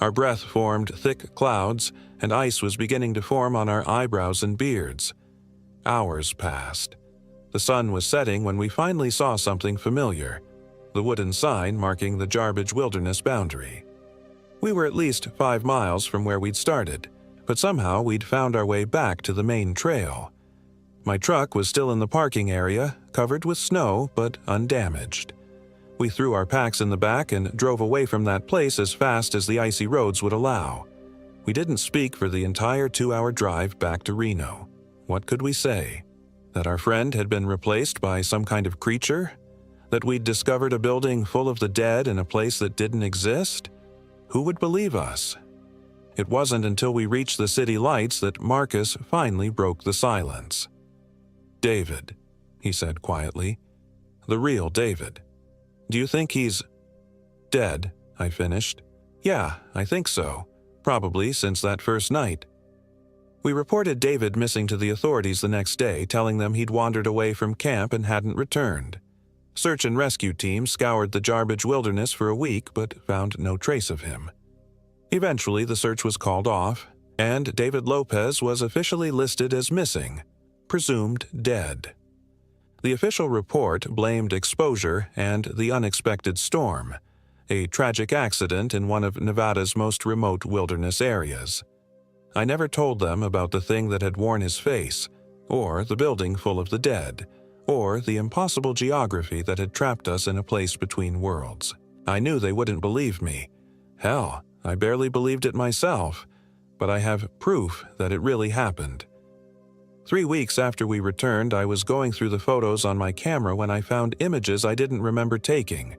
Our breath formed thick clouds, and ice was beginning to form on our eyebrows and beards. Hours passed. The sun was setting when we finally saw something familiar, the wooden sign marking the Jarbidge Wilderness boundary. We were at least 5 miles from where we'd started, but somehow we'd found our way back to the main trail. My truck was still in the parking area, covered with snow but undamaged. We threw our packs in the back and drove away from that place as fast as the icy roads would allow. We didn't speak for the entire 2-hour drive back to Reno. What could we say? That our friend had been replaced by some kind of creature? That we'd discovered a building full of the dead in a place that didn't exist? Who would believe us? It wasn't until we reached the city lights that Marcus finally broke the silence. "David," he said quietly. "The real David. Do you think he's dead?" I finished. "Yeah, I think so. Probably since that first night." We reported David missing to the authorities the next day, telling them he'd wandered away from camp and hadn't returned. Search and rescue teams scoured the Jarbidge Wilderness for a week but found no trace of him. Eventually, the search was called off, and David Lopez was officially listed as missing, presumed dead. The official report blamed exposure and the unexpected storm, a tragic accident in one of Nevada's most remote wilderness areas. I never told them about the thing that had worn his face, or the building full of the dead, or the impossible geography that had trapped us in a place between worlds. I knew they wouldn't believe me. Hell, I barely believed it myself, but I have proof that it really happened. 3 weeks after we returned, I was going through the photos on my camera when I found images I didn't remember taking.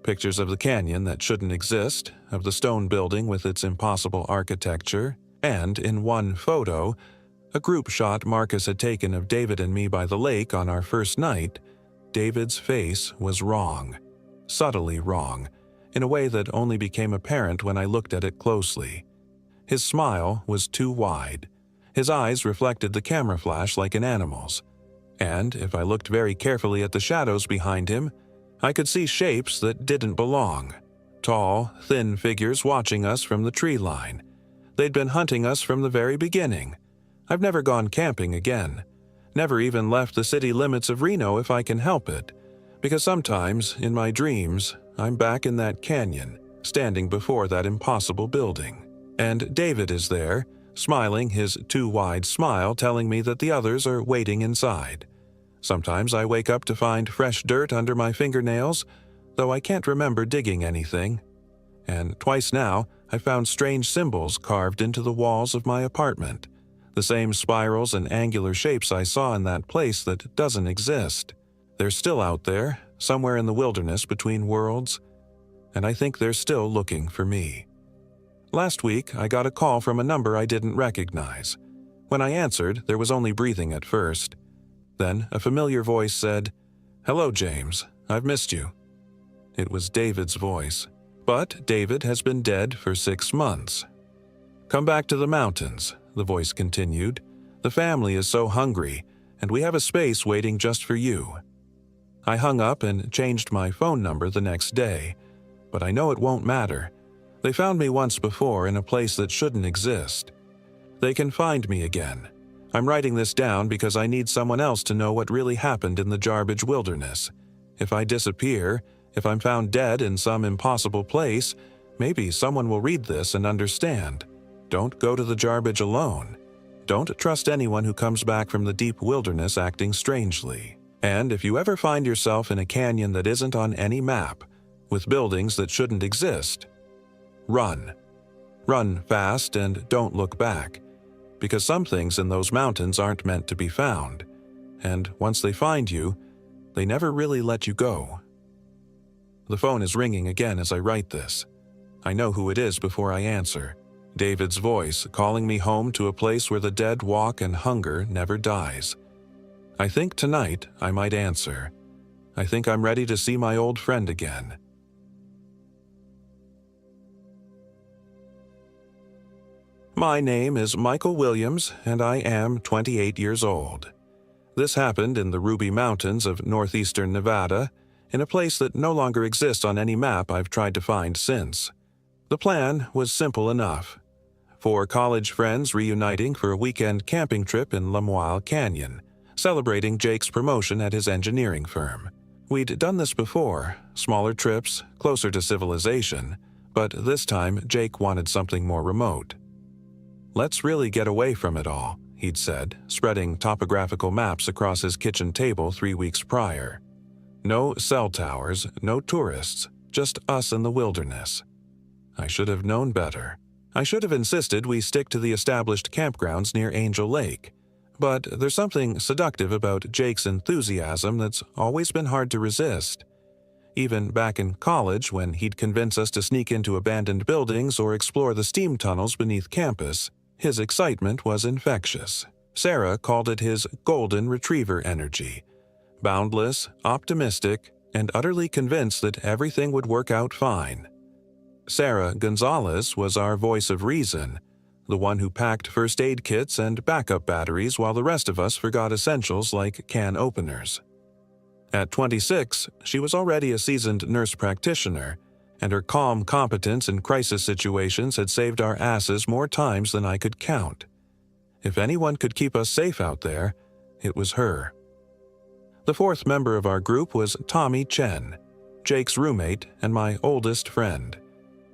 Pictures of the canyon that shouldn't exist, of the stone building with its impossible architecture, and in one photo, a group shot Marcus had taken of David and me by the lake on our first night, David's face was wrong, subtly wrong, in a way that only became apparent when I looked at it closely. His smile was too wide. His eyes reflected the camera flash like an animal's. And if I looked very carefully at the shadows behind him, I could see shapes that didn't belong. Tall, thin figures watching us from the tree line. They'd been hunting us from the very beginning. I've never gone camping again. Never even left the city limits of Reno if I can help it. Because sometimes, in my dreams, I'm back in that canyon, standing before that impossible building. And David is there, smiling his too wide smile, telling me that the others are waiting inside. Sometimes I wake up to find fresh dirt under my fingernails, though I can't remember digging anything. And twice now, I found strange symbols carved into the walls of my apartment, the same spirals and angular shapes I saw in that place that doesn't exist. They're still out there, somewhere in the wilderness between worlds, and I think they're still looking for me. Last week, I got a call from a number I didn't recognize. When I answered, there was only breathing at first. Then a familiar voice said, "Hello, James. I've missed you." It was David's voice. But David has been dead for 6 months. "Come back to the mountains," the voice continued. "The family is so hungry, and we have a space waiting just for you." I hung up and changed my phone number the next day, but I know it won't matter. They found me once before in a place that shouldn't exist. They can find me again. I'm writing this down because I need someone else to know what really happened in the Jarbidge Wilderness. If I disappear, if I'm found dead in some impossible place, maybe someone will read this and understand. Don't go to the Jarbidge alone. Don't trust anyone who comes back from the deep wilderness acting strangely. And if you ever find yourself in a canyon that isn't on any map, with buildings that shouldn't exist, run. Run fast and don't look back, because some things in those mountains aren't meant to be found, and once they find you, they never really let you go. The phone is ringing again as I write this. I know who it is before I answer. David's voice calling me home to a place where the dead walk and hunger never dies. I think tonight I might answer. I think I'm ready to see my old friend again. My name is Michael Williams, and I am 28 years old. This happened in the Ruby Mountains of northeastern Nevada, in a place that no longer exists on any map I've tried to find since. The plan was simple enough. 4 college friends reuniting for a weekend camping trip in Lamoille Canyon, celebrating Jake's promotion at his engineering firm. We'd done this before, smaller trips, closer to civilization, but this time Jake wanted something more remote. "Let's really get away from it all," he'd said, spreading topographical maps across his kitchen table 3 weeks prior. "No cell towers, no tourists, just us in the wilderness." I should have known better. I should have insisted we stick to the established campgrounds near Angel Lake. But there's something seductive about Jake's enthusiasm that's always been hard to resist. Even back in college, when he'd convince us to sneak into abandoned buildings or explore the steam tunnels beneath campus, his excitement was infectious. Sarah called it his golden retriever energy. Boundless, optimistic, and utterly convinced that everything would work out fine. Sarah Gonzalez was our voice of reason, the one who packed first aid kits and backup batteries while the rest of us forgot essentials like can openers. At 26, she was already a seasoned nurse practitioner, and her calm competence in crisis situations had saved our asses more times than I could count. If anyone could keep us safe out there, it was her. The 4th member of our group was Tommy Chen, Jake's roommate and my oldest friend.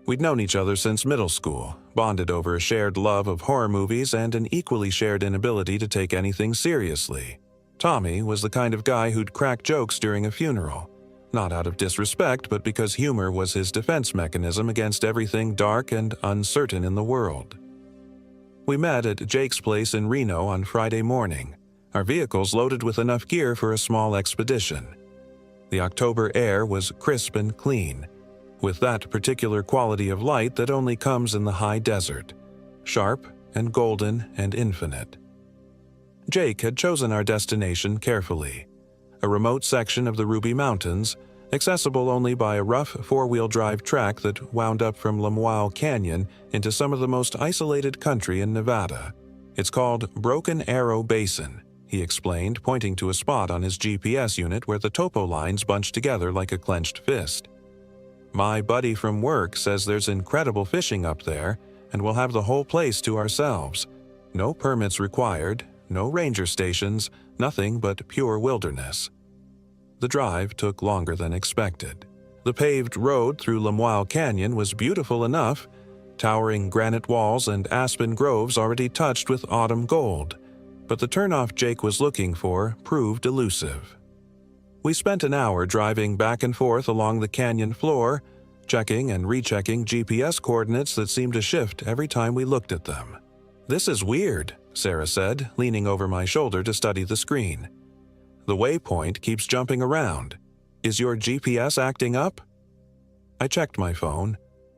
We'd known each other since middle school, bonded over a shared love of horror movies and an equally shared inability to take anything seriously. Tommy was the kind of guy who'd crack jokes during a funeral, not out of disrespect, but because humor was his defense mechanism against everything dark and uncertain in the world. We met at Jake's place in Reno on Friday morning, our vehicles loaded with enough gear for a small expedition. The October air was crisp and clean, with that particular quality of light that only comes in the high desert, sharp and golden and infinite. Jake had chosen our destination carefully, a remote section of the Ruby Mountains, accessible only by a rough 4-wheel drive track that wound up from Lamoille Canyon into some of the most isolated country in Nevada. It's called Broken Arrow Basin, he explained, pointing to a spot on his GPS unit where the topo lines bunched together like a clenched fist. "My buddy from work says there's incredible fishing up there, and we'll have the whole place to ourselves. No permits required, no ranger stations, nothing but pure wilderness." The drive took longer than expected. The paved road through Lamoille Canyon was beautiful enough, towering granite walls and aspen groves already touched with autumn gold, but the turnoff Jake was looking for proved elusive. We spent an hour driving back and forth along the canyon floor, checking and rechecking GPS coordinates that seemed to shift every time we looked at them. "This is weird," Sarah said, leaning over my shoulder to study the screen. "The waypoint keeps jumping around. Is your GPS acting up?" I checked my phone.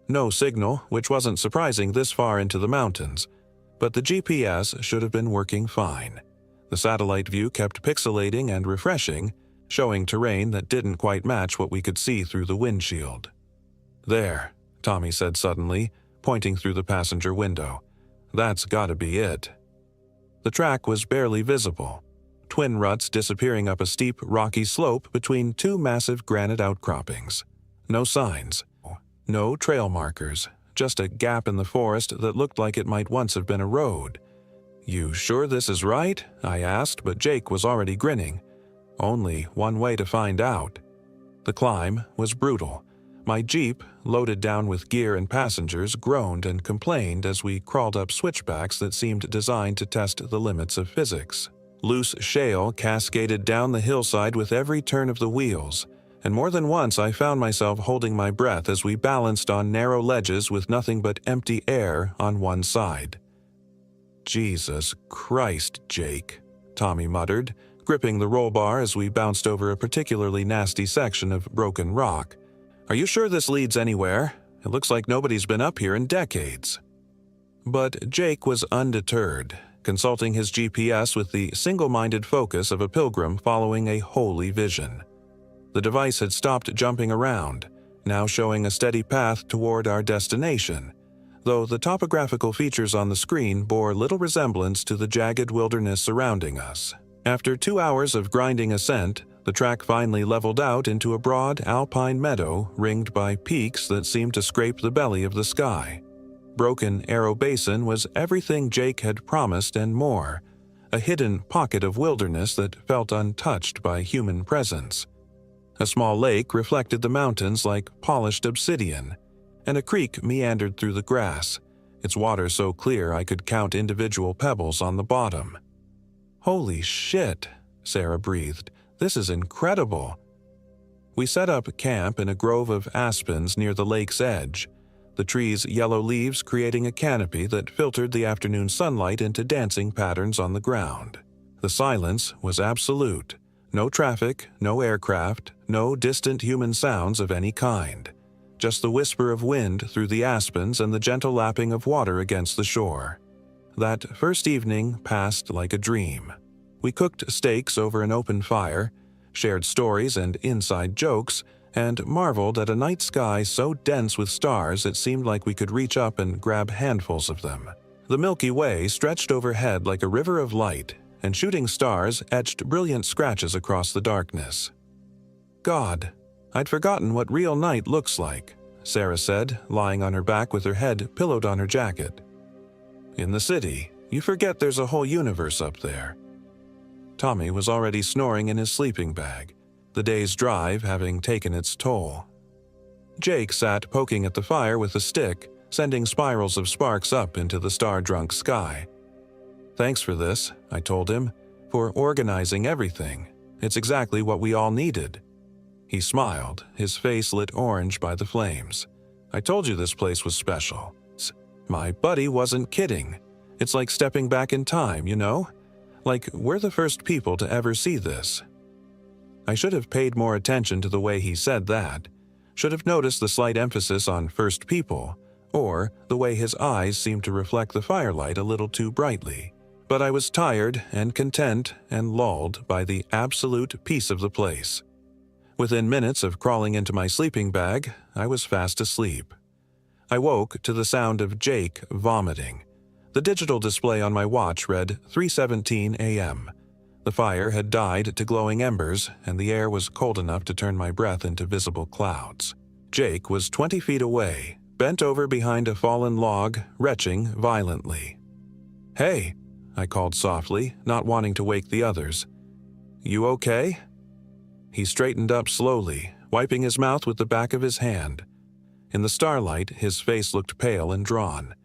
No signal, which wasn't surprising this far into the mountains, but the GPS should have been working fine. The satellite view kept pixelating and refreshing, showing terrain that didn't quite match what we could see through the windshield. "There," Tommy said suddenly, pointing through the passenger window. "That's gotta be it." The track was barely visible, twin ruts disappearing up a steep, rocky slope between two massive granite outcroppings. No signs, no trail markers, just a gap in the forest that looked like it might once have been a road. "You sure this is right?" I asked, but Jake was already grinning. "Only one way to find out." The climb was brutal. My Jeep, loaded down with gear and passengers, groaned and complained as we crawled up switchbacks that seemed designed to test the limits of physics. Loose shale cascaded down the hillside with every turn of the wheels, and more than once I found myself holding my breath as we balanced on narrow ledges with nothing but empty air on one side. "Jesus Christ, Jake," Tommy muttered, gripping the roll bar as we bounced over a particularly nasty section of broken rock. "Are you sure this leads anywhere? It looks like nobody's been up here in decades." But Jake was undeterred, consulting his GPS with the single-minded focus of a pilgrim following a holy vision. The device had stopped jumping around, now showing a steady path toward our destination, though the topographical features on the screen bore little resemblance to the jagged wilderness surrounding us. After 2 hours of grinding ascent, the track finally leveled out into a broad alpine meadow ringed by peaks that seemed to scrape the belly of the sky. Broken Arrow Basin was everything Jake had promised and more, a hidden pocket of wilderness that felt untouched by human presence. A small lake reflected the mountains like polished obsidian, and a creek meandered through the grass, its water so clear I could count individual pebbles on the bottom. "Holy shit," Sarah breathed. "This is incredible." We set up camp in a grove of aspens near the lake's edge, the trees' yellow leaves creating a canopy that filtered the afternoon sunlight into dancing patterns on the ground. The silence was absolute. No traffic, no aircraft, no distant human sounds of any kind. Just the whisper of wind through the aspens and the gentle lapping of water against the shore. That first evening passed like a dream. We cooked steaks over an open fire, shared stories and inside jokes, and marveled at a night sky so dense with stars it seemed like we could reach up and grab handfuls of them. The Milky Way stretched overhead like a river of light, and shooting stars etched brilliant scratches across the darkness. "God, I'd forgotten what real night looks like," Sarah said, lying on her back with her head pillowed on her jacket. "In the city, you forget there's a whole universe up there." Tommy was already snoring in his sleeping bag, the day's drive having taken its toll. Jake sat poking at the fire with a stick, sending spirals of sparks up into the star-drunk sky. "Thanks for this," I told him, "for organizing everything. It's exactly what we all needed." He smiled, his face lit orange by the flames. "I told you this place was special." My buddy wasn't kidding. It's like stepping back in time, you know? Like we're the first people to ever see this. I should have paid more attention to the way he said that, should have noticed the slight emphasis on first people, or the way his eyes seemed to reflect the firelight a little too brightly. But I was tired and content and lulled by the absolute peace of the place. Within minutes of crawling into my sleeping bag, I was fast asleep. I woke to the sound of Jake vomiting. The digital display on my watch read 3:17 a.m. The fire had died to glowing embers, and the air was cold enough to turn my breath into visible clouds. Jake was 20 feet away, bent over behind a fallen log, retching violently. "Hey," I called softly, not wanting to wake the others. "You okay?" He straightened up slowly, wiping his mouth with the back of his hand. In the starlight, his face looked pale and drawn.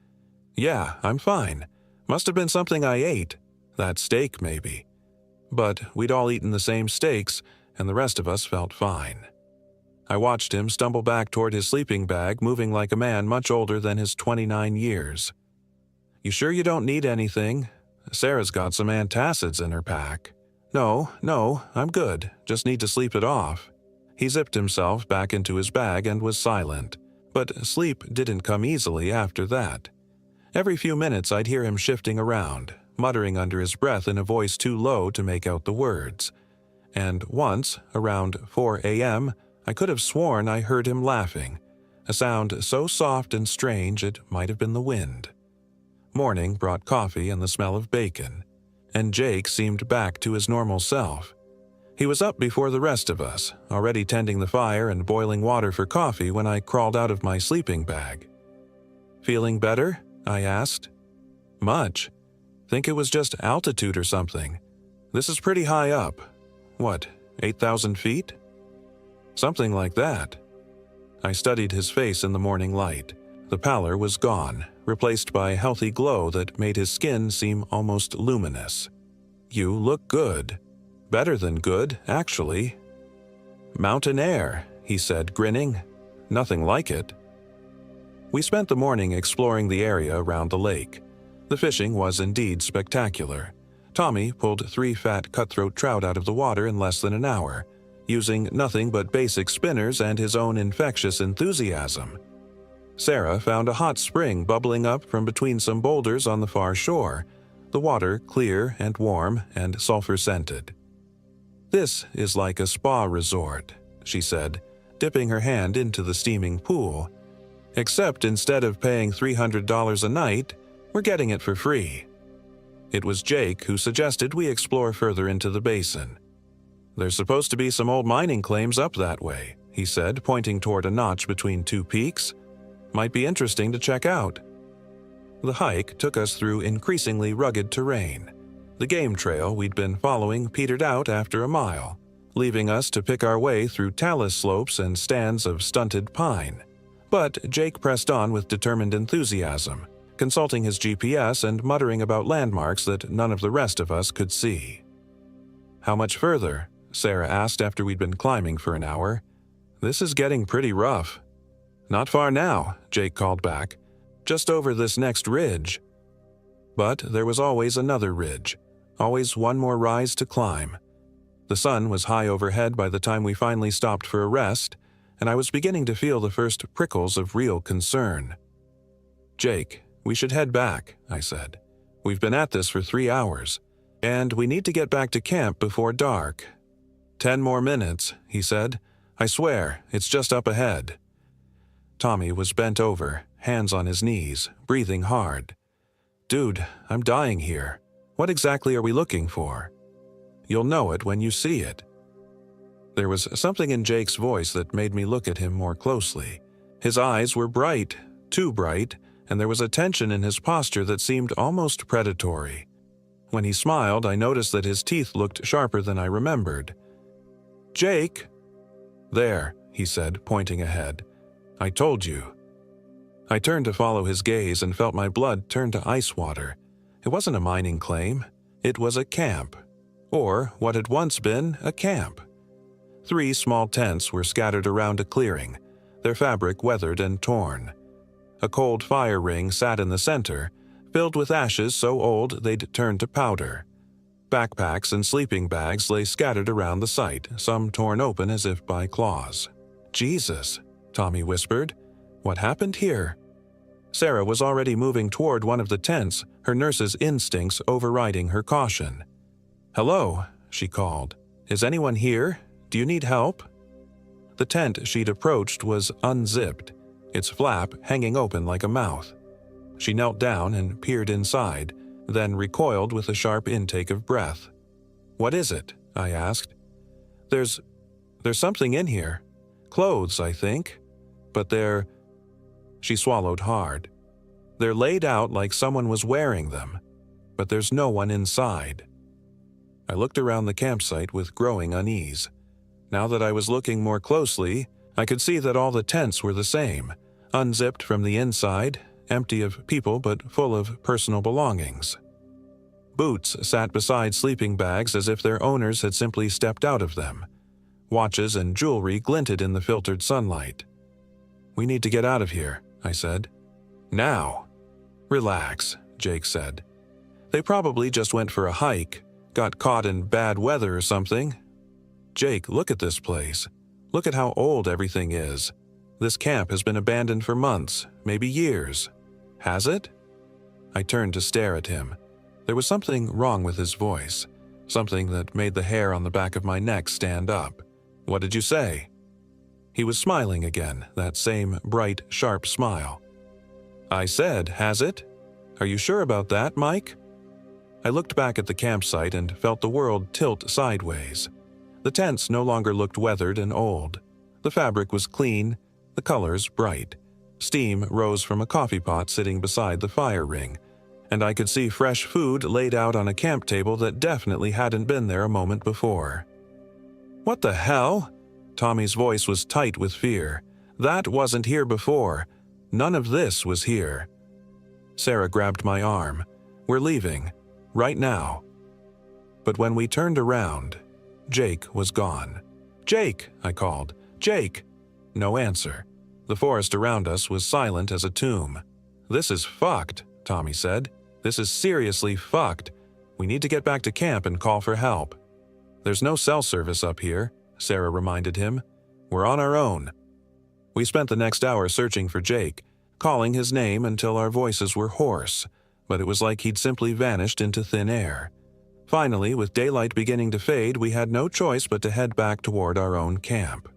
"Yeah, I'm fine. Must have been something I ate. That steak, maybe." But we'd all eaten the same steaks, and the rest of us felt fine. I watched him stumble back toward his sleeping bag, moving like a man much older than his 29 years. "You sure you don't need anything? Sarah's got some antacids in her pack." No, I'm good. Just need to sleep it off." He zipped himself back into his bag and was silent. But sleep didn't come easily after that. Every few minutes I'd hear him shifting around, muttering under his breath in a voice too low to make out the words. And once, around 4 a.m., I could have sworn I heard him laughing, a sound so soft and strange it might have been the wind. Morning brought coffee and the smell of bacon, and Jake seemed back to his normal self. He was up before the rest of us, already tending the fire and boiling water for coffee when I crawled out of my sleeping bag. "Feeling better?" I asked. "Much. Think it was just altitude or something. This is pretty high up. What, 8,000 feet?" "Something like that." I studied his face in the morning light. The pallor was gone, replaced by a healthy glow that made his skin seem almost luminous. "You look good. Better than good, actually." "Mountain air," he said, grinning. "Nothing like it." We spent the morning exploring the area around the lake. The fishing was indeed spectacular. Tommy pulled 3 fat cutthroat trout out of the water in less than an hour, using nothing but basic spinners and his own infectious enthusiasm. Sarah found a hot spring bubbling up from between some boulders on the far shore, the water clear and warm and sulfur-scented. "This is like a spa resort," she said, dipping her hand into the steaming pool. "Except instead of paying $300 a night, we're getting it for free." It was Jake who suggested we explore further into the basin. "There's supposed to be some old mining claims up that way," he said, pointing toward a notch between 2 peaks. "Might be interesting to check out." The hike took us through increasingly rugged terrain. The game trail we'd been following petered out after a mile, leaving us to pick our way through talus slopes and stands of stunted pine. But Jake pressed on with determined enthusiasm, consulting his GPS and muttering about landmarks that none of the rest of us could see. "How much further?" Sarah asked after we'd been climbing for an hour. "This is getting pretty rough." "Not far now," Jake called back. "Just over this next ridge." But there was always another ridge, always one more rise to climb. The sun was high overhead by the time we finally stopped for a rest, and I was beginning to feel the first prickles of real concern. "Jake, we should head back," I said. "We've been at this for 3 hours, and we need to get back to camp before dark." 10 more minutes, he said. "I swear, it's just up ahead." Tommy was bent over, hands on his knees, breathing hard. "Dude, I'm dying here. What exactly are we looking for?" "You'll know it when you see it." There was something in Jake's voice that made me look at him more closely. His eyes were bright, too bright, and there was a tension in his posture that seemed almost predatory. When he smiled, I noticed that his teeth looked sharper than I remembered. "Jake!" "There," he said, pointing ahead. "I told you." I turned to follow his gaze and felt my blood turn to ice water. It wasn't a mining claim. It was a camp. Or what had once been a camp. 3 small tents were scattered around a clearing, their fabric weathered and torn. A cold fire ring sat in the center, filled with ashes so old they'd turned to powder. Backpacks and sleeping bags lay scattered around the site, some torn open as if by claws. "Jesus," Tommy whispered. "What happened here?" Sarah was already moving toward one of the tents, her nurse's instincts overriding her caution. "Hello," she called. "Is anyone here? Do you need help?" The tent she'd approached was unzipped, its flap hanging open like a mouth. She knelt down and peered inside, then recoiled with a sharp intake of breath. "What is it?" I asked. There's something in here. Clothes, I think. But they're—" She swallowed hard. "They're laid out like someone was wearing them, but there's no one inside." I looked around the campsite with growing unease. Now that I was looking more closely, I could see that all the tents were the same, unzipped from the inside, empty of people but full of personal belongings. Boots sat beside sleeping bags as if their owners had simply stepped out of them. Watches and jewelry glinted in the filtered sunlight. "We need to get out of here," I said. "Now." "Relax," Jake said. "They probably just went for a hike, got caught in bad weather or something. Jake, look at this place. Look at how old everything is. This camp has been abandoned for months, maybe years. Has it?" I turned to stare at him. There was something wrong with his voice, something that made the hair on the back of my neck stand up. "What did you say?" He was smiling again, that same bright, sharp smile. "I said, has it? Are you sure about that, Mike?" I looked back at the campsite and felt the world tilt sideways. The tents no longer looked weathered and old. The fabric was clean, the colors bright. Steam rose from a coffee pot sitting beside the fire ring, and I could see fresh food laid out on a camp table that definitely hadn't been there a moment before. "What the hell?" Tommy's voice was tight with fear. "That wasn't here before. None of this was here." Sarah grabbed my arm. "We're leaving. Right now." But when we turned around, Jake was gone. "Jake!" I called. "Jake!" No answer. The forest around us was silent as a tomb. "This is fucked," Tommy said. "This is seriously fucked. We need to get back to camp and call for help." "There's no cell service up here," Sarah reminded him. "We're on our own." We spent the next hour searching for Jake, calling his name until our voices were hoarse, but it was like he'd simply vanished into thin air. Finally, with daylight beginning to fade, we had no choice but to head back toward our own camp.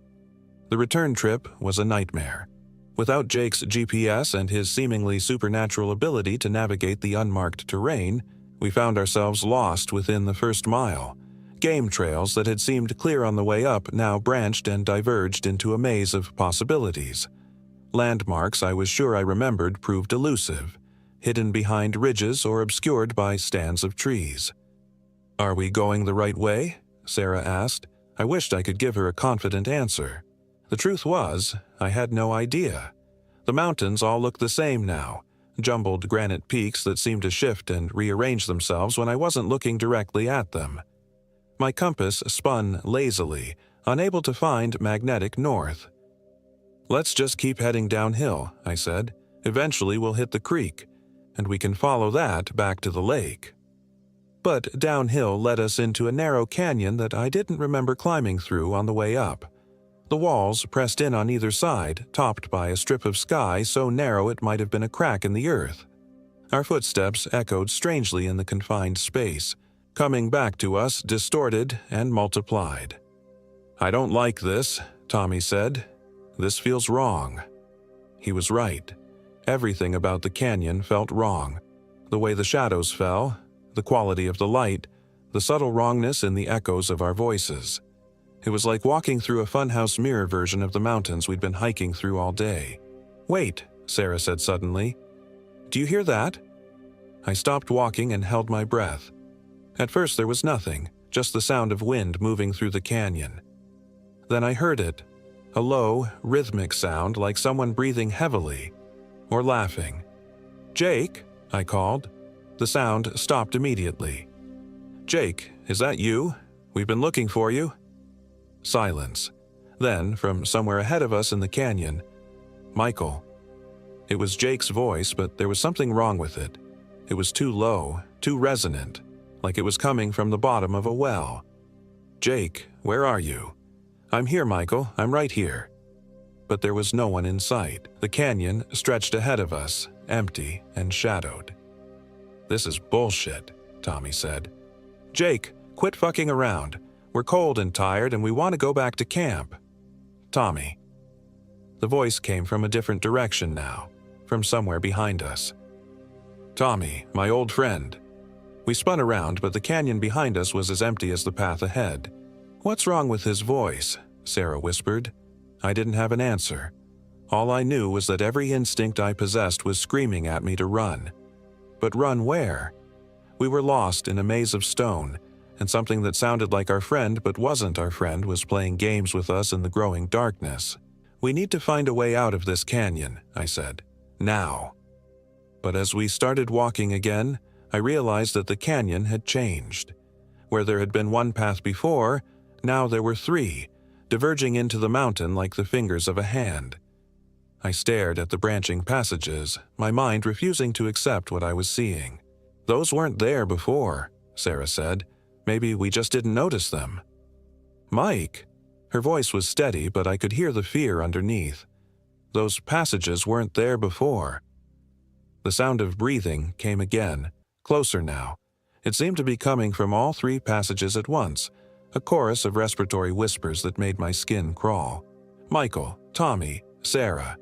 The return trip was a nightmare. Without Jake's GPS and his seemingly supernatural ability to navigate the unmarked terrain, we found ourselves lost within the first mile. Game trails that had seemed clear on the way up now branched and diverged into a maze of possibilities. Landmarks I was sure I remembered proved elusive, hidden behind ridges or obscured by stands of trees. "Are we going the right way?" Sarah asked. I wished I could give her a confident answer. The truth was, I had no idea. The mountains all looked the same now, jumbled granite peaks that seemed to shift and rearrange themselves when I wasn't looking directly at them. My compass spun lazily, unable to find magnetic north. "Let's just keep heading downhill," I said. "Eventually we'll hit the creek, and we can follow that back to the lake." But downhill led us into a narrow canyon that I didn't remember climbing through on the way up. The walls pressed in on either side, topped by a strip of sky so narrow it might have been a crack in the earth. Our footsteps echoed strangely in the confined space, coming back to us distorted and multiplied. "I don't like this," Tommy said. "This feels wrong." He was right. Everything about the canyon felt wrong. The way the shadows fell, the quality of the light, the subtle wrongness in the echoes of our voices. It was like walking through a funhouse mirror version of the mountains we'd been hiking through all day. "Wait," Sarah said suddenly. "Do you hear that?" I stopped walking and held my breath. At first there was nothing, just the sound of wind moving through the canyon. Then I heard it, a low, rhythmic sound like someone breathing heavily or laughing. "Jake," I called. The sound stopped immediately. "Jake, is that you? We've been looking for you." Silence. Then, from somewhere ahead of us in the canyon, "Michael." It was Jake's voice, but there was something wrong with it. It was too low, too resonant, like it was coming from the bottom of a well. "Jake, where are you?" "I'm here, Michael. I'm right here." But there was no one in sight. The canyon stretched ahead of us, empty and shadowed. "This is bullshit," Tommy said. "Jake, quit fucking around. We're cold and tired and we want to go back to camp." "Tommy." The voice came from a different direction now, from somewhere behind us. "Tommy, my old friend." We spun around, but the canyon behind us was as empty as the path ahead. "What's wrong with his voice?" Sarah whispered. I didn't have an answer. All I knew was that every instinct I possessed was screaming at me to run. But run where? We were lost in a maze of stone, and something that sounded like our friend but wasn't our friend was playing games with us in the growing darkness. "We need to find a way out of this canyon," I said. "Now." But as we started walking again, I realized that the canyon had changed. Where there had been one path before, now there were three, diverging into the mountain like the fingers of a hand. I stared at the branching passages, my mind refusing to accept what I was seeing. "Those weren't there before," Sarah said. "Maybe we just didn't notice them." "Mike!" Her voice was steady, but I could hear the fear underneath. "Those passages weren't there before." The sound of breathing came again, closer now. It seemed to be coming from all three passages at once, a chorus of respiratory whispers that made my skin crawl. Michael, Tommy, Sarah.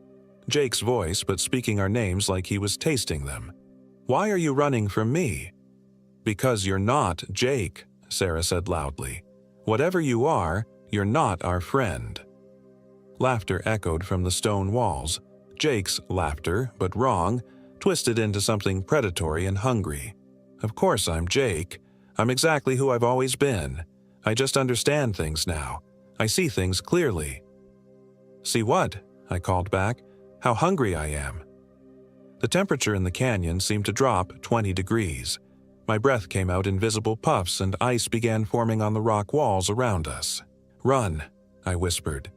Jake's voice, but speaking our names like he was tasting them. "Why are you running from me?" "Because you're not Jake," Sarah said loudly. "Whatever you are, you're not our friend." Laughter echoed from the stone walls. Jake's laughter, but wrong, twisted into something predatory and hungry. "Of course I'm Jake. I'm exactly who I've always been. I just understand things now. I see things clearly." "See what?" I called back. "How hungry I am." The temperature in the canyon seemed to drop 20 degrees. My breath came out in visible puffs and ice began forming on the rock walls around us. "Run," I whispered.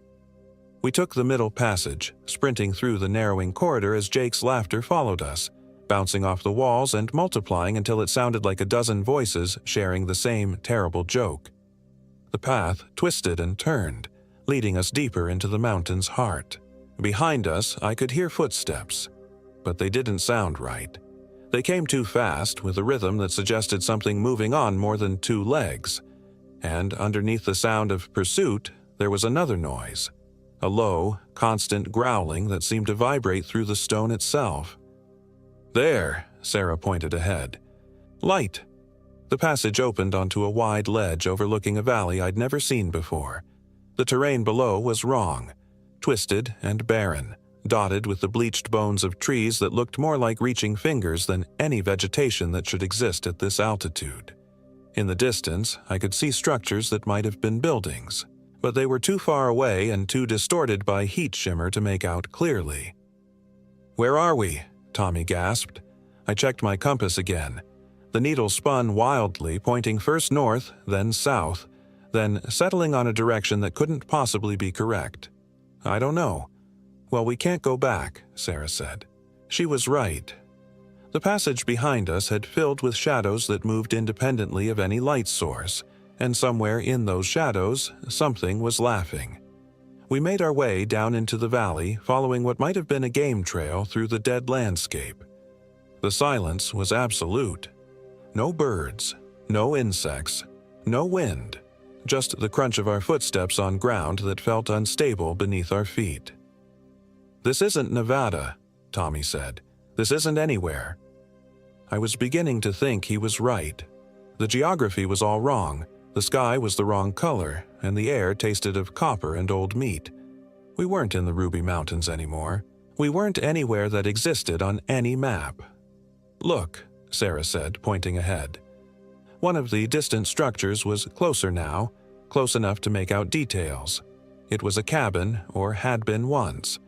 We took the middle passage, sprinting through the narrowing corridor as Jake's laughter followed us, bouncing off the walls and multiplying until it sounded like a dozen voices sharing the same terrible joke. The path twisted and turned, leading us deeper into the mountain's heart. Behind us, I could hear footsteps, but they didn't sound right. They came too fast, with a rhythm that suggested something moving on more than two legs. And underneath the sound of pursuit, there was another noise. A low, constant growling that seemed to vibrate through the stone itself. "There," Sarah pointed ahead. "Light." The passage opened onto a wide ledge overlooking a valley I'd never seen before. The terrain below was wrong, twisted and barren, dotted with the bleached bones of trees that looked more like reaching fingers than any vegetation that should exist at this altitude. In the distance, I could see structures that might have been buildings, but they were too far away and too distorted by heat shimmer to make out clearly. "Where are we?" Tommy gasped. I checked my compass again. The needle spun wildly, pointing first north, then south, then settling on a direction that couldn't possibly be correct. "I don't know." "Well, we can't go back," Sarah said. She was right. The passage behind us had filled with shadows that moved independently of any light source, and somewhere in those shadows, something was laughing. We made our way down into the valley, following what might have been a game trail through the dead landscape. The silence was absolute. No birds, no insects, no wind, just the crunch of our footsteps on ground that felt unstable beneath our feet. "This isn't Nevada," Tommy said. "This isn't anywhere." I was beginning to think he was right. The geography was all wrong, the sky was the wrong color, and the air tasted of copper and old meat. We weren't in the Ruby Mountains anymore. We weren't anywhere that existed on any map. "Look," Sarah said, pointing ahead. One of the distant structures was closer now, close enough to make out details. It was a cabin, or had been once.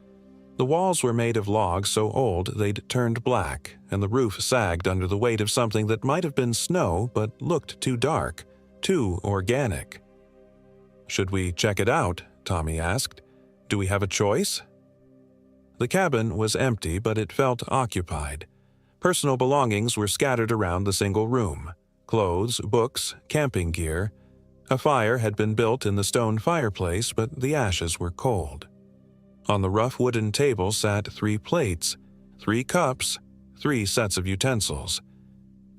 The walls were made of logs so old they'd turned black, and the roof sagged under the weight of something that might have been snow but looked too dark, too organic. "Should we check it out?" Tommy asked. "Do we have a choice?" The cabin was empty, but it felt occupied. Personal belongings were scattered around the single room. Clothes, books, camping gear. A fire had been built in the stone fireplace, but the ashes were cold. On the rough wooden table sat 3 plates, 3 cups, 3 sets of utensils.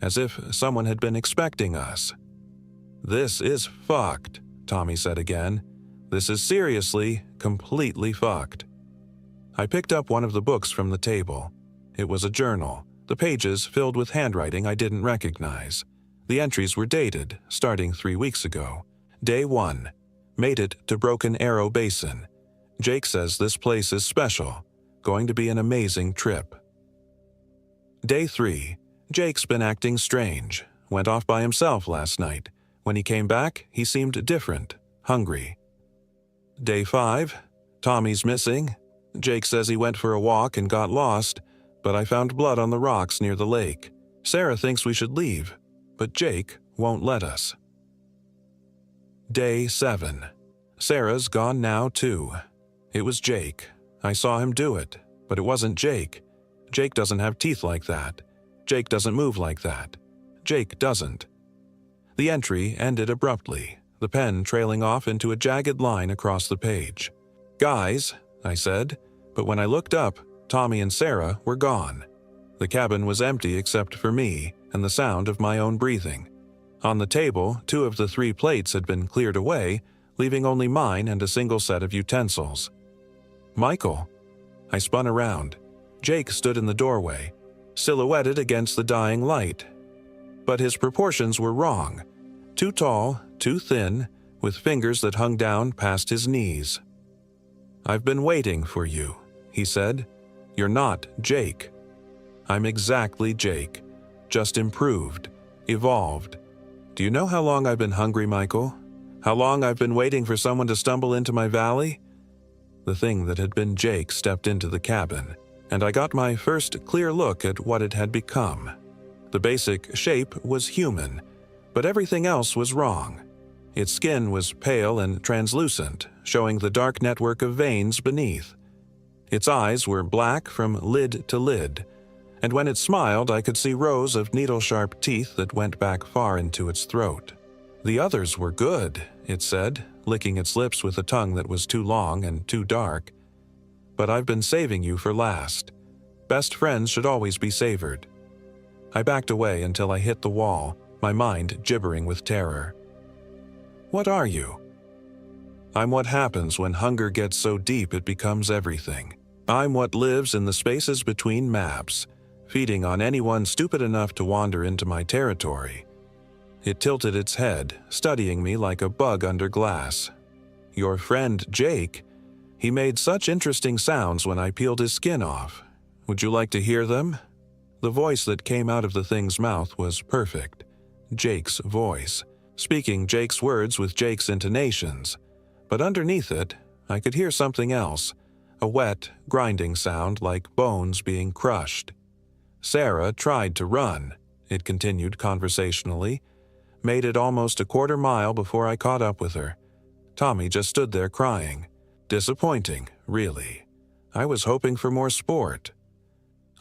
As if someone had been expecting us. "This is fucked," Tommy said again. "This is seriously, completely fucked." I picked up one of the books from the table. It was a journal, the pages filled with handwriting I didn't recognize. The entries were dated, starting 3 weeks ago. Day 1. Made it to Broken Arrow Basin. Jake says this place is special. Going to be an amazing trip. Day 3. Jake's been acting strange. Went off by himself last night. When he came back, he seemed different, hungry. Day 5. Tommy's missing. Jake says he went for a walk and got lost, but I found blood on the rocks near the lake. Sarah thinks we should leave, but Jake won't let us. Day 7. Sarah's gone now too. It was Jake. I saw him do it, but it wasn't Jake. Jake doesn't have teeth like that. Jake doesn't move like that. Jake doesn't. The entry ended abruptly, the pen trailing off into a jagged line across the page. "Guys," I said, but when I looked up, Tommy and Sarah were gone. The cabin was empty except for me and the sound of my own breathing. On the table, 2 of the 3 plates had been cleared away, leaving only mine and a single set of utensils. "Michael." I spun around. Jake stood in the doorway, silhouetted against the dying light. But his proportions were wrong. Too tall, too thin, with fingers that hung down past his knees. "I've been waiting for you," he said. "You're not Jake." "I'm exactly Jake, just improved, evolved. Do you know how long I've been hungry, Michael? How long I've been waiting for someone to stumble into my valley?" The thing that had been Jake stepped into the cabin, and I got my first clear look at what it had become. The basic shape was human, but everything else was wrong. Its skin was pale and translucent, showing the dark network of veins beneath. Its eyes were black from lid to lid, and when it smiled I could see rows of needle-sharp teeth that went back far into its throat. "The others were good," it said, licking its lips with a tongue that was too long and too dark. "But I've been saving you for last. Best friends should always be savored." I backed away until I hit the wall, my mind gibbering with terror. "What are you?" "I'm what happens when hunger gets so deep it becomes everything. I'm what lives in the spaces between maps, feeding on anyone stupid enough to wander into my territory." It tilted its head, studying me like a bug under glass. "Your friend Jake? He made such interesting sounds when I peeled his skin off. Would you like to hear them?" The voice that came out of the thing's mouth was perfect. Jake's voice, speaking Jake's words with Jake's intonations. But underneath it, I could hear something else, a wet, grinding sound like bones being crushed. "Sarah tried to run," it continued conversationally. "Made it almost a quarter mile before I caught up with her. Tommy just stood there crying. Disappointing, really. I was hoping for more sport."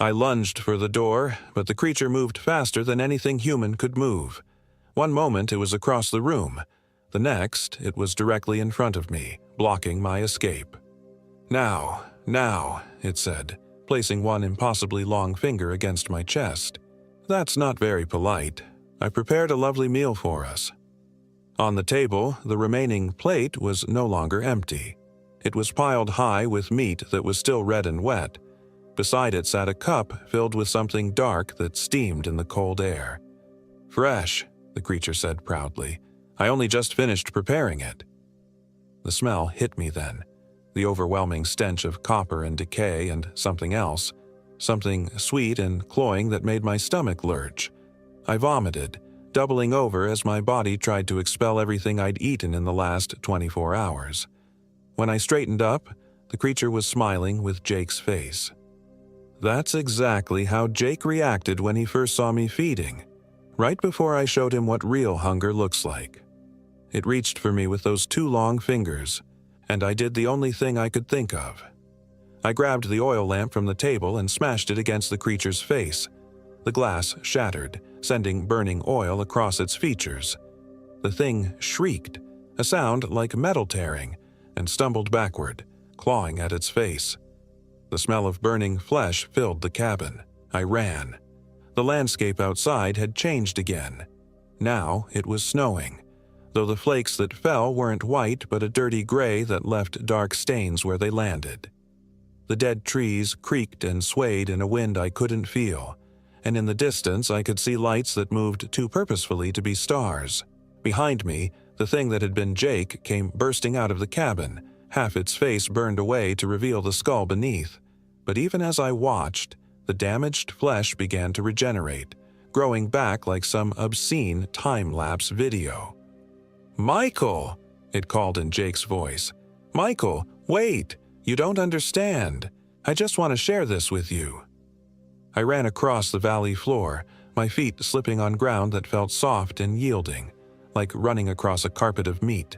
I lunged for the door, but the creature moved faster than anything human could move. One moment it was across the room. The next, it was directly in front of me, blocking my escape. Now, it said, placing one impossibly long finger against my chest. "That's not very polite. I prepared a lovely meal for us." On the table, the remaining plate was no longer empty. It was piled high with meat that was still red and wet. Beside it sat a cup filled with something dark that steamed in the cold air. "Fresh," the creature said proudly. "I only just finished preparing it." The smell hit me then, the overwhelming stench of copper and decay and something else, something sweet and cloying that made my stomach lurch. I vomited, doubling over as my body tried to expel everything I'd eaten in the last 24 hours. When I straightened up, the creature was smiling with Jake's face. That's exactly how Jake reacted when he first saw me feeding, right before I showed him what real hunger looks like. It reached for me with those 2 long fingers, and I did the only thing I could think of. I grabbed the oil lamp from the table and smashed it against the creature's face. The glass shattered, sending burning oil across its features. The thing shrieked, a sound like metal tearing, and stumbled backward, clawing at its face. The smell of burning flesh filled the cabin. I ran. The landscape outside had changed again. Now it was snowing, though the flakes that fell weren't white but a dirty gray that left dark stains where they landed. The dead trees creaked and swayed in a wind I couldn't feel, and in the distance I could see lights that moved too purposefully to be stars. Behind me, the thing that had been Jake came bursting out of the cabin, half its face burned away to reveal the skull beneath. But even as I watched, the damaged flesh began to regenerate, growing back like some obscene time-lapse video. "Michael!" it called in Jake's voice. "Michael, wait! You don't understand. I just want to share this with you." I ran across the valley floor, my feet slipping on ground that felt soft and yielding, like running across a carpet of meat.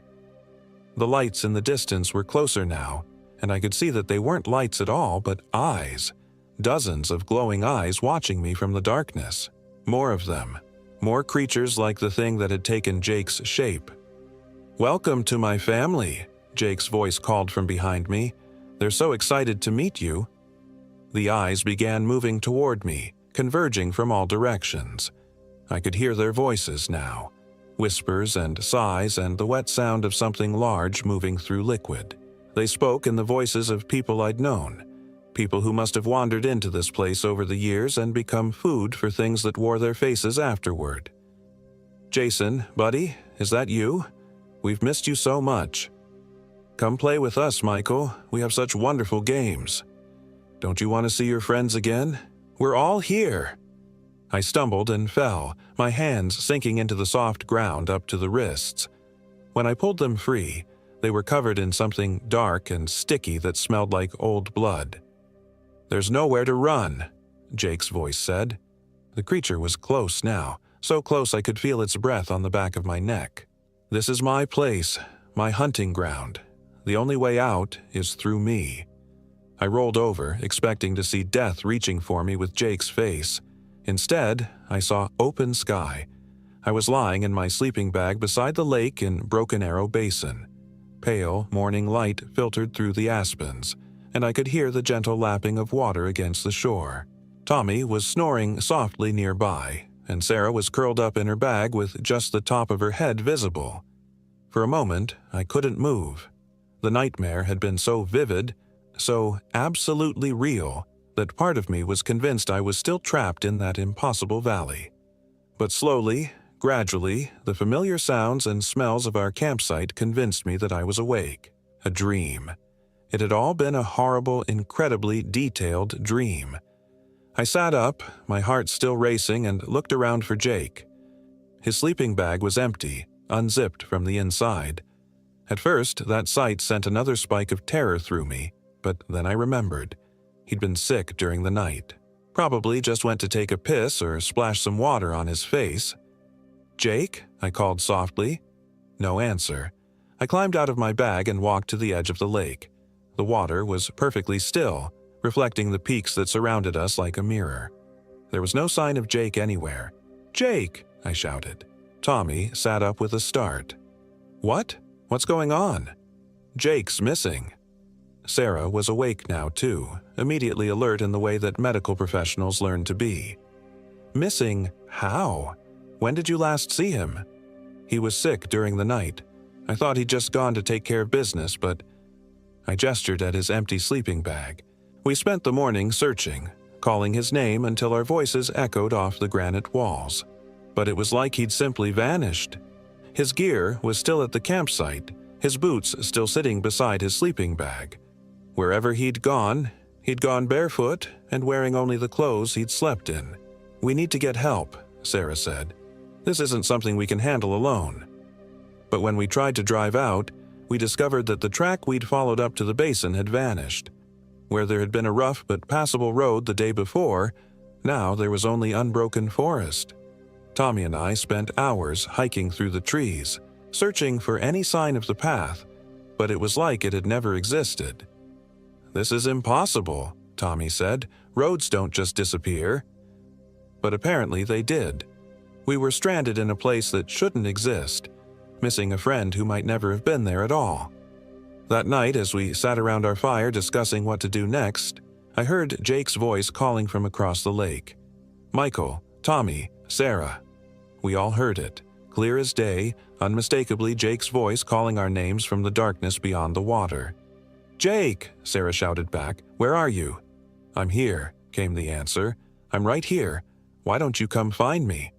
The lights in the distance were closer now, and I could see that they weren't lights at all, but eyes. Dozens of glowing eyes watching me from the darkness. More of them. More creatures like the thing that had taken Jake's shape. "Welcome to my family," Jake's voice called from behind me. "They're so excited to meet you." The eyes began moving toward me, converging from all directions. I could hear their voices now. Whispers and sighs and the wet sound of something large moving through liquid. They spoke in the voices of people I'd known. People who must have wandered into this place over the years and become food for things that wore their faces afterward. "Jason, buddy, is that you? We've missed you so much. Come play with us, Michael. We have such wonderful games. Don't you want to see your friends again? We're all here." I stumbled and fell, my hands sinking into the soft ground up to the wrists. When I pulled them free, they were covered in something dark and sticky that smelled like old blood. "There's nowhere to run," Jake's voice said. The creature was close now, so close I could feel its breath on the back of my neck. "This is my place, my hunting ground. The only way out is through me." I rolled over, expecting to see death reaching for me with Jake's face. Instead, I saw open sky. I was lying in my sleeping bag beside the lake in Broken Arrow Basin. Pale, morning light filtered through the aspens, and I could hear the gentle lapping of water against the shore. Tommy was snoring softly nearby, and Sarah was curled up in her bag with just the top of her head visible. For a moment, I couldn't move. The nightmare had been so vivid, so absolutely real, that part of me was convinced I was still trapped in that impossible valley. But slowly, gradually, the familiar sounds and smells of our campsite convinced me that I was awake. A dream. It had all been a horrible, incredibly detailed dream. I sat up, my heart still racing, and looked around for Jake. His sleeping bag was empty, unzipped from the inside. At first, that sight sent another spike of terror through me, but then I remembered. He'd been sick during the night. Probably just went to take a piss or splash some water on his face. "Jake?" I called softly. No answer. I climbed out of my bag and walked to the edge of the lake. The water was perfectly still, reflecting the peaks that surrounded us like a mirror. There was no sign of Jake anywhere. "Jake!" I shouted. Tommy sat up with a start. "What? What's going on?" "Jake's missing." Sarah was awake now, too, immediately alert in the way that medical professionals learn to be. "Missing? How? When did you last see him?" "He was sick during the night. I thought he'd just gone to take care of business, but—" I gestured at his empty sleeping bag. We spent the morning searching, calling his name until our voices echoed off the granite walls. But it was like he'd simply vanished. His gear was still at the campsite, his boots still sitting beside his sleeping bag. Wherever he'd gone barefoot and wearing only the clothes he'd slept in. "We need to get help," Sarah said. "This isn't something we can handle alone." But when we tried to drive out, we discovered that the track we'd followed up to the basin had vanished. Where there had been a rough but passable road the day before, now there was only unbroken forest. Tommy and I spent hours hiking through the trees, searching for any sign of the path, but it was like it had never existed. "This is impossible," Tommy said. "Roads don't just disappear." But apparently they did. We were stranded in a place that shouldn't exist, missing a friend who might never have been there at all. That night, as we sat around our fire discussing what to do next, I heard Jake's voice calling from across the lake. "Michael, Tommy, Sarah." We all heard it, clear as day, unmistakably Jake's voice calling our names from the darkness beyond the water. "Jake!" Sarah shouted back. "Where are you?" "I'm here," came the answer. "I'm right here. Why don't you come find me?"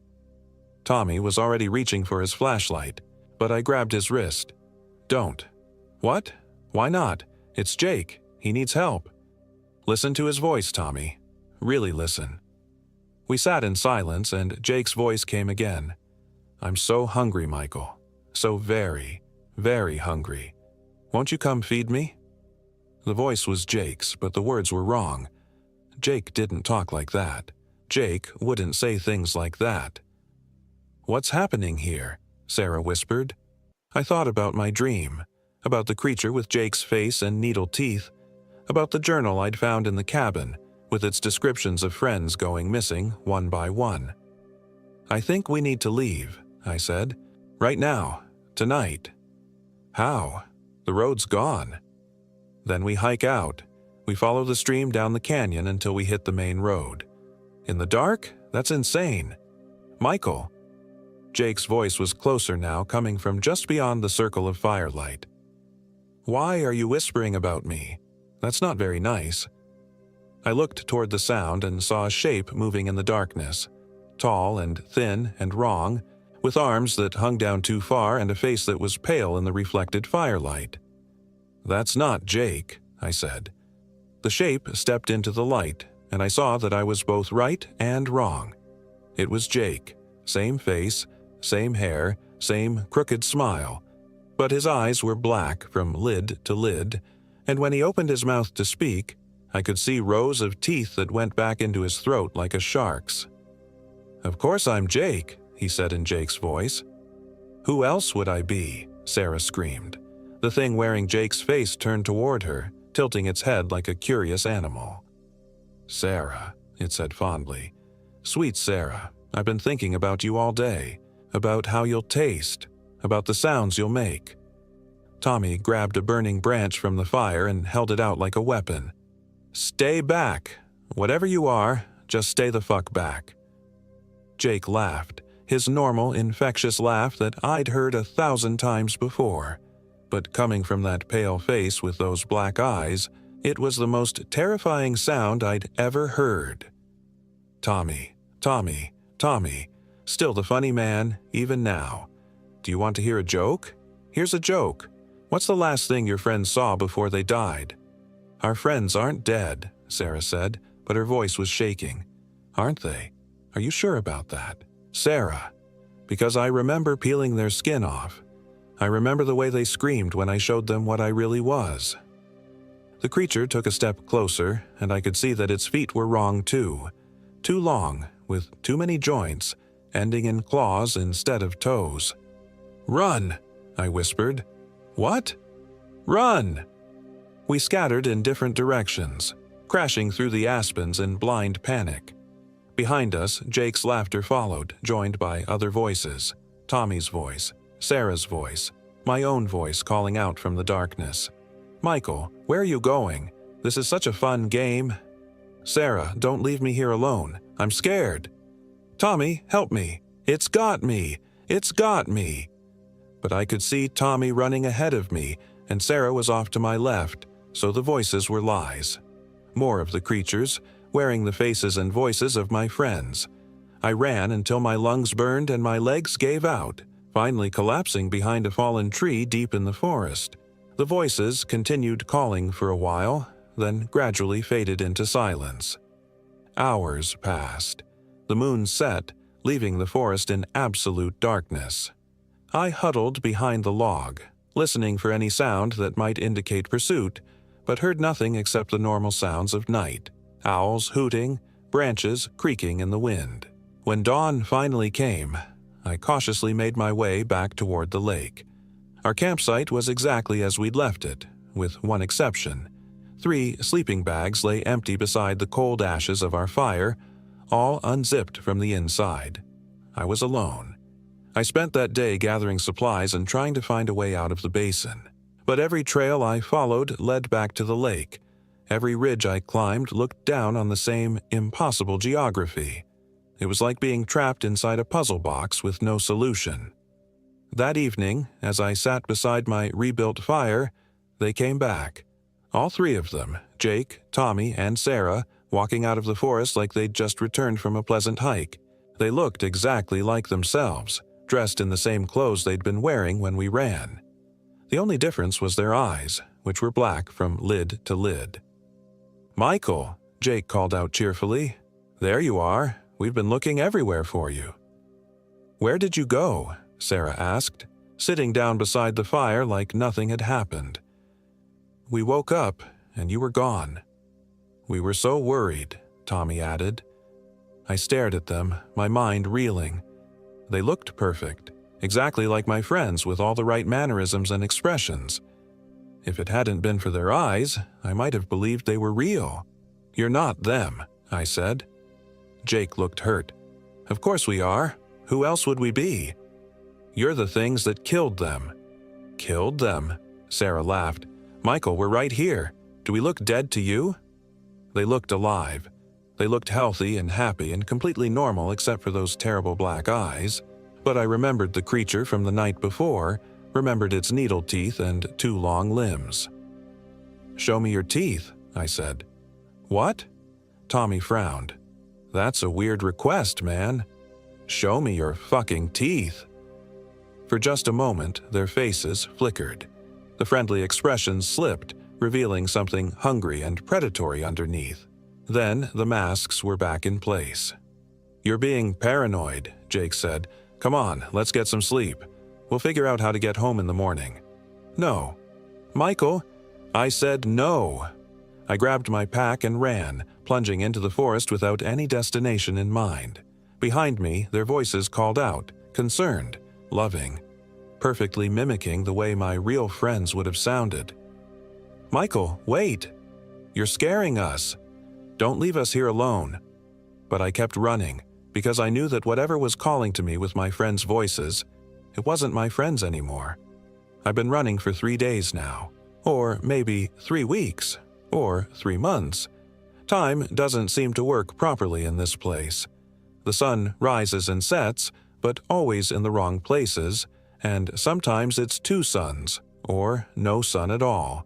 Tommy was already reaching for his flashlight, but I grabbed his wrist. "Don't." "What? Why not? It's Jake. He needs help." "Listen to his voice, Tommy. Really listen." We sat in silence, and Jake's voice came again. "I'm so hungry, Michael. So very, very hungry. Won't you come feed me?" The voice was Jake's, but the words were wrong. Jake didn't talk like that. Jake wouldn't say things like that. "What's happening here?" Sarah whispered. I thought about my dream, about the creature with Jake's face and needle teeth, about the journal I'd found in the cabin, with its descriptions of friends going missing one by one. "I think we need to leave," I said. "Right now. Tonight." "How? The road's gone." "Then we hike out. We follow the stream down the canyon until we hit the main road." "In the dark? That's insane." "Michael." Jake's voice was closer now, coming from just beyond the circle of firelight. "Why are you whispering about me? That's not very nice." I looked toward the sound and saw a shape moving in the darkness, tall and thin and wrong, with arms that hung down too far and a face that was pale in the reflected firelight. "That's not Jake," I said. The shape stepped into the light, and I saw that I was both right and wrong. It was Jake, same face, same hair, same crooked smile, but his eyes were black from lid to lid, and when he opened his mouth to speak, I could see rows of teeth that went back into his throat like a shark's. "Of course I'm Jake," he said in Jake's voice. "Who else would I be?" Sarah screamed, the thing wearing Jake's face turned toward her, tilting its head like a curious animal. "Sarah," it said fondly. "Sweet Sarah, I've been thinking about you all day, about how you'll taste, about the sounds you'll make." Tommy grabbed a burning branch from the fire and held it out like a weapon. "Stay back. Whatever you are, just stay the fuck back." Jake laughed, his normal, infectious laugh that I'd heard 1,000 times before. But coming from that pale face with those black eyes, it was the most terrifying sound I'd ever heard. "Tommy, Tommy, Tommy, still the funny man, even now. Do you want to hear a joke? Here's a joke. What's the last thing your friends saw before they died?" "Our friends aren't dead," Sarah said, but her voice was shaking. "Aren't they? Are you sure about that?" "Sarah, because I remember peeling their skin off. I remember the way they screamed when I showed them what I really was." The creature took a step closer, and I could see that its feet were wrong too. Too long, with too many joints, ending in claws instead of toes. "Run!" I whispered. "What?" "Run!" We scattered in different directions, crashing through the aspens in blind panic. Behind us, Jake's laughter followed, joined by other voices. Tommy's voice, Sarah's voice, my own voice calling out from the darkness. "Michael, where are you going? This is such a fun game." "Sarah, don't leave me here alone. I'm scared." "Tommy, help me. It's got me. It's got me." But I could see Tommy running ahead of me, and Sarah was off to my left, so the voices were lies. More of the creatures, wearing the faces and voices of my friends. I ran until my lungs burned and my legs gave out, finally collapsing behind a fallen tree deep in the forest. The voices continued calling for a while, then gradually faded into silence. Hours passed. The moon set, leaving the forest in absolute darkness. I huddled behind the log, listening for any sound that might indicate pursuit, but heard nothing except the normal sounds of night. Owls hooting, branches creaking in the wind. When dawn finally came, I cautiously made my way back toward the lake. Our campsite was exactly as we'd left it, with one exception. 3 sleeping bags lay empty beside the cold ashes of our fire, all unzipped from the inside. I was alone. I spent that day gathering supplies and trying to find a way out of the basin. But every trail I followed led back to the lake. Every ridge I climbed looked down on the same impossible geography. It was like being trapped inside a puzzle box with no solution. That evening, as I sat beside my rebuilt fire, they came back. All 3 of them, Jake, Tommy, and Sarah, walking out of the forest like they'd just returned from a pleasant hike. They looked exactly like themselves, dressed in the same clothes they'd been wearing when we ran. The only difference was their eyes, which were black from lid to lid. "Michael," Jake called out cheerfully. "There you are. We've been looking everywhere for you." "Where did you go?" Sarah asked, sitting down beside the fire like nothing had happened. "We woke up, and you were gone." "We were so worried," Tommy added. I stared at them, my mind reeling. They looked perfect, exactly like my friends with all the right mannerisms and expressions. If it hadn't been for their eyes, I might have believed they were real. "You're not them," I said. Jake looked hurt. "Of course we are. Who else would we be? You're the things that killed them." "Killed them?" Sarah laughed. "Michael, we're right here. Do we look dead to you?" They looked alive. They looked healthy and happy and completely normal except for those terrible black eyes. But I remembered the creature from the night before, remembered its needle teeth and 2 long limbs. "Show me your teeth," I said. "What?" Tommy frowned. "That's a weird request, man. Show me your fucking teeth." For just a moment, their faces flickered. The friendly expressions slipped, revealing something hungry and predatory underneath. Then the masks were back in place. "You're being paranoid," Jake said. "Come on, let's get some sleep. We'll figure out how to get home in the morning." "No." "Michael!" I said no. I grabbed my pack and ran, plunging into the forest without any destination in mind. Behind me, their voices called out, concerned, loving, perfectly mimicking the way my real friends would have sounded. "Michael, wait! You're scaring us. Don't leave us here alone." But I kept running, because I knew that whatever was calling to me with my friends' voices, it wasn't my friends anymore. I've been running for 3 days now, or maybe 3 weeks, or 3 months. Time doesn't seem to work properly in this place. The sun rises and sets, but always in the wrong places, and sometimes it's 2 suns, or no sun at all.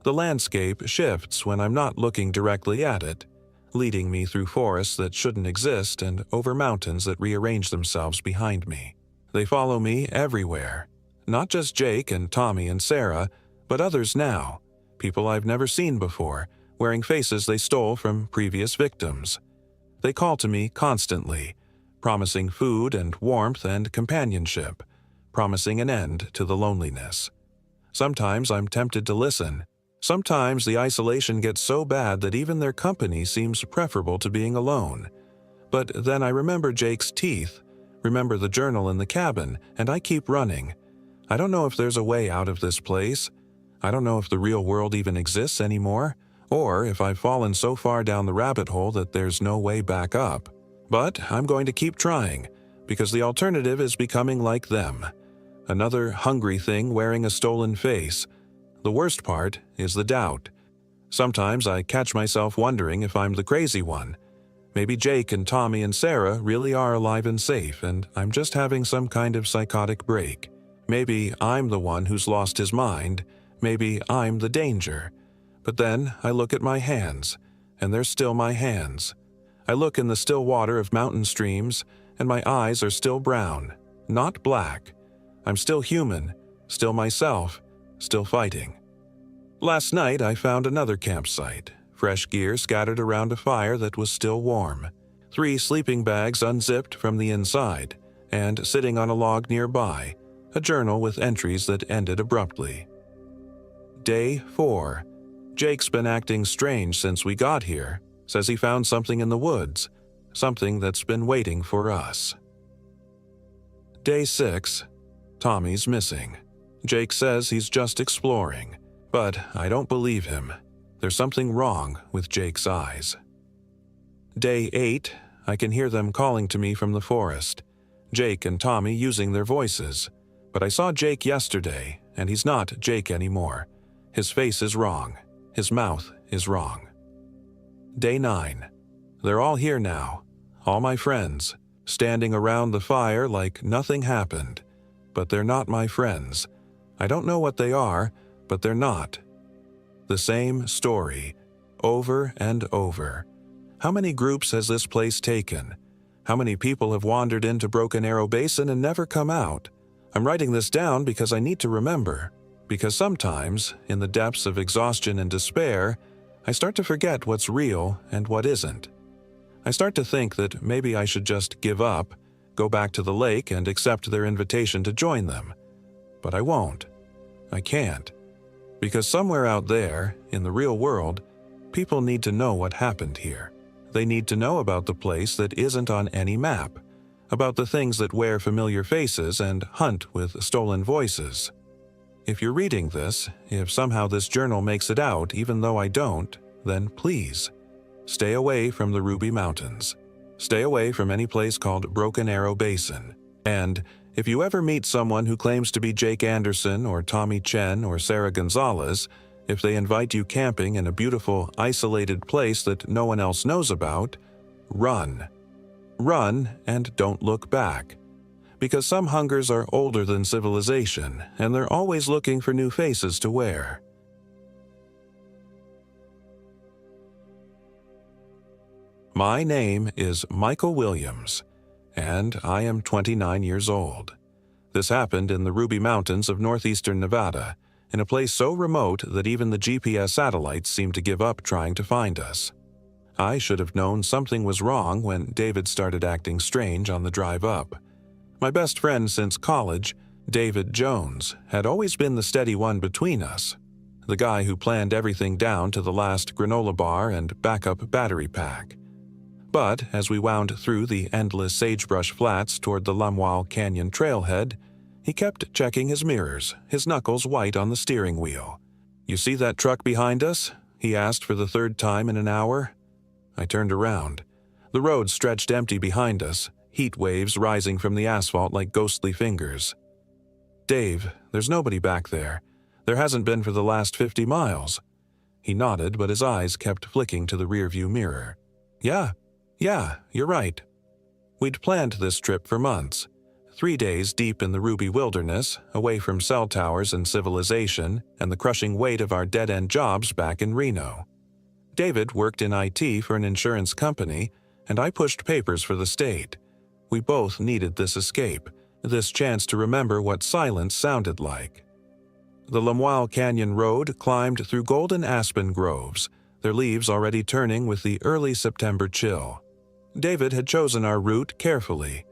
The landscape shifts when I'm not looking directly at it, leading me through forests that shouldn't exist and over mountains that rearrange themselves behind me. They follow me everywhere. Not just Jake and Tommy and Sarah, but others now, people I've never seen before, wearing faces they stole from previous victims. They call to me constantly, promising food and warmth and companionship, promising an end to the loneliness. Sometimes I'm tempted to listen. Sometimes the isolation gets so bad that even their company seems preferable to being alone. But then I remember Jake's teeth, remember the journal in the cabin, and I keep running. I don't know if there's a way out of this place. I don't know if the real world even exists anymore, or if I've fallen so far down the rabbit hole that there's no way back up. But I'm going to keep trying, because the alternative is becoming like them. Another hungry thing wearing a stolen face. The worst part is the doubt. Sometimes I catch myself wondering if I'm the crazy one. Maybe Jake and Tommy and Sarah really are alive and safe, and I'm just having some kind of psychotic break. Maybe I'm the one who's lost his mind. Maybe I'm the danger. But then I look at my hands, and they're still my hands. I look in the still water of mountain streams, and my eyes are still brown, not black. I'm still human, still myself, still fighting. Last night I found another campsite, fresh gear scattered around a fire that was still warm, 3 sleeping bags unzipped from the inside, and sitting on a log nearby, a journal with entries that ended abruptly. Day 4. Jake's been acting strange since we got here, says he found something in the woods, something that's been waiting for us. Day 6. Tommy's missing. Jake says he's just exploring, but I don't believe him. There's something wrong with Jake's eyes. Day 8. I can hear them calling to me from the forest. Jake and Tommy using their voices. But I saw Jake yesterday, and he's not Jake anymore. His face is wrong. His mouth is wrong. Day 9. They're all here now, all my friends, standing around the fire like nothing happened. But they're not my friends. I don't know what they are, but they're not. The same story, over and over. How many groups has this place taken? How many people have wandered into Broken Arrow Basin and never come out? I'm writing this down because I need to remember. Because sometimes, in the depths of exhaustion and despair, I start to forget what's real and what isn't. I start to think that maybe I should just give up, go back to the lake and accept their invitation to join them. But I won't. I can't. Because somewhere out there, in the real world, people need to know what happened here. They need to know about the place that isn't on any map, about the things that wear familiar faces and hunt with stolen voices. If you're reading this, if somehow this journal makes it out even though I don't, then please, stay away from the Ruby Mountains. Stay away from any place called Broken Arrow Basin. And if you ever meet someone who claims to be Jake Anderson or Tommy Chen or Sarah Gonzalez, if they invite you camping in a beautiful, isolated place that no one else knows about, run. Run and don't look back. Because some hungers are older than civilization, and they're always looking for new faces to wear. My name is Michael Williams, and I am 29 years old. This happened in the Ruby Mountains of northeastern Nevada, in a place so remote that even the GPS satellites seemed to give up trying to find us. I should have known something was wrong when David started acting strange on the drive up. My best friend since college, David Jones, had always been the steady one between us, the guy who planned everything down to the last granola bar and backup battery pack. But as we wound through the endless sagebrush flats toward the Lumwall Canyon trailhead, he kept checking his mirrors, his knuckles white on the steering wheel. "You see that truck behind us?" he asked for the third time in an hour. I turned around. The road stretched empty behind us, heat waves rising from the asphalt like ghostly fingers. "Dave, there's nobody back there. There hasn't been for the last 50 miles. He nodded, but his eyes kept flicking to the rearview mirror. Yeah, you're right. We'd planned this trip for months. 3 days deep in the Ruby Wilderness, away from cell towers and civilization, and the crushing weight of our dead-end jobs back in Reno. David worked in IT for an insurance company, and I pushed papers for the state. We both needed this escape, this chance to remember what silence sounded like. The Lumwall Canyon Road climbed through golden aspen groves, their leaves already turning with the early September chill. David had chosen our route carefully,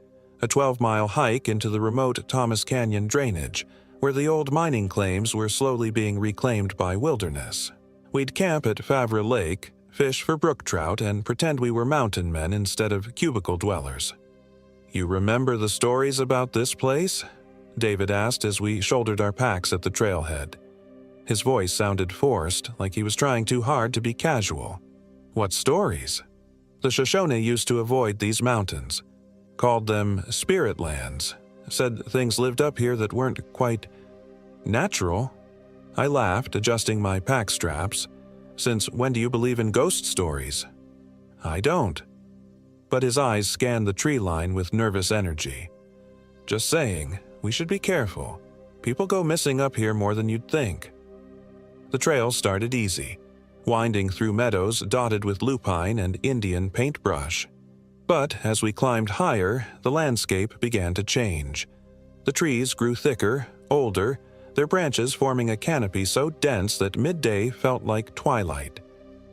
a 12-mile hike into the remote Thomas Canyon drainage, where the old mining claims were slowly being reclaimed by wilderness. We'd camp at Favre Lake, fish for brook trout, and pretend we were mountain men instead of cubicle dwellers. "You remember the stories about this place?" David asked as we shouldered our packs at the trailhead. His voice sounded forced, like he was trying too hard to be casual. "What stories?" "The Shoshone used to avoid these mountains. Called them spirit lands. Said things lived up here that weren't quite natural." I laughed, adjusting my pack straps. "Since when do you believe in ghost stories?" "I don't." But his eyes scanned the tree line with nervous energy. "Just saying, we should be careful. People go missing up here more than you'd think." The trail started easy, winding through meadows dotted with lupine and Indian paintbrush. But as we climbed higher, the landscape began to change. The trees grew thicker, older, their branches forming a canopy so dense that midday felt like twilight.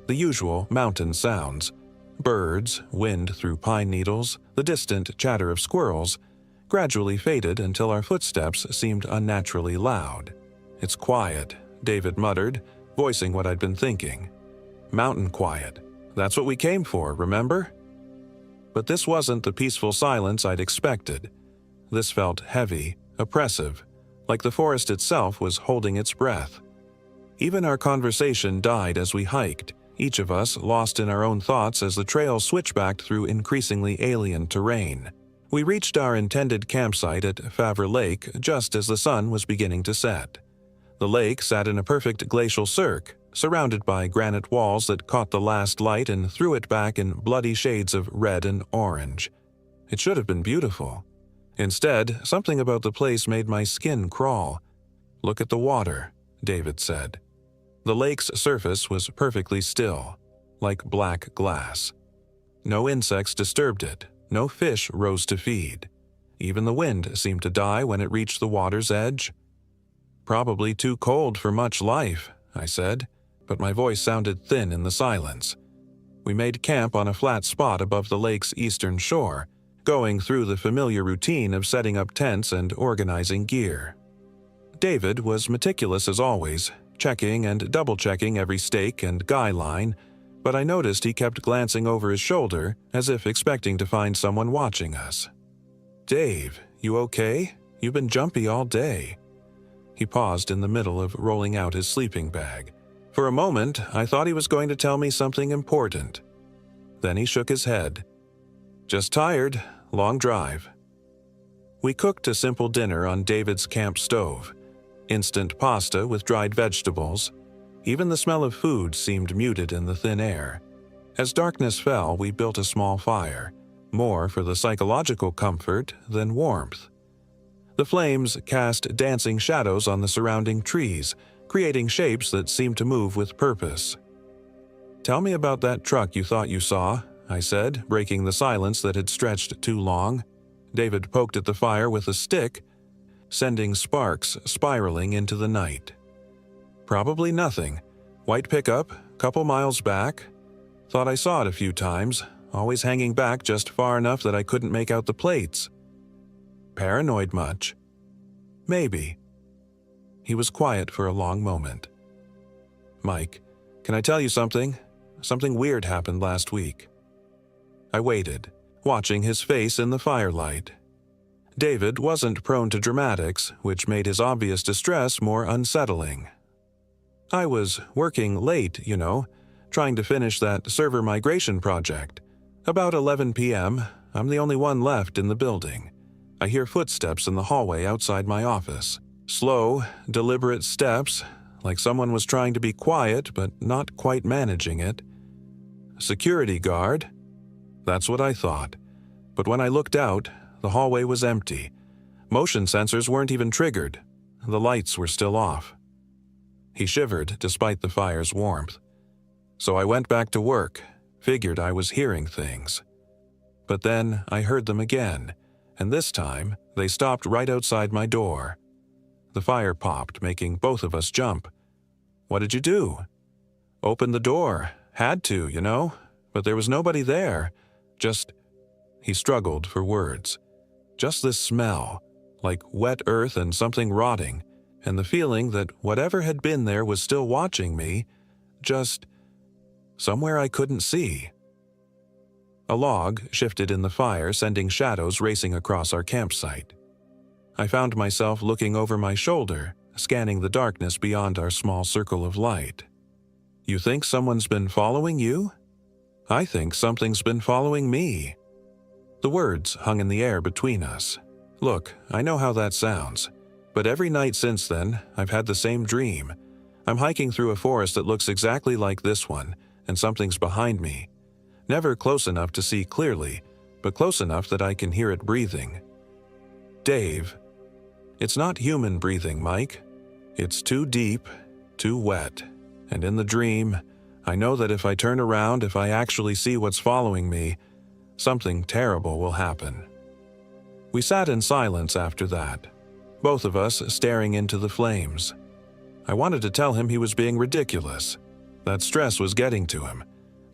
The usual mountain sounds, birds, wind through pine needles, the distant chatter of squirrels, gradually faded until our footsteps seemed unnaturally loud. "It's quiet," David muttered, voicing what I'd been thinking. "Mountain quiet. That's what we came for, remember?" But this wasn't the peaceful silence I'd expected. This felt heavy, oppressive, like the forest itself was holding its breath. Even our conversation died as we hiked, each of us lost in our own thoughts as the trail switchbacked through increasingly alien terrain. We reached our intended campsite at Favre Lake just as the sun was beginning to set. The lake sat in a perfect glacial cirque, surrounded by granite walls that caught the last light and threw it back in bloody shades of red and orange. It should have been beautiful. Instead, something about the place made my skin crawl. "Look at the water," David said. The lake's surface was perfectly still, like black glass. No insects disturbed it, no fish rose to feed. Even the wind seemed to die when it reached the water's edge. "Probably too cold for much life," I said, but my voice sounded thin in the silence. We made camp on a flat spot above the lake's eastern shore, going through the familiar routine of setting up tents and organizing gear. David was meticulous as always, checking and double-checking every stake and guy line, but I noticed he kept glancing over his shoulder as if expecting to find someone watching us. "Dave, you okay? You've been jumpy all day." He paused in the middle of rolling out his sleeping bag. For a moment, I thought he was going to tell me something important. Then he shook his head. "Just tired. Long drive." We cooked a simple dinner on David's camp stove. Instant pasta with dried vegetables. Even the smell of food seemed muted in the thin air. As darkness fell, we built a small fire, more for the psychological comfort than warmth. The flames cast dancing shadows on the surrounding trees, creating shapes that seemed to move with purpose. "Tell me about that truck you thought you saw," I said, breaking the silence that had stretched too long. David poked at the fire with a stick, sending sparks spiraling into the night. "Probably nothing. White pickup, couple miles back. Thought I saw it a few times, always hanging back just far enough that I couldn't make out the plates." "Paranoid much?" "Maybe." He was quiet for a long moment. "Mike, can I tell you something? Something weird happened last week." I waited, watching his face in the firelight. David wasn't prone to dramatics, which made his obvious distress more unsettling. "I was working late, trying to finish that server migration project. About 11 p.m., I'm the only one left in the building. I hear footsteps in the hallway outside my office. Slow, deliberate steps, like someone was trying to be quiet but not quite managing it. Security guard? That's what I thought. But when I looked out, the hallway was empty. Motion sensors weren't even triggered. The lights were still off." He shivered despite the fire's warmth. "So I went back to work, figured I was hearing things. But then I heard them again, and this time they stopped right outside my door. The fire popped, making both of us jump. What did you do?" "Opened the door. Had to, but there was nobody there. Just..." He struggled for words. "Just this smell, like wet earth and something rotting, and the feeling that whatever had been there was still watching me, just somewhere I couldn't see." A log shifted in the fire, sending shadows racing across our campsite. I found myself looking over my shoulder, scanning the darkness beyond our small circle of light. "You think someone's been following you?" "I think something's been following me." The words hung in the air between us. Look, I know how that sounds, but every night since then, I've had the same dream. I'm hiking through a forest that looks exactly like this one, and something's behind me. Never close enough to see clearly, but close enough that I can hear it breathing. "Dave, it's not human breathing, Mike. It's too deep, too wet, and in the dream, I know that if I turn around, if I actually see what's following me, something terrible will happen." We sat in silence after that, both of us staring into the flames. I wanted to tell him he was being ridiculous, that stress was getting to him,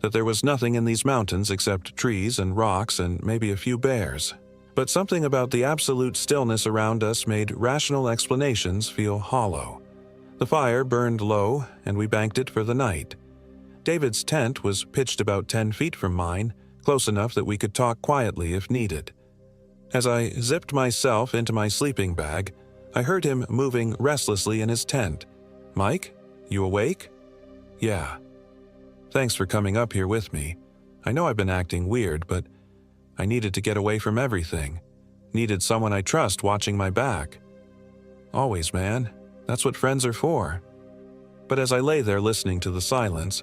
that there was nothing in these mountains except trees and rocks and maybe a few bears. But something about the absolute stillness around us made rational explanations feel hollow. The fire burned low, and we banked it for the night. David's tent was pitched about 10 feet from mine, close enough that we could talk quietly if needed. As I zipped myself into my sleeping bag, I heard him moving restlessly in his tent. "Mike, you awake?" "Yeah." "Thanks for coming up here with me. I know I've been acting weird, but I needed to get away from everything. Needed someone I trust watching my back." "Always, man. That's what friends are for." But as I lay there listening to the silence,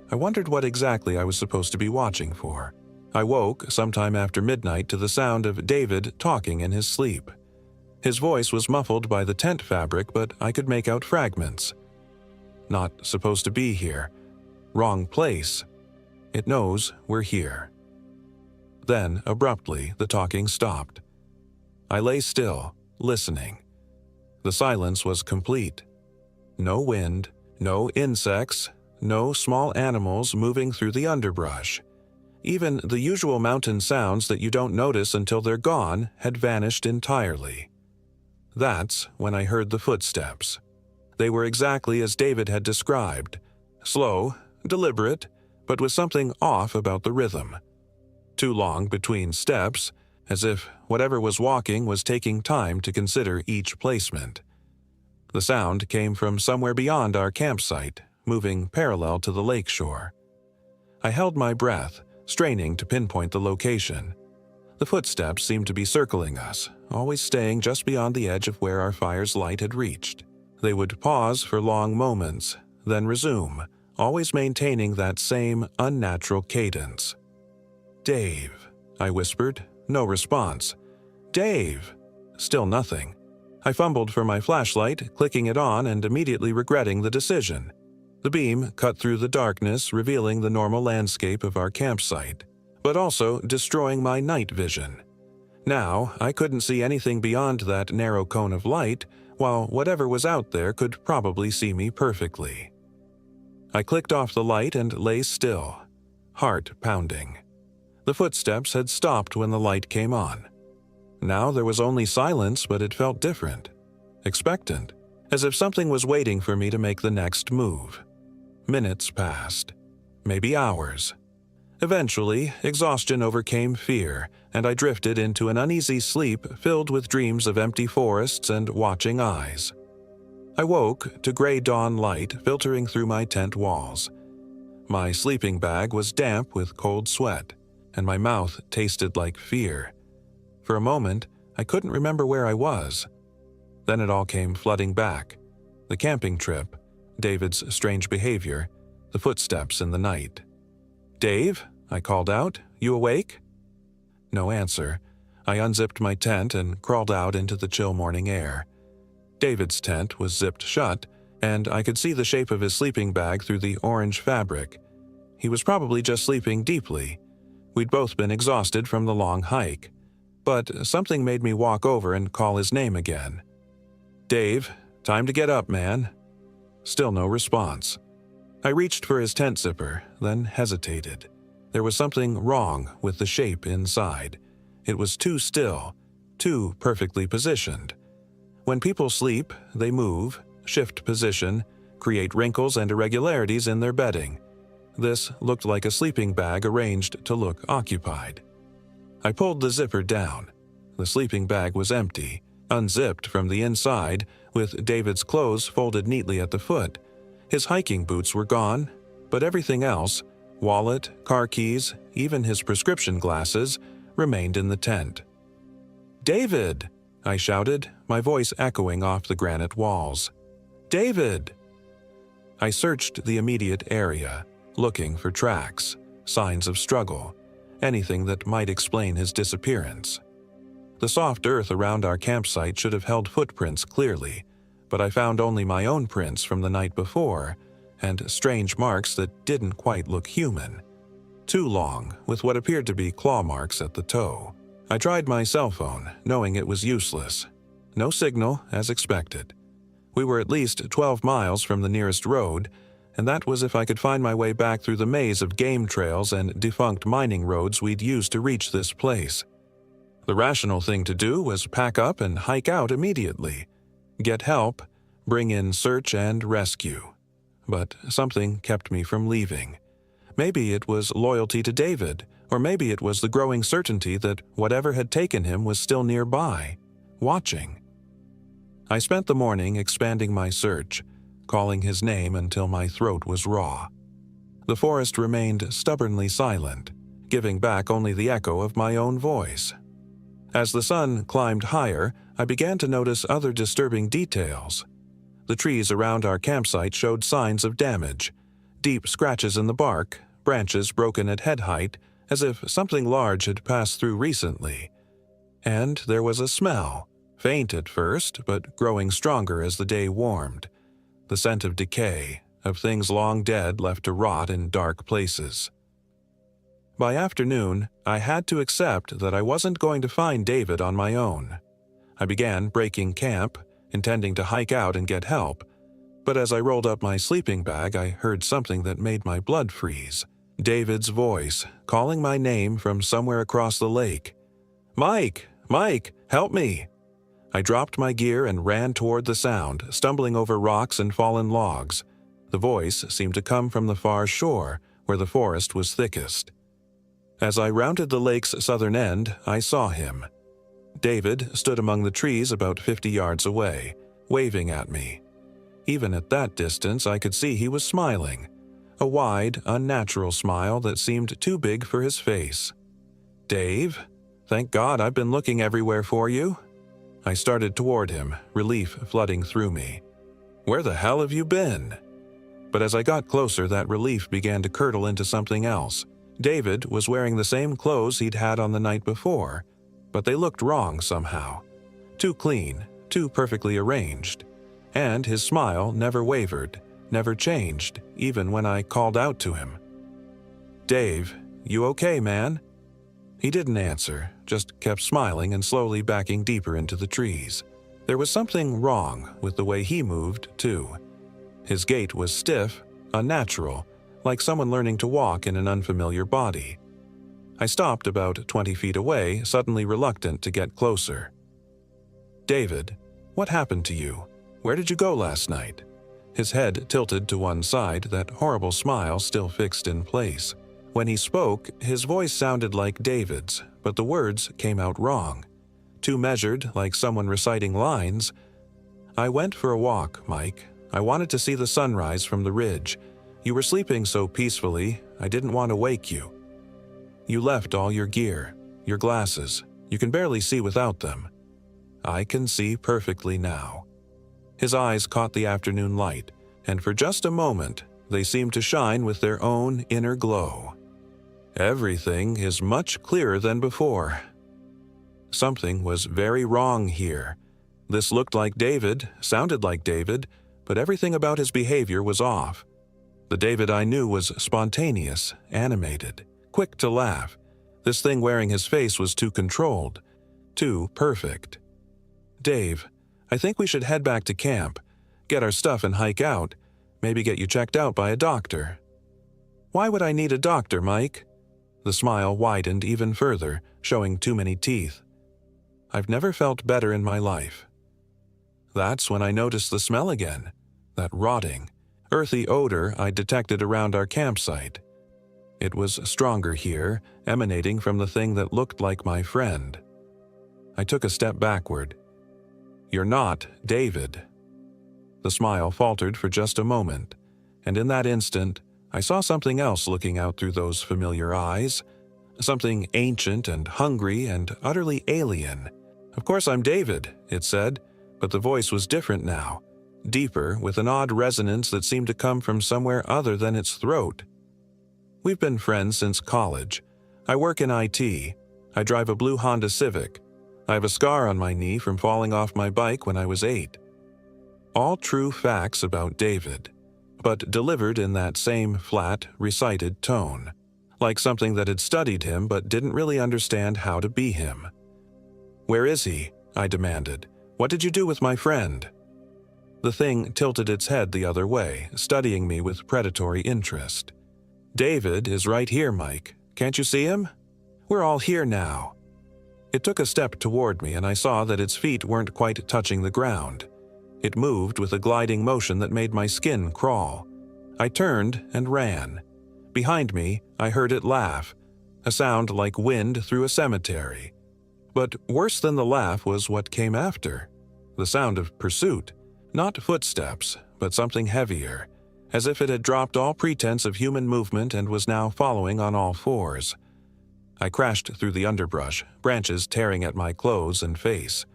I wondered what exactly I was supposed to be watching for. I woke sometime after midnight to the sound of David talking in his sleep. His voice was muffled by the tent fabric, but I could make out fragments. "Not supposed to be here. Wrong place. It knows we're here." Then, abruptly, the talking stopped. I lay still, listening. The silence was complete. No wind, no insects, no small animals moving through the underbrush. Even the usual mountain sounds that you don't notice until they're gone had vanished entirely. That's when I heard the footsteps. They were exactly as David had described. Slow, deliberate, but with something off about the rhythm. Too long between steps, as if whatever was walking was taking time to consider each placement. The sound came from somewhere beyond our campsite, moving parallel to the lakeshore. I held my breath, straining to pinpoint the location. The footsteps seemed to be circling us, always staying just beyond the edge of where our fire's light had reached. They would pause for long moments, then resume, always maintaining that same unnatural cadence. "Dave," I whispered. No response. "Dave!" Still nothing. I fumbled for my flashlight, clicking it on and immediately regretting the decision. The beam cut through the darkness, revealing the normal landscape of our campsite, but also destroying my night vision. Now, I couldn't see anything beyond that narrow cone of light, while whatever was out there could probably see me perfectly. I clicked off the light and lay still, heart pounding. The footsteps had stopped when the light came on. Now there was only silence, but it felt different. Expectant, as if something was waiting for me to make the next move. Minutes passed. Maybe hours. Eventually, exhaustion overcame fear, and I drifted into an uneasy sleep filled with dreams of empty forests and watching eyes. I woke to gray dawn light filtering through my tent walls. My sleeping bag was damp with cold sweat, and my mouth tasted like fear. For a moment, I couldn't remember where I was. Then it all came flooding back. The camping trip, David's strange behavior, the footsteps in the night. "Dave?" I called out. "You awake?" No answer. I unzipped my tent and crawled out into the chill morning air. David's tent was zipped shut, and I could see the shape of his sleeping bag through the orange fabric. He was probably just sleeping deeply. We'd both been exhausted from the long hike. But something made me walk over and call his name again. "Dave, time to get up, man." Still no response. I reached for his tent zipper, then hesitated. There was something wrong with the shape inside. It was too still, too perfectly positioned. When people sleep, they move, shift position, create wrinkles and irregularities in their bedding. This looked like a sleeping bag arranged to look occupied. I pulled the zipper down. The sleeping bag was empty, unzipped from the inside, with David's clothes folded neatly at the foot. His hiking boots were gone, but everything else, wallet, car keys, even his prescription glasses, remained in the tent. "David!" I shouted, my voice echoing off the granite walls. "David!" I searched the immediate area, looking for tracks, signs of struggle, anything that might explain his disappearance. The soft earth around our campsite should have held footprints clearly, but I found only my own prints from the night before, and strange marks that didn't quite look human. Too long, with what appeared to be claw marks at the toe. I tried my cell phone, knowing it was useless. No signal, as expected. We were at least 12 miles from the nearest road, and that was if I could find my way back through the maze of game trails and defunct mining roads we'd used to reach this place. The rational thing to do was pack up and hike out immediately. Get help, bring in search and rescue. But something kept me from leaving. Maybe it was loyalty to David, or maybe it was the growing certainty that whatever had taken him was still nearby, watching. I spent the morning expanding my search, calling his name until my throat was raw. The forest remained stubbornly silent, giving back only the echo of my own voice. As the sun climbed higher, I began to notice other disturbing details. The trees around our campsite showed signs of damage, deep scratches in the bark, branches broken at head height, as if something large had passed through recently. And there was a smell, faint at first, but growing stronger as the day warmed. The scent of decay, of things long dead left to rot in dark places. By afternoon, I had to accept that I wasn't going to find David on my own. I began breaking camp, intending to hike out and get help, but as I rolled up my sleeping bag, I heard something that made my blood freeze. David's voice, calling my name from somewhere across the lake. "Mike! Mike! Help me!" I dropped my gear and ran toward the sound, stumbling over rocks and fallen logs. The voice seemed to come from the far shore, where the forest was thickest. As I rounded the lake's southern end, I saw him. David stood among the trees about 50 yards away, waving at me. Even at that distance, I could see he was smiling, a wide, unnatural smile that seemed too big for his face. "Dave, thank God I've been looking everywhere for you." I started toward him, relief flooding through me. "Where the hell have you been?" But as I got closer, that relief began to curdle into something else. David was wearing the same clothes he'd had on the night before, but they looked wrong somehow. Too clean, too perfectly arranged. And his smile never wavered, never changed, even when I called out to him. "Dave, you okay, man?" He didn't answer, just kept smiling and slowly backing deeper into the trees. There was something wrong with the way he moved, too. His gait was stiff, unnatural, like someone learning to walk in an unfamiliar body. I stopped about 20 feet away, suddenly reluctant to get closer. "David, what happened to you? Where did you go last night?" His head tilted to one side, that horrible smile still fixed in place. When he spoke, his voice sounded like David's, but the words came out wrong. Too measured, like someone reciting lines. "I went for a walk, Mike. I wanted to see the sunrise from the ridge. You were sleeping so peacefully, I didn't want to wake you. You left all your gear, your glasses. You can barely see without them. I can see perfectly now." His eyes caught the afternoon light, and for just a moment, they seemed to shine with their own inner glow. "Everything is much clearer than before." Something was very wrong here. This looked like David, sounded like David, but everything about his behavior was off. The David I knew was spontaneous, animated, quick to laugh. This thing wearing his face was too controlled, too perfect. "Dave, I think we should head back to camp, get our stuff and hike out, maybe get you checked out by a doctor." "Why would I need a doctor, Mike?" The smile widened even further, showing too many teeth. "I've never felt better in my life." That's when I noticed the smell again, that rotting, earthy odor I detected around our campsite. It was stronger here, emanating from the thing that looked like my friend. I took a step backward. "You're not David." The smile faltered for just a moment, and in that instant, I saw something else looking out through those familiar eyes, something ancient and hungry and utterly alien. "Of course I'm David," it said, but the voice was different now, deeper, with an odd resonance that seemed to come from somewhere other than its throat. "We've been friends since college. I work in IT. I drive a blue Honda Civic. I have a scar on my knee from falling off my bike when I was 8. All true facts about David, but delivered in that same flat, recited tone, like something that had studied him but didn't really understand how to be him. "Where is he?" I demanded. "What did you do with my friend?" The thing tilted its head the other way, studying me with predatory interest. "David is right here, Mike. Can't you see him? We're all here now." It took a step toward me, and I saw that its feet weren't quite touching the ground. It moved with a gliding motion that made my skin crawl. I turned and ran. Behind me, I heard it laugh, a sound like wind through a cemetery. But worse than the laugh was what came after. The sound of pursuit. Not footsteps, but something heavier, as if it had dropped all pretense of human movement and was now following on all fours. I crashed through the underbrush, branches tearing at my clothes and face.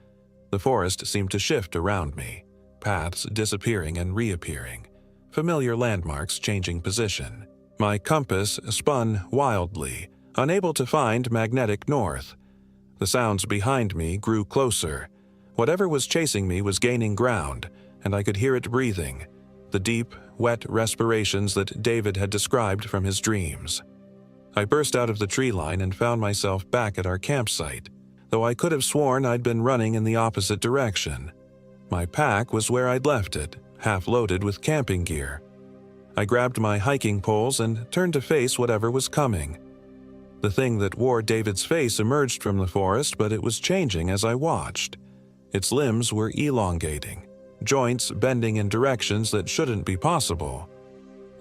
The forest seemed to shift around me, paths disappearing and reappearing, familiar landmarks changing position. My compass spun wildly, unable to find magnetic north. The sounds behind me grew closer. Whatever was chasing me was gaining ground, and I could hear it breathing, the deep, wet respirations that David had described from his dreams. I burst out of the tree line and found myself back at our campsite, though I could have sworn I'd been running in the opposite direction. My pack was where I'd left it, half loaded with camping gear. I grabbed my hiking poles and turned to face whatever was coming. The thing that wore David's face emerged from the forest, but it was changing as I watched. Its limbs were elongating, joints bending in directions that shouldn't be possible.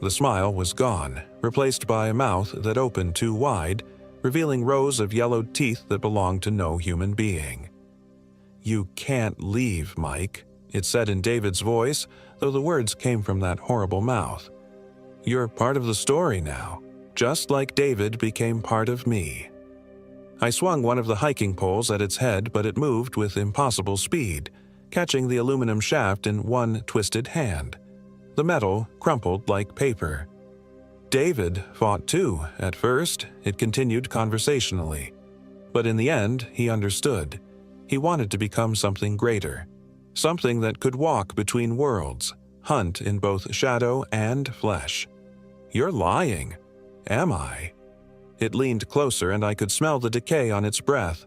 The smile was gone, replaced by a mouth that opened too wide, revealing rows of yellowed teeth that belonged to no human being. "You can't leave, Mike," it said in David's voice, though the words came from that horrible mouth. "You're part of the story now, just like David became part of me." I swung one of the hiking poles at its head, but it moved with impossible speed, catching the aluminum shaft in one twisted hand. The metal crumpled like paper. David fought too. At first, it continued conversationally. But in the end, he understood. He wanted to become something greater. Something that could walk between worlds, hunt in both shadow and flesh. "You're lying." "Am I?" It leaned closer and I could smell the decay on its breath.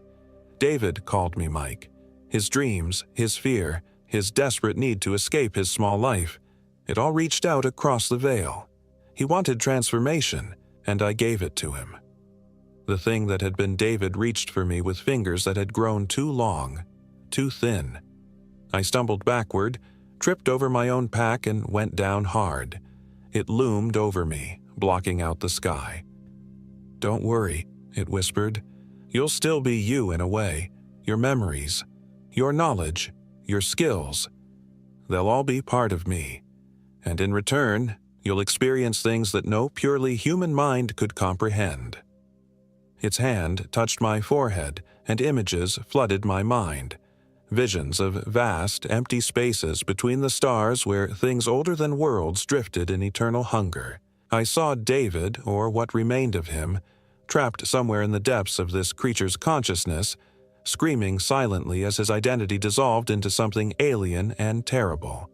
David called me Mike. His dreams, his fear, his desperate need to escape his small life. It all reached out across the veil. He wanted transformation, and I gave it to him. The thing that had been David reached for me with fingers that had grown too long, too thin. I stumbled backward, tripped over my own pack, and went down hard. It loomed over me, blocking out the sky. "Don't worry," it whispered. "You'll still be you in a way. Your memories, your knowledge, your skills. They'll all be part of me. And in return, you'll experience things that no purely human mind could comprehend." Its hand touched my forehead, and images flooded my mind. Visions of vast, empty spaces between the stars where things older than worlds drifted in eternal hunger. I saw David, or what remained of him, trapped somewhere in the depths of this creature's consciousness, screaming silently as his identity dissolved into something alien and terrible.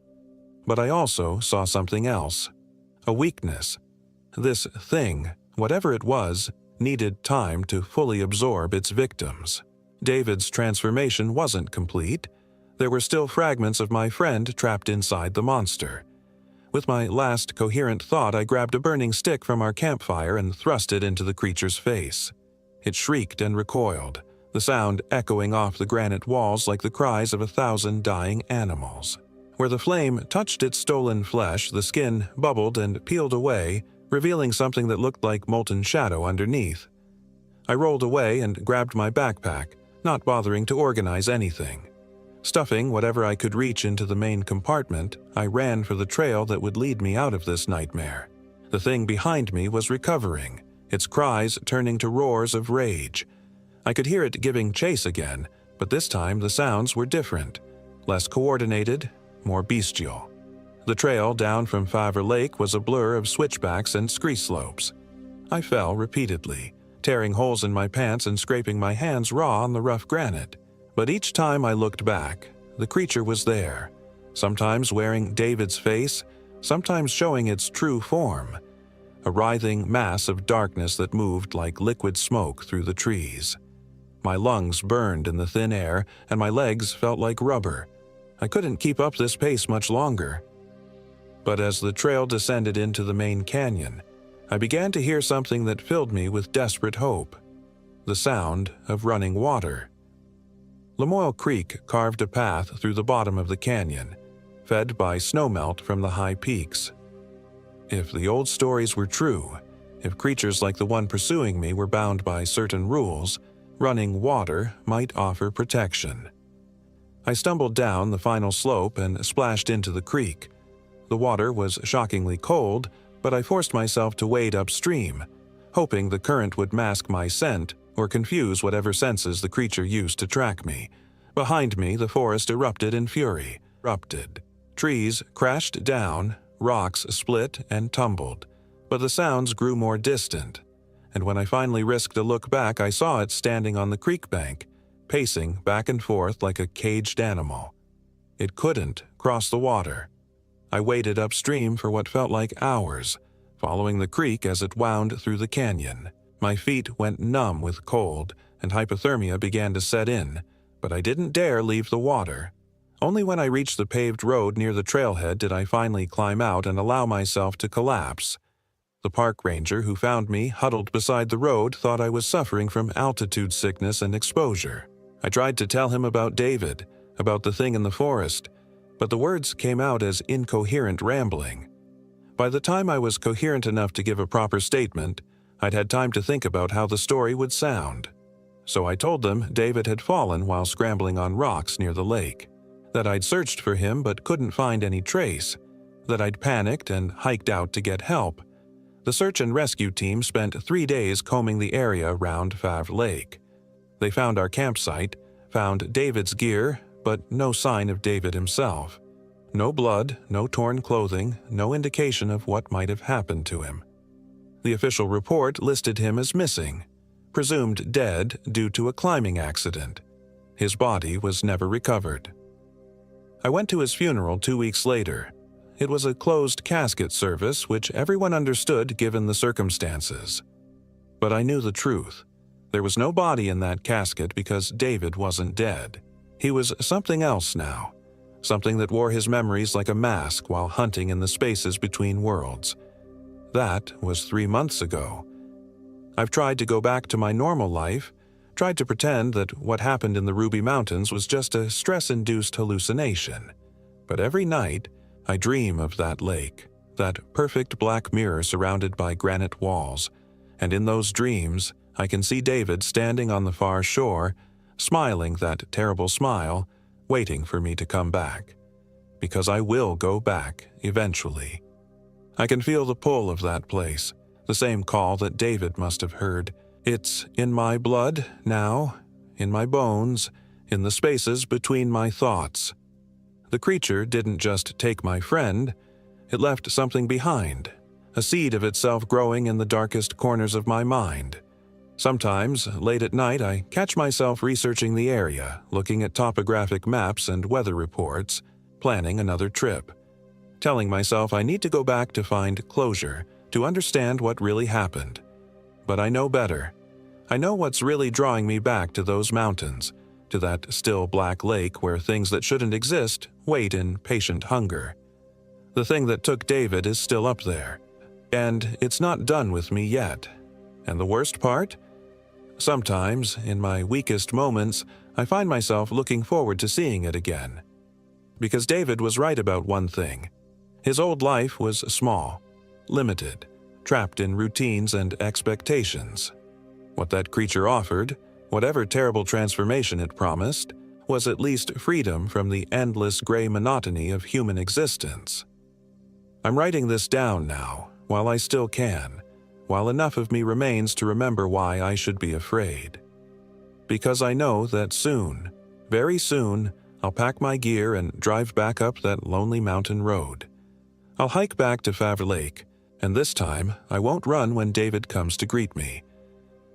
But I also saw something else. A weakness. This thing, whatever it was, needed time to fully absorb its victims. David's transformation wasn't complete. There were still fragments of my friend trapped inside the monster. With my last coherent thought, I grabbed a burning stick from our campfire and thrust it into the creature's face. It shrieked and recoiled, the sound echoing off the granite walls like the cries of 1,000 dying animals. Where the flame touched its stolen flesh, the skin bubbled and peeled away, revealing something that looked like molten shadow underneath. I rolled away and grabbed my backpack, not bothering to organize anything. Stuffing whatever I could reach into the main compartment, I ran for the trail that would lead me out of this nightmare. The thing behind me was recovering, its cries turning to roars of rage. I could hear it giving chase again, but this time the sounds were different, less coordinated, more bestial. The trail down from Favre Lake was a blur of switchbacks and scree slopes. I fell repeatedly, tearing holes in my pants and scraping my hands raw on the rough granite. But each time I looked back, the creature was there, sometimes wearing David's face, sometimes showing its true form, a writhing mass of darkness that moved like liquid smoke through the trees. My lungs burned in the thin air, and my legs felt like rubber. I couldn't keep up this pace much longer. But as the trail descended into the main canyon, I began to hear something that filled me with desperate hope. The sound of running water. Lamoille Creek carved a path through the bottom of the canyon, fed by snowmelt from the high peaks. If the old stories were true, if creatures like the one pursuing me were bound by certain rules, running water might offer protection. I stumbled down the final slope and splashed into the creek. The water was shockingly cold, but I forced myself to wade upstream, hoping the current would mask my scent or confuse whatever senses the creature used to track me. Behind me, the forest erupted in fury. Trees crashed down, rocks split and tumbled, but the sounds grew more distant, and when I finally risked a look back, I saw it standing on the creek bank, pacing back and forth like a caged animal. It couldn't cross the water. I waded upstream for what felt like hours, following the creek as it wound through the canyon. My feet went numb with cold, and hypothermia began to set in, but I didn't dare leave the water. Only when I reached the paved road near the trailhead did I finally climb out and allow myself to collapse. The park ranger who found me huddled beside the road thought I was suffering from altitude sickness and exposure. I tried to tell him about David, about the thing in the forest, but the words came out as incoherent rambling. By the time I was coherent enough to give a proper statement, I'd had time to think about how the story would sound. So I told them David had fallen while scrambling on rocks near the lake, that I'd searched for him but couldn't find any trace, that I'd panicked and hiked out to get help. The search and rescue team spent 3 days combing the area around Favre Lake. They found our campsite, found David's gear, but no sign of David himself. No blood, no torn clothing, no indication of what might have happened to him. The official report listed him as missing, presumed dead due to a climbing accident. His body was never recovered. I went to his funeral 2 weeks later. It was a closed casket service, which everyone understood given the circumstances. But I knew the truth. There was no body in that casket because David wasn't dead. He was something else now, something that wore his memories like a mask while hunting in the spaces between worlds. That was 3 months ago. I've tried to go back to my normal life, tried to pretend that what happened in the Ruby Mountains was just a stress-induced hallucination. But every night, I dream of that lake, that perfect black mirror surrounded by granite walls, and in those dreams, I can see David standing on the far shore, smiling that terrible smile, waiting for me to come back. Because I will go back, eventually. I can feel the pull of that place, the same call that David must have heard. It's in my blood now, in my bones, in the spaces between my thoughts. The creature didn't just take my friend, it left something behind, a seed of itself growing in the darkest corners of my mind. Sometimes, late at night, I catch myself researching the area, looking at topographic maps and weather reports, planning another trip. Telling myself I need to go back to find closure, to understand what really happened. But I know better. I know what's really drawing me back to those mountains, to that still black lake where things that shouldn't exist wait in patient hunger. The thing that took David is still up there, and it's not done with me yet. And the worst part? Sometimes, in my weakest moments, I find myself looking forward to seeing it again. Because David was right about one thing. His old life was small, limited, trapped in routines and expectations. What that creature offered, whatever terrible transformation it promised, was at least freedom from the endless gray monotony of human existence. I'm writing this down now, while I still can, while enough of me remains to remember why I should be afraid. Because I know that soon, very soon, I'll pack my gear and drive back up that lonely mountain road. I'll hike back to Favre Lake, and this time I won't run when David comes to greet me.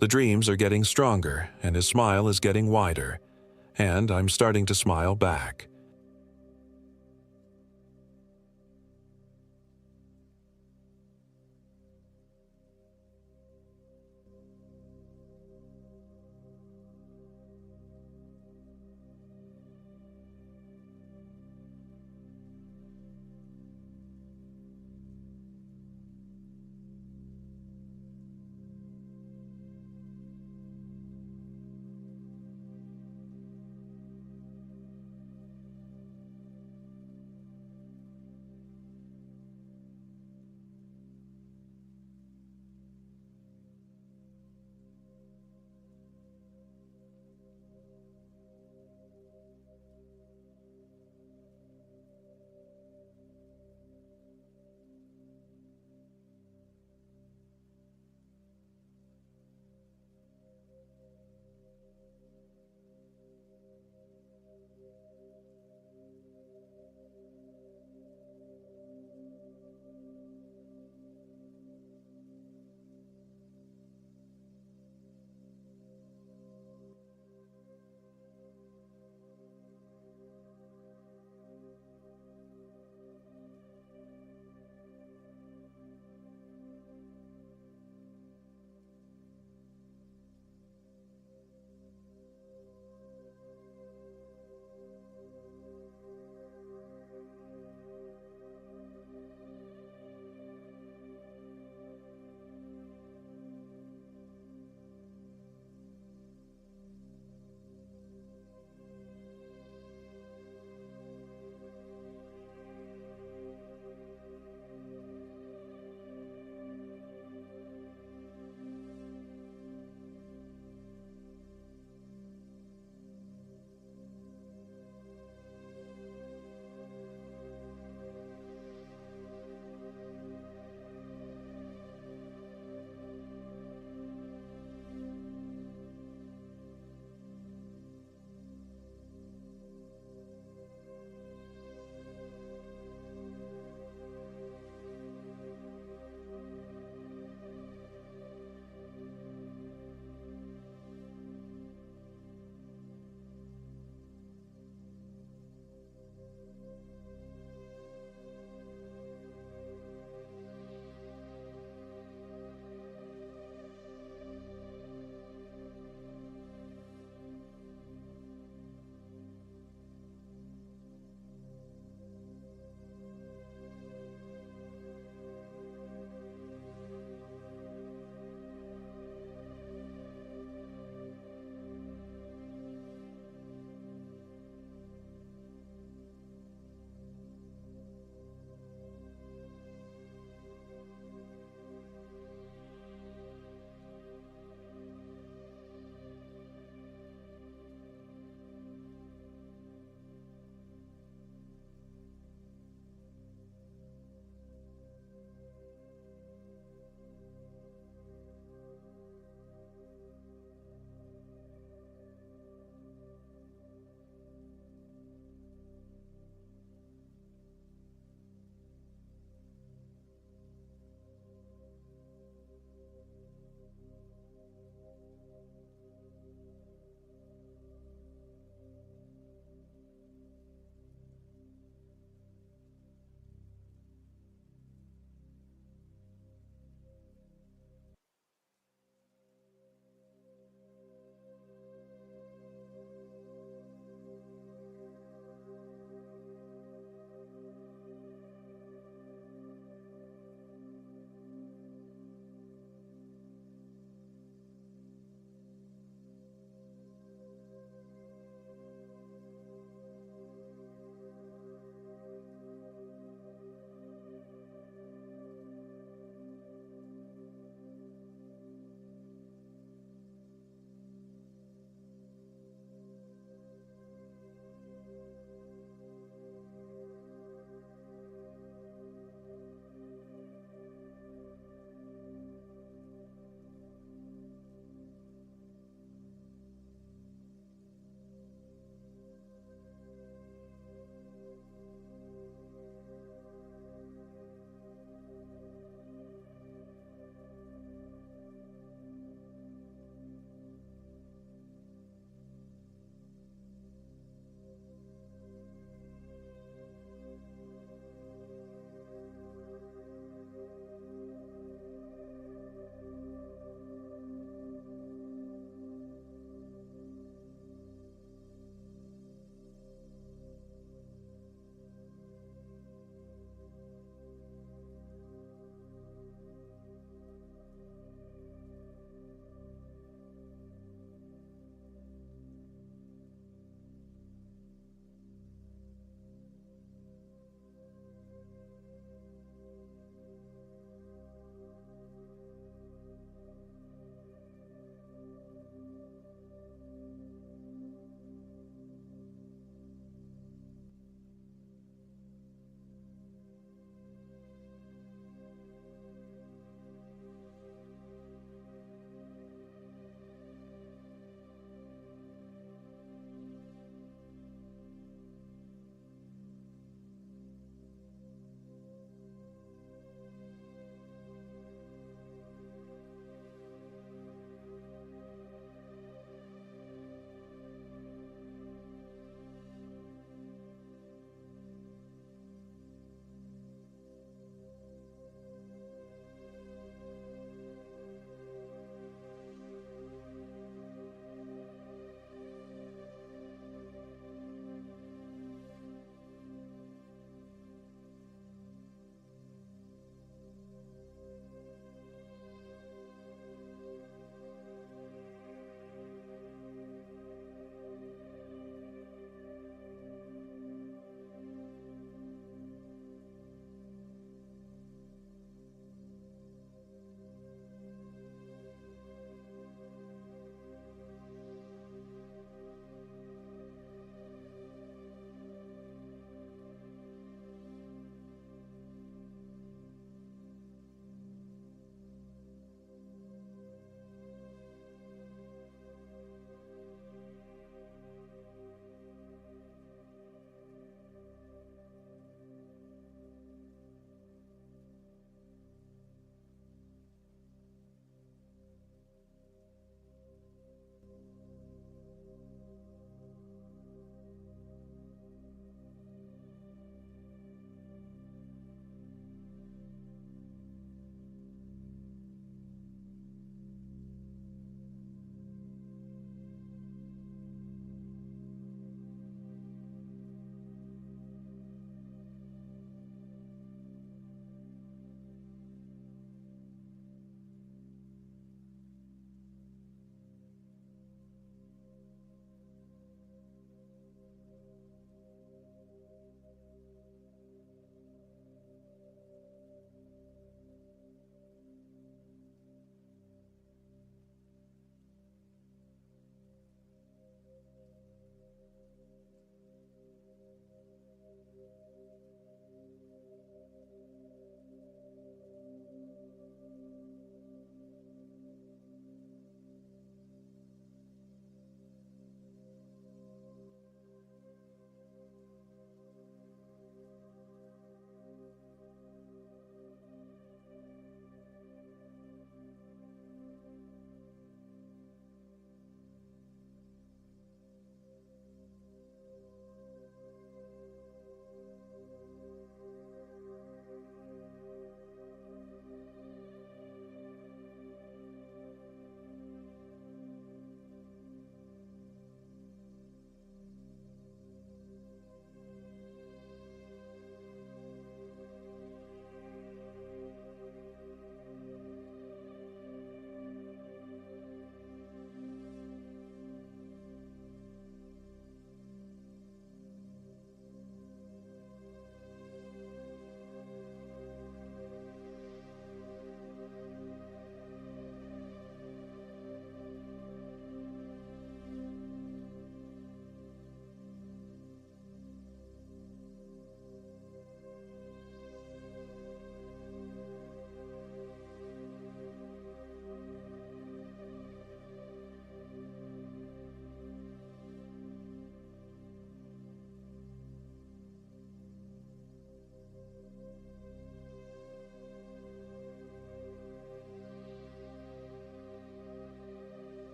The dreams are getting stronger, and his smile is getting wider, and I'm starting to smile back.